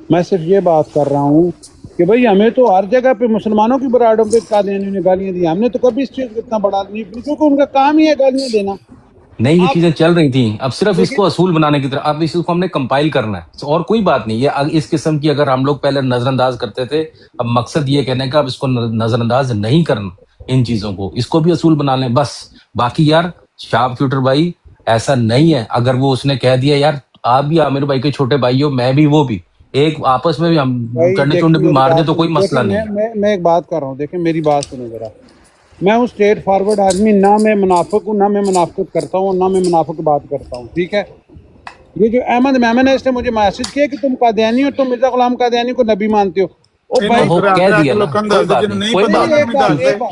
मैं सिर्फ ये बात कर रहा हूँ कि भाई हमें तो हर जगह पे मुसलमानों की बराडों पे कादियानियों ने गालियां दी, हमने तो कभी इस चीज को इतना बड़ा नहीं, क्योंकि उनका काम ही है गालियां देना। नहीं, ये चीजें चल रही थी, अब सिर्फ इसको असूल बनाने की तरफ, अब इसको हमने कंपाइल करना है और कोई बात नहीं। ये इस किस्म की अगर हम लोग पहले नजरअंदाज करते थे, अब मकसद ये कहने का अब इसको नजरअंदाज नहीं करना, इन चीजों को, इसको भी असूल बना लें बस। बाकी यार शार्प शूटर भाई ऐसा नहीं है, अगर वो उसने कह दिया यार आप भी आमिर भाई के छोटे भाई हो, मैं भी, वो भी, एक आपस में भी हम चंडे चुंडे भी मार दे तो कोई मसला नहीं है। मैं एक बात कर रहा हूँ, देखें मेरी बात सुनो जरा। मैं हूँ स्ट्रेट फॉरवर्ड आदमी, ना मैं मुनाफिक हूँ, ना मैं मुनाफिकत करता हूँ, ना मैं मुनाफिक बात करता हूँ, ठीक है। ये जो अहमद मेमन है, इसने मुझे मैसेज किया कि तुम कादियानी हो, तुम मिर्जा गुलाम कादियानी को नबी मानते हो। ओ भाई वो कह दिया ना, कोई बात नहीं, कोई बात नहीं।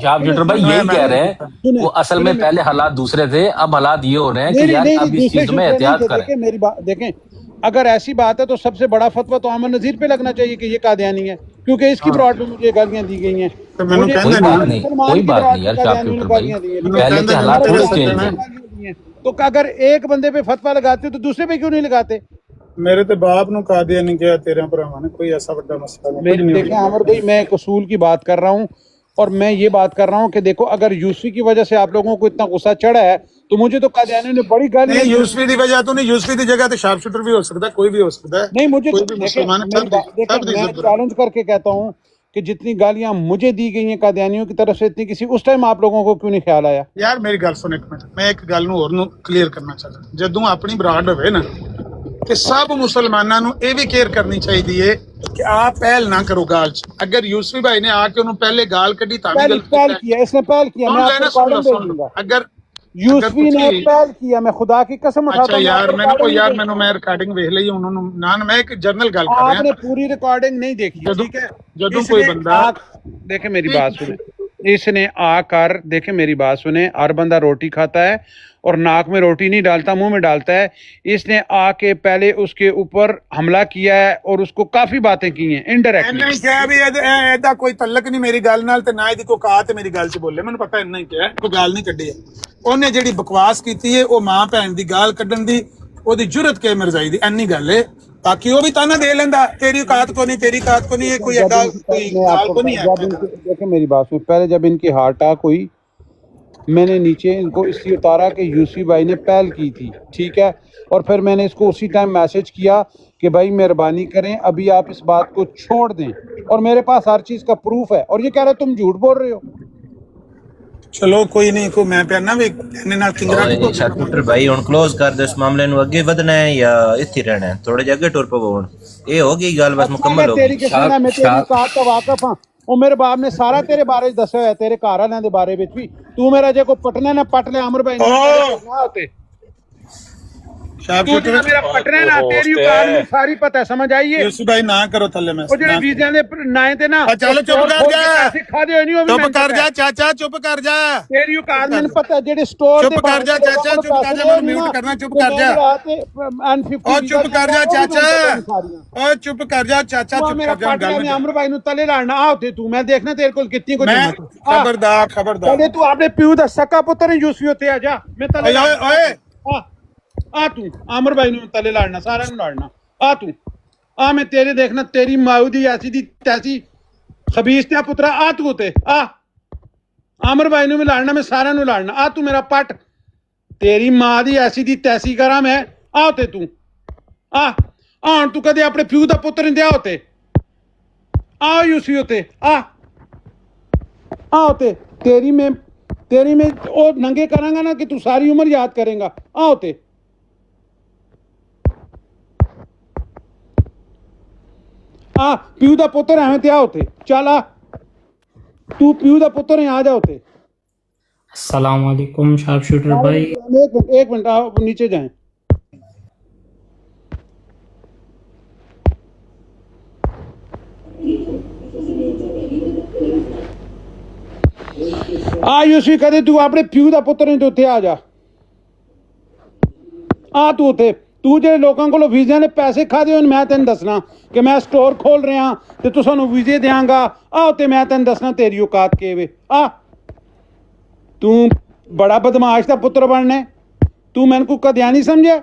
शार्प शूटर भाई यही कह रहे हैं, वो असल में पहले हालात दूसरे थे, अब हालात ये हो रहे हैं कि यार अब इस चीज में एहतियात करें। मेरी बात देखें, अगर ऐसी बात है तो सबसे बड़ा फतवा तो अहमद नजीर पे लगना चाहिए कि ये कादियानी है, क्योंकि इसकी ब्रॉड पे मुझे गालियां दी गई हैं। कोई बात नहीं यार शार्प शूटर भाई, पहले के हालात थोड़े चेंज हैं। तो अगर एक बंदे पे फतवा लगाते हो तो दूसरे पे क्यों नहीं लगाते? मेरे तो बाप नु कादियानी किया, तेरे भरावां ने, कोई ऐसा बड़ा मसला नहीं। देखें आमिर भाई, मैं एक उसूल की बात कर रहा हूँ, और मैं ये बात कर रहा हूँ कि देखो अगर यूसुफी की वजह से आप लोगों को इतना गुस्सा चढ़ा है, तो मुझे तो कादियानी ने बड़ी गाली। नहीं, यूसुफी की वजह तो नहीं, यूसुफी की जगह तो शार्प शूटर भी हो सकता है, कोई भी हो सकता है। नहीं, मुझे कोई भी मुसलमान मैं चैलेंज करके कहता हूँ कि जितनी गालियां मुझे दी गई हैं कादियानियों की तरफ से, इतनी किसी उस टाइम आप लोगों को क्यों नहीं ख्याल आया? यार मेरी गल सुन एक मिनट, मैं एक गल नूं होर नूं क्लीयर करना चाहता, जदों अपनी बराड होवे ना कि सब मुसलमानां नूं ਇਹ ਵੀ केयर करनी चाहिए कि आप पहल ना करो गाल च। अगर यूसुफी भाई ने आके उन्होंने पहले गाल कढ़ी तां भी गलत किया, इसने पहल किया, मैं आपको रिकॉर्डिंग दे दूंगा। अगर यूसुफी ने पहल किया, मैं खुदा की कसम उठाता हूं। अच्छा यार मैंने मैं रिकॉर्डिंग देख ली उन्होंने ना, मैं एक जनरल गल कर रहा हूं, आपने पूरी रिकॉर्डिंग नहीं देखी, ठीक है। जदों कोई बंदा देखे मेरी बात सुने, इसने आकर, देखे मेरी बात सुने, हर बंदा रोटी खाता है और नाक में रोटी नहीं डालता, मुंह में डालता है। इसने आके पहले उसके ऊपर हमला किया है और उसको काफी बातें की हैं इनडायरेक्टली। नहीं क्या भी ऐदा कोई तल्लक नहीं मेरी गल नाल, ते ना इहदी कोई औकात मेरी गल च बोले, मैनूं पता इन्ना ही क्या कोई गल नहीं कड्डी है। ਉਹਨੇ ਜਿਹੜੀ ਬਕਵਾਸ ਕੀਤੀ ਹੈ ਉਹ ਮਾਂ ਭੈਣ ਦੀ ਗਾਲ ਕੱਢਣ ਦੀ, ਉਹਦੀ ਜੁਰਤ ਕੇ ਮਿਰਜ਼ਾਈ ਦੀ ਇੰਨੀ ਗੱਲ ਹੈ। ਬਾਕੀ ਉਹ ਵੀ ਤਾਨਾ ਦੇ ਲੈਂਦਾ, तेरी औकात को नहीं, तेरी औकात को नहीं, ये कोई ऐसा कोई गाल को नहीं है। देखिए मेरी बात सुन, पहले जब इनकी हार्ट अटैक हुई, मैंने नीचे इनको इसलिए उतारा कि यूसुफी भाई ने पहल की थी, ठीक है। और फिर मैंने इसको उसी टाइम मैसेज किया कि भाई मेहरबानी करें, अभी आप इस बात को छोड़ दें, और मेरे पास हर चीज़ का प्रूफ है। और ये कह रहे तुम झूठ बोल रहे हो। चलो कोई नहीं, को मैं पिया ना भी कहने नाल किंगरा शार्प शूटर भाई हुण क्लोज कर दे इस मामले ਨੂੰ, ਅੱਗੇ ਵਧਣਾ ਹੈ ਜਾਂ ਇੱਥੇ ਰਹਿਣਾ ਹੈ? ਥੋੜੇ ਜਿਹਾ ਅੱਗੇ ਟੁਰ ਪਵੋ, ਹੁਣ ਇਹ ਹੋ ਗਈ ਗੱਲ, ਬਸ ਮੁਕੰਮਲ ਹੋ ਗਈ। तेरी किसी ना मैं तेरी औकात तो वाकिफ हां, ਉਹ ਮੇਰੇ ਬਾਪ ਨੇ ਸਾਰਾ ਤੇਰੇ ਬਾਰੇ ਦੱਸਿਆ ਹੋਇਆ, ਤੇਰੇ ਘਰ ਵਾਲਿਆਂ ਦੇ ਬਾਰੇ ਵਿੱਚ ਵੀ। ਤੂੰ ਮੇਰਾ ਜੇ ਕੋਈ ਪਟਨਾ ਨਾ ਪਟ ਲੈ ਆਮਰ ਭਾਈ ਨੇ शार्प शूटर मेरा पटना ना, तेरी औकात में सारी पता है, समझ आई है? यूसुफ भाई ना करो थल्ले में, ਉਹ ਜਿਹੜੇ ਵੀਜ਼ਿਆਂ ਦੇ ਨਾਏ ਤੇ ਨਾ, चलो चुप कर जा, ਸਿੱਖਾ ਦੇ ਨਹੀਂ, ਉਹ ਵੀ चुप कर जा चाचा, चुप कर जा, तेरी औकात ਮੈਨੂੰ ਪਤਾ, ਜਿਹੜੇ ਸਟੋਰ चुप कर जा चाचा, चुप कर जा, मैं म्यूट करना, चुप कर जा, ओ चुप कर जा चाचा, ओ चुप कर जा चाचा, चुप कर जा। गल में अमर भाई ਨੂੰ ਤਲੇ ਲਾਣਾ ਆ ਉੱਥੇ, ਤੂੰ मैं देखना तेरे को कितनी को मैं खबरदार खबरदार, तू आपने प्यू ਦਾ ਸਕਾ ਪੁੱਤਰ यूसुफी ਉੱਤੇ ਆ ਜਾ, मैं तले ओए आ तू आमर भाई ਨੂੰ ਤਲੇ ਲਾੜਨਾ, ਸਾਰਿਆਂ ਨੂੰ ਲਾੜਨਾ। आ तू आ, मैं तेरे देखना, तेरी माऊ दी ऐसी दी तैसी खबीस त्या पुत्रा। आ तू उते आ, आमर भाई ਨੂੰ भी लाड़ना, मैं सारिਆਂ ਨੂੰ लाड़ना। आ तू मेरा पट, तेरी मां दी ऐसी दी तैसी करा मैं। आ उते तू आ ਹੁਣ तू कदे अपने प्यू ਦਾ पुत्तर नहीं दिया उते। आ यूसी उते आ उते, तेरी मैं तेरी में ओ नंगे करांगा ना कि तू सारी उम्र याद करेगा। आओ ते आ प्यू दा पुत्र एवें ते आओ ते चल आ तू प्यू दा पुत्र है, आ जाओ ते। अस्सलाम वालेकुम शार्प शूटर भाई। एक मिनट आओ नीचे जाएं। आ यूसफी कदे तू अपने प्यू दा पुत्र है तो उत्थे आ जा। आ तू उत्थे तू जे लोगों को वीज़े ने पैसे खादे होन मैं तेन दसना कि मैं स्टोर खोल रहा ते तू सानू वीज़े देंगा। आ उत्ते मैं तेन दसना तेरी औकात के वे। आ तू बड़ा बदमाश दा पुत्र बनना है, तू मैंने को कद्या नहीं समझा।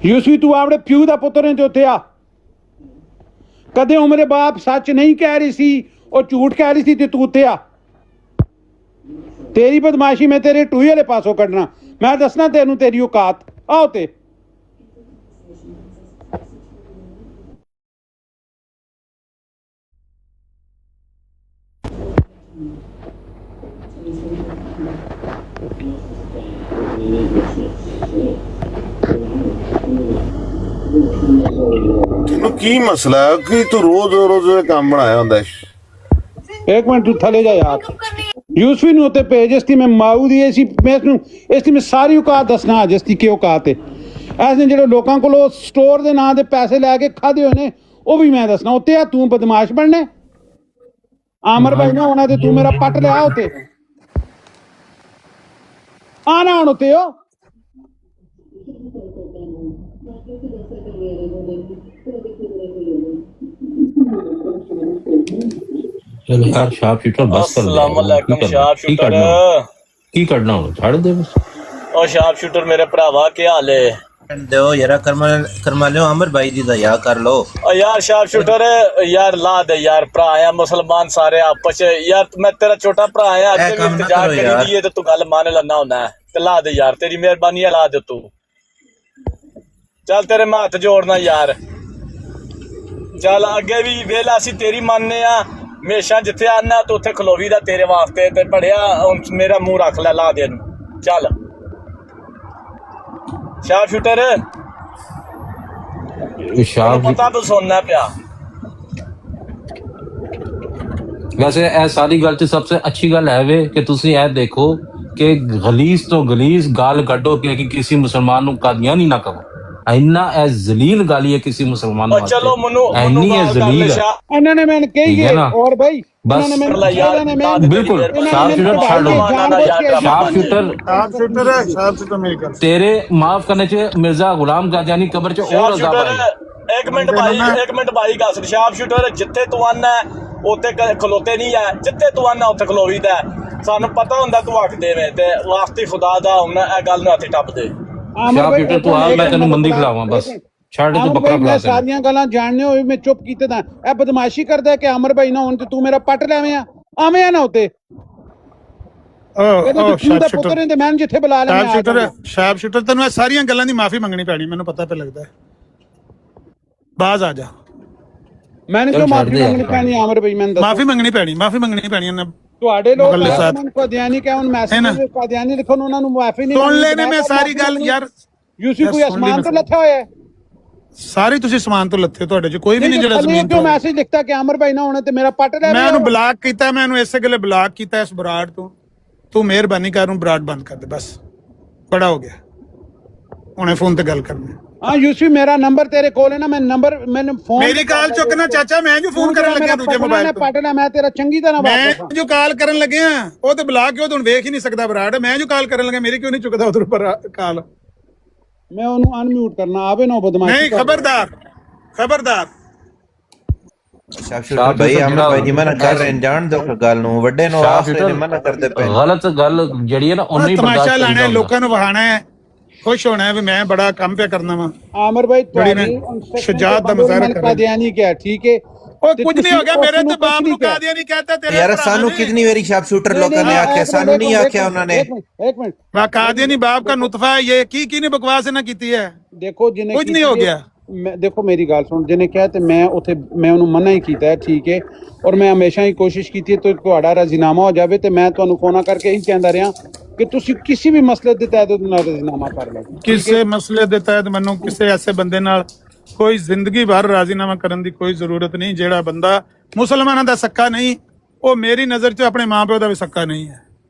यूसफी तू अपने प्यू दा पुत्र है तो उत्थे आ। कदे उमरे बाप सच नहीं कह रही सी और झूठ कह रही सी ते तू उत्थे आ। तेरी बदमाशी मैं तेरे टूई वाले पासों कढ़ना, मैं दसना तेनू तेरी औकात। आओ ते ਤੈਨੂੰ ਕੀ ਮਸਲਾ ਹੈ ਕਿ ਤੂੰ ਰੋਜ਼ ਰੋਜ਼ ਇਹ ਕੰਮ ਬਣਾਇਆ ਹੁੰਦਾ ਹੈ? एक मिनट तू थले जा यार। यूसफी नु उत्ते भेज इसकी मैं माऊ दी इसकी मैं सारी औकात दसना अज इसकी की औकात है। ऐसे जेह्ड़े लोगों को स्टोर के नां दे पैसे लैके खादे होए ने वो भी मैं दसना। उत्ते आ तू बदमाश बनना आमर भाई ना होना ते तू मेरा पट लिया उत्ते आना हुण उत्ते ओ। चलो यार शार्प शूटर बस कर अस्सलाम वालेकुम शार्प शूटर। की करना हो छड़ दे बस। ओ शार्प शूटर मेरे भरावा क्या हाल है? दो यार करमा लो अमर भाई जी दा या कर लो। ओ यार शार्प शूटर यार ला दे यार, भरा आ मुसलमान सारे आपस च यार, मैं तेरा छोटा भरा आ, अगे भी इंतजार करी दी है ते तू गल मान लैना होना है ते ला दे यार, तेरी मेहरबानी है ला दे तू। चल तेरे मैं हत्थ जोड़ना यार, चल अगे भी वेला असी तेरी मानने आ, हमेशा जिथे आना तो उत्थे खलोवी दा तेरे वास्ते ते बड़िया मेरा मुंह रख लै ला दे। चल शार्प शूटर पता तो सुनना पिया। वैसे ए सारी गल च सबसे अच्छी गल है वे कि तुसी ए देखो कि गलीज तो गलीज गाल कड्डो कि किसी मुसलमान नु कादियानी ना कहो। इन्ना ए जलील गाली है किसी मुसलमान वास्ते। चलो मनु इन्नी है जलील है। इन्होंने मैंने कही है और भाई बस बिल्कुल शार्प शूटर छाड़ दो। शार्प शूटर मेरी गल तेरे माफ करने च मिर्जा गुलाम कादियानी कब्र च और अजाब है। एक मिनट भाई गल सुन। शार्प शूटर जिथे तू आना उत्थे खलोते नहीं है, जिथे तू आना उत्थे खलोवी दा। सानू पता हुंदा तू आख देवे ते वास्ते खुदा दा हुन ए गल नूं हत्थ टप दे। शार्प शूटर तू आ मैं तेनू मंदी खिलावां बस छड़ तू बकरा खिला। सारियां गल्लां जानने होए मैं चुप कीते दा ए बदमाशी करदा है कि अमर भाई ना हुन ते तू मेरा पट लेवें आवें ना उत्ते। शार्प शूटर तेनू सारियां गल्लां दी माफी मंगनी पैनी, मैनू पता पे लगदा है। बाज आ जा। मैंने क्यों माफी मंगनी पैनी आमर भाई? मैं माफी मंगनी पैनी ਤੁਹਾਡੇ ਲੋਕ ਕਾਦੀਆਨੀ ਕਹੇ ਹੁਣ ਮੈਸੇਜ ਕਾਦੀਆਨੀ ਲਿਖਣ ਉਹਨਾਂ ਨੂੰ ਮਾਫੀ ਨਹੀਂ ਸੁਣ ਲੈਨੇ ਮੈਂ ਸਾਰੀ ਗੱਲ ਯਾਰ। ਯੂਸਫ ਕੋਈ ਅਸਮਾਨ ਤੋਂ ਲੱਥਾ ਹੋਇਆ ਹੈ? ਸਾਰੇ ਤੁਸੀਂ ਅਸਮਾਨ ਤੋਂ ਲੱਥੇ, ਤੁਹਾਡੇ ਚ ਕੋਈ ਵੀ ਨਹੀਂ ਜਿਹੜਾ ਜ਼ਮੀਨ ਤੋਂ। ਮੈਸੇਜ ਲਿਖਤਾ ਕਿ ਆਮਰ ਭਾਈ ਨਾ ਹੋਣਾ ਤੇ ਮੇਰਾ ਪੱਟ ਲੈ। ਮੈਂ ਉਹਨੂੰ ਬਲਾਕ ਕੀਤਾ, ਮੈਂ ਉਹਨੂੰ ਇਸੇ ਗੱਲੇ ਬਲਾਕ ਕੀਤਾ ਇਸ ਬਰਾੜ ਤੋਂ। ਤੂੰ ਮਿਹਰਬਾਨੀ ਕਰ ਉਹਨੂੰ ਬਰਾੜ ਬੰਦ ਕਰ ਦੇ ਬਸ, ਬੜਾ ਹੋ ਗਿਆ। ਹੁਣੇ ਫੋਨ ਤੇ ਗੱਲ ਕਰਨੀ। हाँ यूसुफ मेरा नंबर तेरे कोल है ना, मैं नंबर मैंने फोन मेरी कॉल चुकना चाचा, मैं जो फोन करन लगे दूजे मोबाइल पे पट ले। मैं तेरा चंगी तरह मैं जो कॉल करन लगे हां ओ ते ब्लॉक क्यों तुम देख ही नहीं सकदा बराड़। मैं जो कॉल करन लगे मेरी क्यों नहीं चुकदा उधर पर कॉल? मैं ओनु अनम्यूट करना आवे ना बदमाशी नहीं। खबरदार शार्प भाई अमर भाई जी मना कर रहे हैं, जान दो गल नु वड्डे नु आस्ते मना करदे पे। गलत गल जड़ी है ना उन्नी तमाशा लाना है, लोकां नु वहाना है, खुश होना है भी मैं बड़ा काम पे करना वा। आमर भाई शुजात दा मुजाहरा कर कादियानी क्या ठीक है ਉਹ ਕੁਝ ਨਹੀਂ ਹੋ ਗਿਆ ਮੇਰੇ ਤੇ ਬਾਪ ਨੂੰ ਕਾਦੀਆਨੀ कहता तेरे यार सानू कितनी बारी शार्प शूटर लोगों ने आख्या सानू नहीं आख्या उन्होंने एक मिनट वा कादियानी बाप का नुतफा है ये की ने बकवास ना की है ਦੇਖੋ ਜਿਹਨੇ ਕੁਝ ਨਹੀਂ ਹੋ ਗਿਆ ਮੈਂ ਦੇਖੋ ਮੇਰੀ ਗੱਲ ਸੁਣ ਜਿਹਨੇ ਕਿਹਾ ਤੇ ਮੈਂ ਉੱਥੇ ਮੈਂ ਉਹਨੂੰ ਮਨਾ ਹੀ ਕੀਤਾ ਹੈ ਠੀਕ ਹੈ ਔਰ ਮੈਂ ਹਮੇਸ਼ਾ ਹੀ ਕੋਸ਼ਿਸ਼ ਕੀਤੀ ਹੈ ਕਿ ਤੁਹਾਡਾ ਰਾਜ਼ੀਨਾਮਾ ਹੋ ਜਾਵੇ ਤੇ ਮੈਂ ਤੁਹਾਨੂੰ ਫੋਨ ਕਰਕੇ ਇਹੀ ਕਹਿੰਦਾ ਰਿਹਾ ਕਿ ਤੁਸੀਂ ਕਿਸੇ ਵੀ ਮਸਲੇ ਦੇ ਤਹਿਤ ਉਹਦੇ ਨਾਲ ਰਾਜ਼ੀਨਾਮਾ ਕਰ ਲਓ ਕਿਸੇ ਮਸਲੇ ਦੇ ਤਹਿਤ ਮੈਨੂੰ ਕਿਸੇ ਐਸੇ ਬੰਦੇ ਨਾਲ ਕੋਈ ਜ਼ਿੰਦਗੀ ਭਰ ਰਾਜ਼ੀਨਾਮਾ ਕਰਨ ਦੀ ਕੋਈ ਜ਼ਰੂਰਤ ਨਹੀਂ ਜਿਹੜਾ ਬੰਦਾ ਮੁਸਲਮਾਨਾਂ ਦਾ ਸੱਕਾ ਨਹੀਂ ਉਹ ਮੇਰੀ ਨਜ਼ਰ 'ਚ ਆਪਣੇ ਮਾਂ ਪਿਓ ਦਾ ਵੀ ਸੱਕਾ ਨਹੀਂ ਹੈ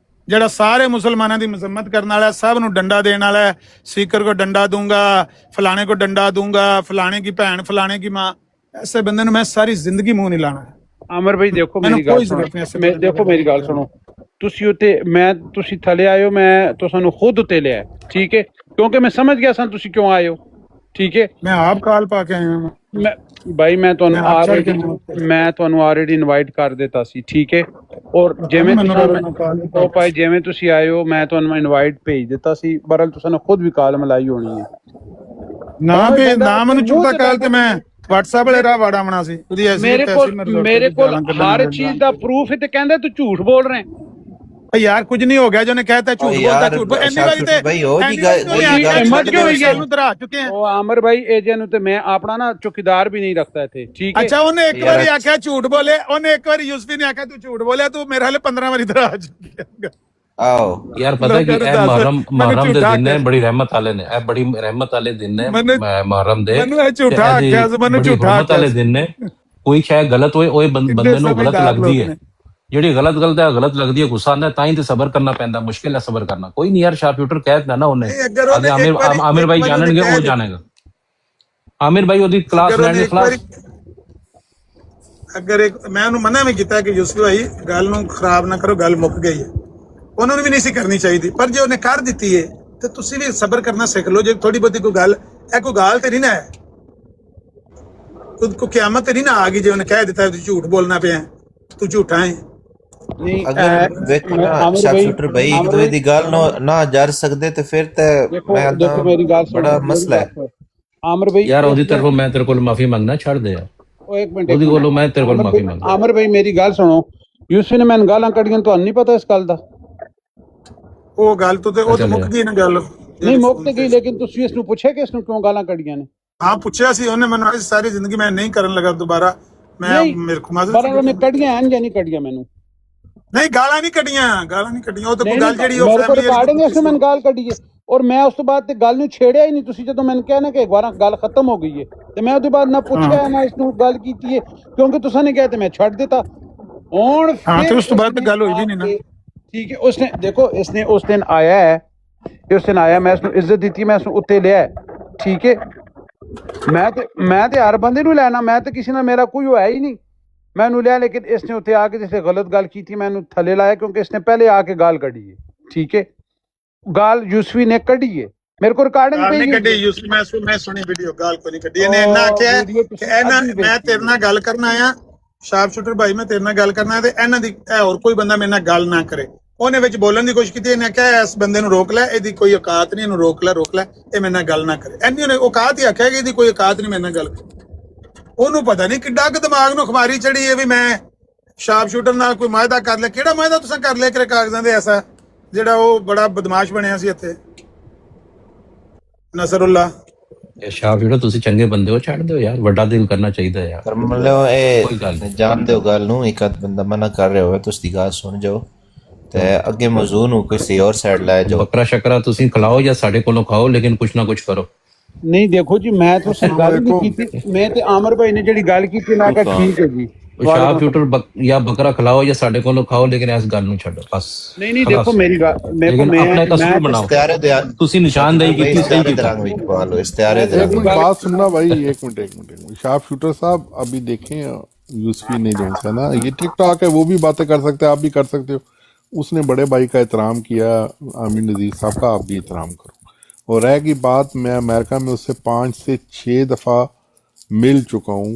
ਜਿਹੜਾ ਸਾਰੇ ਮੁਸਲਮਾਨਾਂ ਦੀ ਮਜ਼ਮਤ ਕਰਨ ਵਾਲਾ ਸਭ ਨੂੰ ਡੰਡਾ ਦੇਣ ਵਾਲਾ ਹੈ ਸੀਕਰ को डंडा दूंगा फलाने को डंडा दूंगा फलाने की भैन फलाने की माँ ऐसे बंदे ਨੂੰ ਮੈਂ ਸਾਰੀ ਜ਼ਿੰਦਗੀ ਮੂੰਹ ਨਹੀਂ ਲਾਣਾ ਆਮਰ ਭਾਈ ਦੇਖੋ ਮੇਰੀ ਗੱਲ ਸੁਣੋ ਦੇਖੋ ਮੇਰੀ ਗੱਲ ਸੁਣੋ ਤੁਸੀਂ ਉੱਤੇ ਤੁਸੀਂ ਥੱਲੇ ਆਇਓ ਮੈਂ ਤੁਹਾਨੂੰ ਖੁਦ ਉੱਤੇ ਲਿਆ ਠੀਕ ਹੈ ਕਿਉਂਕਿ ਮੈਂ ਸਮਝ ਗਿਆ ਸਾਂ ਤੁਸੀਂ ਕਿਉਂ ਆਇਓ ਠੀਕ ਹੈ ਮੈਂ ਆਪ ਕਾਲ ਪਾ ਕੇ ਆਇਆ ਮੈਂ ਭਾਈ ਮੈਂ ਤੁਹਾਨੂੰ ਆਲਰੇਡੀ ਇਨਵਾਈਟ ਕਰ ਦਿੱਤਾ ਸੀ ਠੀਕ ਹੈ ਔਰ ਜਿਵੇਂ ਉਹ ਭਾਈ ਜਿਵੇਂ ਤੁਸੀਂ ਆਏ ਹੋ ਮੈਂ ਤੁਹਾਨੂੰ ਇਨਵਾਈਟ ਭੇਜ ਦਿੱਤਾ ਸੀ ਬਰਲ ਤੁਸੀਂ ਖੁਦ ਵੀ ਕਾਲ ਮਲਾਈ ਹੋਣੀ ਹੈ ਨਾ ਮੈਨੂੰ ਝੂਠਾ ਕਾਲ ਤੇ ਮੈਂ WhatsApp ਵਾਲੇ ਰਾਹ ਵਾੜਾ ਬਣਾ ਸੀ ਉਹਦੀ ਐਸੀ ਮੇਰੇ ਕੋਲ ਹਰ ਚੀਜ਼ ਦਾ ਪ੍ਰੂਫ ਹੈ ਤੇ ਕਹਿੰਦੇ ਤੂੰ ਝੂਠ ਬੋਲ ਰਿਹਾ यार कुछ नहीं हो गया जो ने कहता झूठ बोलता झूठ बोल ਇੰਨੀ ਵਾਰੀ ਤੇ भाई हो जी हिम्मत क्यों हुई है उधर आ चुके हैं ਉਹ ਆਮਰ ਭਾਈ ਇਹ ਜਿਹਨੂੰ ਤੇ ਮੈਂ ਆਪਣਾ ਨਾ ਚੌਕੀਦਾਰ ਵੀ ਨਹੀਂ ਰੱਖਦਾ ਇੱਥੇ ਠੀਕ ਹੈ अच्छा ਉਹਨੇ ਇੱਕ ਵਾਰੀ ਆਖਿਆ ਝੂਠ ਬੋਲੇ ਉਹਨੇ ਇੱਕ ਵਾਰੀ ਯੂਸਫੀ ਨੇ ਆਖਿਆ ਤੂੰ ਝੂਠ ਬੋਲਿਆ ਤੂੰ ਮੇਰੇ ਹਾਲੇ 15 ਵਾਰੀ ਇਧਰ ਆ ਚੁੱਕਿਆ आओ यार पता है कि मुहर्रम दे दिन है बड़ी रहमत वाले ने बड़ी रहमत वाले दिन ने मुहर्रम दे ਮੈਨੂੰ ਝੂਠਾ ਆਖਿਆ ਮੈਨੂੰ ਝੂਠਾ रहमत वाले दिन ने कोई शायद गलत होए ओए बंदे ਨੂੰ गलत लगदी है ਜਿਹੜੀ ਗਲਤ ਗਲਤ ਲੱਗਦੀ ਹੈ ਗੁੱਸਾ ਆਉਂਦਾ ਤਾਂ ਹੀ ਤੇ ਸਬਰ ਕਰਨਾ ਪੈਂਦਾ ਮੁਸ਼ਕਿਲ ਹੈ ਸਬਰ ਕਰਨਾ ਕੋਈ ਨਹੀਂ ਯਾਰ ਸ਼ਾਰਪ ਸ਼ੂਟਰ ਕਹਿ ਦਿੱਤਾ ਨਾ ਉਹਨੇ ਅਗੇ ਆਮਿਰ ਭਾਈ ਜਾਣਨਗੇ ਉਹ ਜਾਣੇਗਾ ਆਮਿਰ ਭਾਈ ਉਹਦੀ ਕਲਾਸ ਲੈਣ ਦੀ ਕਲਾਸ ਅਗਰ ਮੈਂ ਉਹਨੂੰ ਮਨਾ ਵੀ ਕੀਤਾ ਕਿ ਯੂਸਫ ਭਾਈ ਗੱਲ ਨੂੰ ਖਰਾਬ ਨਾ ਕਰੋ ਗੱਲ ਮੁੱਕ ਗਈ ਹੈ ਉਹਨਾਂ ਨੂੰ ਵੀ ਨਹੀਂ ਸੀ ਕਰਨੀ ਚਾਹੀਦੀ ਪਰ ਜੇ ਉਹਨੇ ਕਰ ਦਿੱਤੀ ਹੈ ਤੇ ਤੁਸੀਂ ਵੀ ਸਬਰ ਕਰਨਾ ਸਿੱਖ ਲਓ ਜੇ ਥੋੜੀ ਬਹੁਤੀ ਕੋਈ ਗੱਲ ਇਹ ਕੋਈ ਗੱਲ ਤੇ ਨਹੀਂ ਨਾ ਹੈ ਕੋ ਕਿਆਮਤ ਤੇ ਨਹੀਂ ਨਾ ਆ ਗਈ ਜੇ ਉਹਨੇ ਕਹਿ ਦਿੱਤਾ ਤੂੰ ਝੂਠ ਬੋਲਣਾ ਪਿਆ ਤੂੰ ਝੂਠਾ ਹੈ ਅਗਰ ਵੇਖੋ ਨਾ ਸ਼ਾਰਪ ਸ਼ੂਟਰ ਭਾਈ ਇੱਕ ਦੂਜੇ ਦੀ ਗੱਲ ਨਾ ਜਰ ਸਕਦੇ ਤੇ ਫਿਰ ਤੇ ਮੈਂ ਦੇਖੋ ਮੇਰੀ ਗੱਲ ਸੁਣ ਬੜਾ ਮਸਲਾ ਹੈ ਆਮਰ ਭਾਈ ਯਾਰ ਉਹਦੀ ਤਰਫੋਂ ਮੈਂ ਤੇਰੇ ਕੋਲ ਮਾਫੀ ਮੰਗਣਾ ਛੱਡ ਦੇ ਯਾਰ ਉਹ ਇੱਕ ਮਿੰਟ ਉਹਦੀ ਕੋਲੋਂ ਮੈਂ ਤੇਰੇ ਕੋਲ ਮਾਫੀ ਮੰਗਦਾ ਆਮਰ ਭਾਈ ਮੇਰੀ ਗੱਲ ਸੁਣੋ ਯੂਸਫ ਨੇ ਮੈਨੂੰ ਗਾਲਾਂ ਕੱਢੀਆਂ ਤੁਹਾਨੂੰ ਨਹੀਂ ਪਤਾ ਇਸ ਗੱਲ ਦਾ ਉਹ ਗੱਲ ਤੋਂ ਤੇ ਉਹ ਤਾਂ ਮੁੱਕ ਗਈ ਨਾ ਗੱਲ ਨਹੀਂ ਮੁੱਕ ਤੇ ਗਈ ਲੇਕਿਨ ਤੁਸੀਂ ਇਸ ਨੂੰ ਪੁੱਛਿਆ ਕਿ ਇਸ ਨੂੰ ਕਿਉਂ ਗਾਲਾਂ ਕੱਢੀਆਂ ਨੇ ਹਾਂ ਪੁੱਛਿਆ ਸੀ ਉਹਨੇ ਮੈਨੂੰ ਸਾਰੀ ਜ਼ਿੰਦਗੀ ਮੈਂ ਨਹੀਂ ਕਰਨ ਲੱਗਾ ਦੁਬਾਰਾ ਮੈਂ ਮੇਰੇ ਕੋ ਮਾਜ਼ਰਤ ਪਰ ਉਹਨੇ ਕੱਢੀਆਂ ਹਨ ਜਾਂ ਨਹੀਂ ਕੱਢੀਆਂ ਮੈਨੂੰ ਨਹੀਂ ਗਾਲਾਂ ਨਹੀਂ ਕੱਢੀਆਂ ਉਹ ਤਾਂ ਕੋਈ ਗੱਲ ਜਿਹੜੀ ਉਹ ਫੈਮਿਲੀ ਰਿਕਾਰਡਿੰਗ ਇਸ ਨੂੰ ਮੈਨੂੰ ਗਾਲ ਕੱਢੀ ਹੈ ਔਰ ਮੈਂ ਉਸ ਤੋਂ ਬਾਅਦ ਤੇ ਗੱਲ ਨੂੰ ਛੇੜਿਆ ਹੀ ਨਹੀਂ ਤੁਸੀਂ ਜਦੋਂ ਮੈਨੂੰ ਕਿਹਾ ਨਾ ਕਿ ਇੱਕ ਵਾਰ ਗੱਲ ਖਤਮ ਹੋ ਗਈ ਹੈ ਤੇ ਮੈਂ ਉਹਦੇ ਬਾਅਦ ਨਾ ਪੁੱਛਿਆ ਨਾ ਇਸ ਨੂੰ ਗੱਲ ਕੀਤੀ ਹੈ ਕਿਉਂਕਿ ਤੁਸੀਂ ਨੇ ਕਿਹਾ ਤੇ ਮੈਂ ਛੱਡ ਦਿੱਤਾ ਹੁਣ ਤੇ ਉਸ ਤੋਂ ਬਾਅਦ ਤੇ ਗੱਲ ਹੋਈ ਵੀ ਨਹੀਂ ਨਾ ठीक है उसने देखो इसने उस दिन आया है उस दिन आया मैं उसको इज्जत दी थी मैं उसको उत्ते लिया ठीक है मैं ते हर बंदे नूं लैना मैं तो किसी ना मेरा कोई है ही नहीं मैं नूं लिया लेकिन इसने उत्ते आके जिसने गलत गाल की थी मैं थले लाया क्योंकि इसने पहले आके गाल कढ़ी है ठीक है गाल यूसफी ने कढ़ी है मेरे को रिकॉर्डिंग पे नहीं कढ़ी यूसफी मैं सुनी वीडियो गाल को नहीं कढ़ी इन्हें इन्ना क्या कि इन्ना मैं तेरे नाल गल करना आया शार्प शूटर भाई मैं तेरे नाल गल करना है ते इन्हां दी और कोई बंदा मेरे नाल गल ना करे ਉਹਨੇ ਵਿੱਚ ਬੋਲਣ ਦੀ ਕੋਸ਼ਿਸ਼ ਕੀਤੀ ਇਹਨੇ ਕਿਹਾ ਇਸ ਬੰਦੇ ਨੂੰ ਰੋਕ ਲੈ ਇਹਦੀ ਕੋਈ ਔਕਾਤ ਨਹੀਂ ਇਹਨੂੰ ਰੋਕ ਲੈ ਇਹ ਮੇਰੇ ਨਾਲ ਗੱਲ ਨਾ ਕਰੇ ਐਨੀ ਉਹਨੇ ਔਕਾਤ ਹੀ ਆਖਿਆ ਕਿ ਇਹਦੀ ਕੋਈ ਔਕਾਤ ਨਹੀਂ ਮੇਰੇ ਨਾਲ ਗੱਲ ਉਹਨੂੰ ਪਤਾ ਨਹੀਂ ਕਿੱਡਾ ਕੁ ਦਿਮਾਗ ਨੂੰ ਖਮਾਰੀ ਚੜੀ ਹੈ ਵੀ ਮੈਂ ਸ਼ਾਰਪ ਸ਼ੂਟਰ ਨਾਲ ਕੋਈ ਮਾਇਦਾ ਕਰ ਲਿਆ ਕਿਹੜਾ ਮਾਇਦਾ ਤੁਸੀਂ ਕਰ ਲਿਆ ਕਿ ਕਾਗਜ਼ਾਂ ਦੇ ਐਸਾ ਜਿਹੜਾ ਉਹ ਬੜਾ ਬਦਮਾਸ਼ ਬਣਿਆ ਸੀ ਇੱਥੇ ਨਸਰੁੱਲਾ ਇਹ ਸ਼ਾਰਪ ਸ਼ੂਟਰ ਤੁਸੀਂ ਚੰਗੇ ਬੰਦੇ ਹੋ ਛੱਡ ਦਿਓ ਯਾਰ ਵੱਡਾ ਦਿਲ ਕਰਨਾ ਚਾਹੀਦਾ ਯਾਰ ਪਰ ਮਤਲਬ ਇਹ ਜਾਣਦੇ ਹੋ ਗੱਲ ਨੂੰ ਇੱਕ ਅੱਧ ਬੰਦਾ ਮਨਾ ਕਰ ਰਿਹਾ ਹੋਵੇ ਤੁਸੀਂ ਦੀ ਗੱਲ ਸੁਣ ਜਾਓ ਤੇ ਅੱਗੇ ਮੌਜੂ ਨੂੰ ਕਿਸੇ ਹੋਰ ਸਾਈਡ ਲੈ ਜਾਓ ਬੱਕਰਾ ਸ਼ਕਰਾ ਤੁਸੀਂ ਖਿਲਾਓ ਜਾਂ ਸਾਡੇ ਕੋਲੋਂ ਖਾਓ ਲੇਕਿਨ ਕੁਛ ਨਾ ਕੁਛ ਕਰੋ ਨਹੀਂ ਦੇਖੋ ਜੀ ਮੈਂ ਤੁਸੀਂ ਗੱਲ ਨਹੀਂ ਕੀਤੀ ਮੈਂ ਤੇ ਆਮਰ ਭਾਈ ਨੇ ਜਿਹੜੀ ਗੱਲ ਕੀਤੀ ਨਾ ਕਿ ਠੀਕ ਹੈ ਜੀ ਸ਼ਾਰਪ ਸ਼ੂਟਰ ਜਾਂ ਬੱਕਰਾ ਖਿਲਾਓ ਜਾਂ ਸਾਡੇ ਕੋਲੋਂ ਖਾਓ ਲੇਕਿਨ ਇਸ ਗੱਲ ਨੂੰ ਛੱਡੋ ਬਸ ਨਹੀਂ ਦੇਖੋ ਮੇਰੀ ਗੱਲ ਆਪਣੇ ਕਸੂਰ ਬਣਾਓ ਤੁਸੀਂ ਨਿਸ਼ਾਨਦੇਹੀ ਕੀਤੀ ਸਹੀ रंग भी पा लो इस्तियारे दे एक बात सुनना भाई एक मिनट शार्प शूटर साहब अभी देखें यूसफी नहीं जोन है ना ये टिकटॉक है वो भी बातें कर सकते हैं आप भी कर सकते हो उसने बड़े भाई का एहतराम किया आमिर नज़ीर साहब का आप भी एहतराम करो और रह की बात मैं अमेरिका में उससे 5 से 6 दफ़ा मिल चुका हूँ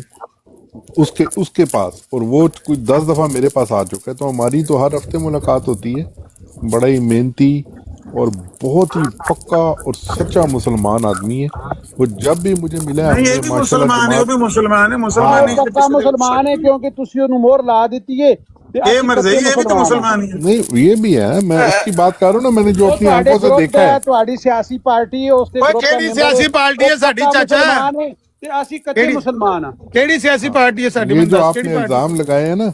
उसके पास और वो कुछ 10 दफ़ा मेरे पास आ चुका है तो हमारी तो हर हफ्ते मुलाकात होती है बड़ा ही मेहनती और बहुत ही पक्का और सच्चा मुसलमान आदमी है वो जब भी मुझे मिला नहीं ये हमने भी माशाल्लाह मुसलमान है, वो भी जमात मुसलमान है, मुसलमान नहीं ਪੱਕਾ ਮੁਸਲਮਾਨ ਹੈ ਕਿਉਂਕਿ ਤੁਸੀਂ ਉਹਨੂੰ ਮੋਹਰ ਲਾ ਦਿੱਤੀ ਏ ਤੇ ये ਅਸੀਂ मर्जी ਪੱਕੇ ये भी तो ਮੁਸਲਮਾਨ मुसलमान ही है। नहीं ये भी है, मैं उसकी बात कर रहा हूँ ना, मैंने जो ਉਹ अपनी ਤੁਹਾਡੇ आंखों से ਗਰੁੱਪ देखा ਹੈ है। ਤੁਹਾਡੀ ਸਿਆਸੀ ਪਾਰਟੀ ਹੈ ਉਸ ਦੇ ਓਏ ਗਰੁੱਪ ਦਾ ਕਿਹੜੀ ਮੈਂਬਰ ਸਿਆਸੀ ਪਾਰਟੀ ਹੈ ਉਹ ਸਾਡੀ ਪੱਕਾ ਚਾਚਾ? ਮੁਸਲਮਾਨ ਹੈ ਤੇ ਅਸੀਂ ਕੱਚੇ ਕਿਹੜੀ ਮੁਸਲਮਾਨ ਆ केड़ी सियासी पार्टी है साडी? ये मैं जो दस केड़ी आपने पार्टी? इल्जाम लगाए हैं ना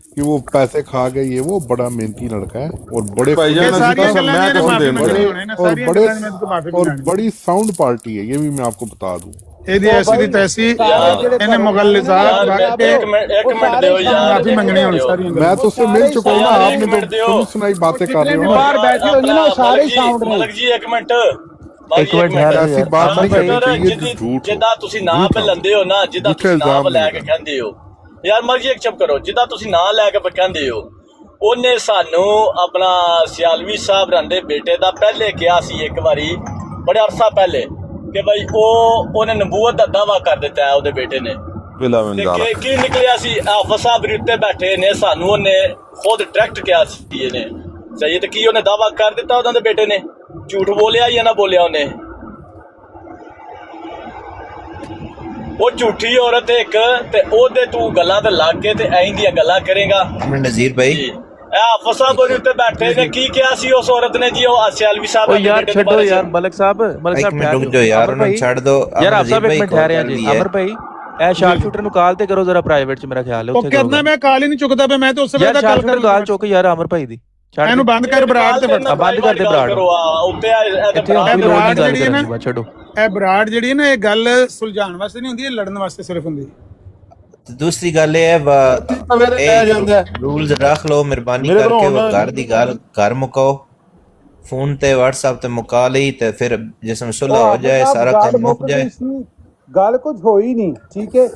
कि वो पैसे खा गए, ये वो बड़ा मेहनती लड़का है और बड़े ये और सारी गल्लां ने माफी मंगनी बड़े होने ना, और सारी बड़े गल्लां ने तो माफी और मंगनी। बड़ी साउंड पार्टी है, ये भी मैं आपको बता दूं। ਇਹਦੀ ਐਸੀ ਦੀ ਤੈਸੀ ਇਹਨੇ ਮੁਗਲਿਜ਼ਾਤ एक मिनट दो यार, माफी मंगनी होनी सारी। मैं तो उससे मिल चुका हूँ ना, आपने तो सुनी सुनाई बातें कर रहे हो ना। ਬਾਹਰ ਬੈਠੇ ਹੋਏ ਨੇ ਨਾ ਉਹ ਸਾਰੇ ਸਾਊਂਡ ਨੇ ਮਲਕ ਜੀ ਇੱਕ ਮਿੰਟ ऐसी बात नहीं करनी चाहिए जो झूठ हो। ਜਿੱਦਾਂ ਤੁਸੀਂ ਨਾਂ ਪੇ ਲੈਂਦੇ ਹੋ ਨਾ, ਜਿੱਦਾਂ झूठे ਤੁਸੀਂ ਨਾਂ इल्जाम ਲੈ नहीं ਕੇ लगाने। ਕਹਿੰਦੇ ਹੋ ਯਾਰ, ਮਲਕ ਜੀ ਇੱਕ ਚੁੱਪ ਕਰੋ, ਜਿੱਦਾਂ ਤੁਸੀਂ ਨਾਂ ਲੈ ਕੇ ਕਹਿੰਦੇ ਹੋ, ਉਹਨੇ ਸਾਨੂੰ ਆਪਣਾ ਸਿਆਲਵੀ ਸਾਹਿਬ ਰਹਿੰਦੇ ਬੇਟੇ ਦਾ ਪਹਿਲੇ ਕਿਹਾ ਸੀ ਇੱਕ ਵਾਰੀ, ਬੜੇ ਅਰਸਾ ਪਹਿਲੇ, ਕਿ ਭਾਈ ਉਹਨੇ ਨਬੂਵਤ ਦਾ ਦਾਵਾ ਕਰ ਦਿੱਤਾ ਹੈ ਉਹਦੇ ਬੇਟੇ ਨੇ। ਤੇ ਕੀ ਨਿਕਲਿਆ ਸੀ? ਹਾਫਿਜ਼ ਸਾਹਿਬ ਵੀ ਉੱਤੇ ਬੈਠੇ ਨੇ, ਸਾਨੂੰ ਉਹਨੇ ਖੁਦ ਡਾਇਰੈਕਟ ਕਿਹਾ ਸੀ ਇਹਨੇ, ਸਹੀ ਤੇ ਕੀ ਉਹਨੇ ਦਾਵਾ ਕਰ ਦਿੱਤਾ ਉਹਨਾਂ ਦੇ ਬੇਟੇ ਨੇ? ਝੂਠ ਬੋਲਿਆ ਜਾਂ ਨਾ ਬੋਲਿਆ ਉਹਨੇ? ਉਹ ਝੂਠੀ ਔਰਤ ਇੱਕ ਤੇ ਉਹਦੇ ਤੂੰ ਗੱਲਾਂ ਤੇ ਲੱਗ ਕੇ ਤੇ ਐਂ ਦੀਆਂ ਗੱਲਾਂ ਕਰੇਗਾ। नजीर भाई ਇਹ ਹਾਫਿਜ਼ ਸਾਹਿਬ ਉਹਦੇ ਉੱਤੇ ਬੈਠੇ ਨੇ, ਕੀ ਕਿਹਾ ਸੀ ਉਸ ਔਰਤ ਨੇ ਜੀ? ਉਹ ਸਿਆਲਵੀ ਸਾਹਿਬ ਓ ਯਾਰ ਛੱਡੋ ਯਾਰ ਮਲਕ ਸਾਹਿਬ ਇੱਕ ਮਿੰਟ ਰੁਕ ਜਾਓ ਯਾਰ, ਉਹਨਾਂ ਨੂੰ ਛੱਡ ਦਿਓ। ਯਾਰ ਆਪ ਸਾਹਿਬ ਇੱਕ ਮਿੰਟ call ਠਹਿਰਿਆ ਕਰ ਜੀ। ਲਈ ਹੈ। ਅਮਰ ਭਾਈ ਇਹ ਸ਼ਾਰਪ ਸ਼ੂਟਰ ਨੂੰ ਕਾਲ ਤੇ ਕਰੋ ਜ਼ਰਾ, ਪ੍ਰਾਈਵੇਟ ਚ ਮੇਰਾ ਖਿਆਲ ਹੈ ਉਹ ਉੱਥੇ ਕਰਨਾ, ਮੈਂ ਕਾਲ ਹੀ ਨਹੀਂ ਚੁੱਕਦਾ ਪਿਆ, ਮੈਂ ਤਾਂ ਉਸ ਵੇਲੇ ਯਾਰ ਦਾ ਸ਼ਾਰਪ ਗੱਲ ਸ਼ੂਟਰ ਕਾਲ ਚੁੱਕ ਯਾਰ ਅਮਰ ਭਾਈ ਦੀ ਛੱਡ ਇਹਨੂੰ ਬੰਦ ਕਰ, ਬਰਾੜ ਤੇ ਬੰਦ ਕਰ ਦੇ ਬਰਾੜ ਉੱਤੇ ਇੱਥੇ ਆਪਣੀ ਲੋੜ ਨਹੀਂ ਗੱਲ ਕਰਨ ਦੀ, ਬਸ ਛੱਡੋ। ਇਹ ਬਰਾੜ ਜਿਹੜੀ ਹੈ ਨਾ, ਇਹ ਗੱਲ ਸੁਲਝਾਉਣ ਵਾਸਤੇ ਨਹੀਂ ਹੁੰਦੀ, ਇਹ ਲੜਨ ਵਾਸਤੇ ਸਿਰਫ ਹੁੰਦੀ। ਤੇ ਦੂਸਰੀ ਗੱਲ ਇਹ ਹੈ ਰੂਲਸ ਰੱਖ ਲਓ ਮਿਹਰਬਾਨੀ ਕਰਕੇ, ਉਹ ਘਰ ਦੀ ਗੱਲ ਘਰ ਮੁਕਾਓ, ਫੋਨ ਤੇ WhatsApp ਤੇ ਮੁਕਾ ਲਈ ਤੇ ਫਿਰ ਜਿਸਮ ਸੁਲਹ ਹੋ ਜਾਏ, ਸਾਰਾ ਕੰਮ ਮੁੱਕ ਜਾਏ। ਗੱਲ ਕੁਝ ਹੋਈ ਨਹੀਂ, ਠੀਕ ਹੈ।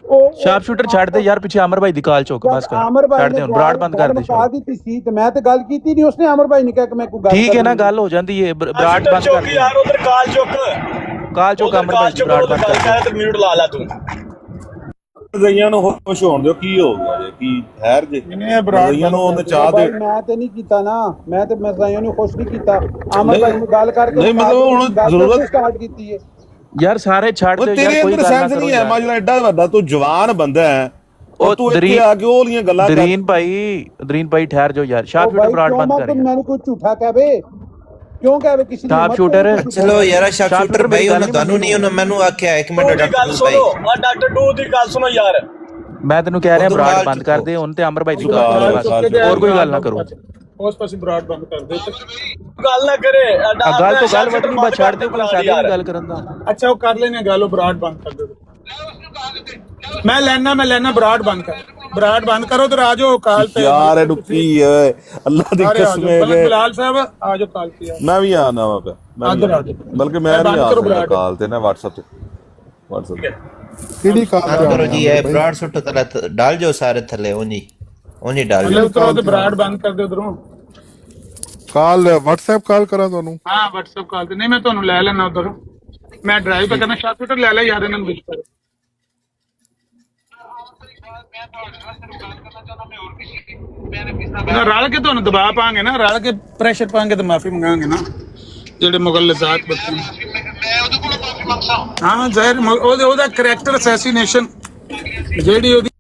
ਉਹ ਸ਼ਾਰਪ ਸ਼ੂਟਰ ਛੱਡ ਦੇ ਯਾਰ, ਪਿੱਛੇ ਅਮਰ ਭਾਈ ਦੀ ਕਾਲ ਚੁੱਕ, ਬਸ ਕਰ ਅਮਰ ਭਾਈ ਛੱਡ ਦੇ, ਬਰਾੜ ਬੰਦ ਕਰ ਦੇ। ਮੁਕਾ ਦਿੱਤੀ ਸੀ ਤੇ ਮੈਂ ਤੇ ਗੱਲ ਕੀਤੀ ਨਹੀਂ, ਉਸਨੇ ਅਮਰ ਭਾਈ ਨੇ ਕਿਹਾ ਕਿ ਮੈਂ ਕੋਈ ਗੱਲ ਠੀਕ ਹੈ ਨਾ, ਗੱਲ ਹੋ ਜਾਂਦੀ ਹੈ, ਬਰਾੜ ਬੰਦ ਕਰ ਦੇ ਯਾਰ। ਉਧਰ ਕਾਲ ਚੁੱਕ ਅਮਰ ਭਾਈ ਦੀ, ਬਰਾੜ ਬੰਦ ਕਰ ਤੇ ਮਿਊਟ ਲਾ ਤੂੰ। ਰਈਆਂ ਨੂੰ ਹੋਸ਼ ਹੋਣ ਦਿਓ, ਕੀ ਹੋ ਗਿਆ ਜੇ? ਕੀ ਠਹਿਰ ਜੇ ਰਈਆਂ ਨੂੰ ਉਹਨੇ ਚਾਹ ਦੇ। ਮੈਂ ਤੇ ਨਹੀਂ ਕੀਤਾ ਨਾ, ਮੈਂ ਤੇ ਮਜ਼ਾਈਆਂ ਨੂੰ ਖੁਸ਼ ਨਹੀਂ ਕੀਤਾ। ਅਮਰ ਭਾਈ ਨੂੰ ਗੱਲ ਕਰਕੇ ਨਹੀਂ ਮਤਲਬ ਹੁਣ ਜ਼ਰੂਰਤ ਸਟਾਰਟ ਕੀਤੀ ਹੈ ਯਾਰ, ਸਾਰੇ ਛੱਡ ਦੇ ਤੇਰੇ ਅੰਦਰ ਸੈਂਸ ਨਹੀਂ ਹੈ, ਮਾਜਲਾ ਐਡਾ ਵੱਡਾ ਤੂੰ ਜਵਾਨ ਬੰਦਾ ਹੈ, ਉਹ ਤੂੰ ਇੱਥੇ ਆ ਕੇ ਉਹ ਲੀਆਂ ਗੱਲਾਂ ਦਰੀਨ ਭਾਈ ਠਹਿਰ ਜਾਓ ਯਾਰ, ਸ਼ਾਰਪ ਸ਼ੂਟਰ ਬਰਾੜ ਬੰਦ ਕਰ। ਮੈਨੂੰ ਕੋਈ ਝੂਠਾ ਕਹਵੇ, ਕਿਉਂ ਕਹਵੇ ਕਿਸੇ ਨੂੰ? ਸ਼ਾਰਪ ਸ਼ੂਟਰ ਚਲੋ ਯਾਰ, ਸ਼ਾਰਪ ਸ਼ੂਟਰ ਭਾਈ ਉਹਨਾਂ ਤੁਹਾਨੂੰ ਨਹੀਂ, ਉਹਨਾਂ ਮੈਨੂੰ ਆਖਿਆ ਇੱਕ ਮਿੰਟ ਗੱਲ ਸੁਣੋ, ਆ ਡਾਕਟਰ ਡੂ ਦੀ ਗੱਲ ਸੁਣੋ ਯਾਰ। ਮੈਂ ਤੈਨੂੰ ਕਹਿ ਰਿਹਾ ਬਰਾੜ ਬੰਦ ਕਰ ਦੇ ਹੁਣ, ਤੇ ਅਮਰ ਭਾਈ ਦੀ ਗੱਲ ਬਸ, ਹੋਰ ਕੋਈ ਗੱਲ ਨਾ ਕਰੋ। ਉਸ ਪਾਸੇ ਬਰਾੜ ਬੰਦ ਕਰ ਦੇ, ਗੱਲ ਨਾ ਕਰੇ, ਗੱਲ ਤੋਂ ਗੱਲ ਵੱਟਣੀ, ਬਸ ਛੱਡ ਦੇ, ਕੋਈ ਫਾਇਦਾ ਨਹੀਂ ਗੱਲ ਕਰਨ ਦਾ। ਅੱਛਾ ਉਹ ਕਰ ਲੈਣੇ ਗੱਲ, ਉਹ ਬਰਾੜ ਬੰਦ ਕਰ ਦੇ। ਮੈਂ ਲੈਣਾ ਬਰਾੜ ਬੰਦ ਕਰ, ਬਰਾੜ ਬੰਦ ਕਰੋ ਤੇ ਆ ਜਾਓ ਕਾਲ ਤੇ ਯਾਰ। ਇਹਨੂੰ ਕੀ ਹੈ ਅੱਲਾਹ ਦੀ ਕਸਮ ਹੈ, ਬਿਲਾਲ ਸਾਹਿਬ ਆ ਜਾਓ ਕਾਲ ਤੇ। ਮੈਂ ਵੀ ਆਣਾ ਵਾ ਪਿਆ, ਬਲਕਿ ਮੈਂ ਵੀ ਆ ਸਕਦਾ ਕਾਲ ਤੇ ਨਾ, WhatsApp ਤੇ ਕਿਹੜੀ ਕਾਲ ਕਰੋ ਜੀ, ਇਹ ਬਰਾੜ ਸੁੱਟੋ ਤਲਾ ਡਾਲ ਜੋ ਸਾਰੇ ਥੱਲੇ, ਉਹਨੀ ਡਾਲ ਜੋ। ਉਤਰੋ ਤੇ ਬਰਾੜ ਬੰਦ ਕਰ ਦੇ ਉਧਰੋਂ। ਕਾਲ WhatsApp ਕਾਲ ਕਰਾਂ ਤੁਹਾਨੂੰ? ਹਾਂ WhatsApp ਕਾਲ ਤੇ ਨਹੀਂ, ਮੈਂ ਤੁਹਾਨੂੰ ਲੈ ਲੈਣਾ ਉਧਰ, ਮੈਂ ਡਰਾਈਵ ਤੇ ਕਰਨਾ। ਸ਼ਾਰਪ ਸ਼ੂਟਰ ਲੈ ਲੈ ਯਾਰ, ਇਹਨਾਂ ਨੂੰ ਵਿੱਚ ਕਰ। ਰਲ ਕੇ ਤੁਹਾਨੂੰ ਦਬਾਅ ਪਾਵਾਂਗੇ ਨਾ, ਰਲ ਕੇ ਪ੍ਰੈਸ਼ਰ ਪਾਵਾਂਗੇ ਤੇ ਮਾਫੀ ਮੰਗਾਂਗੇ ਨਾ, ਜਿਹੜੇ ਮੁਗਲਜ਼ਾਤ ਬੱਚੇ ਨੇ। ਹਾਂ ਜ਼ਾਹਿਰ ਉਹਦਾ ਕਰੈਕਟਰ ਅਸੈਸੀਨੇਸ਼ਨ ਜਿਹੜੀ ਉਹਦੀ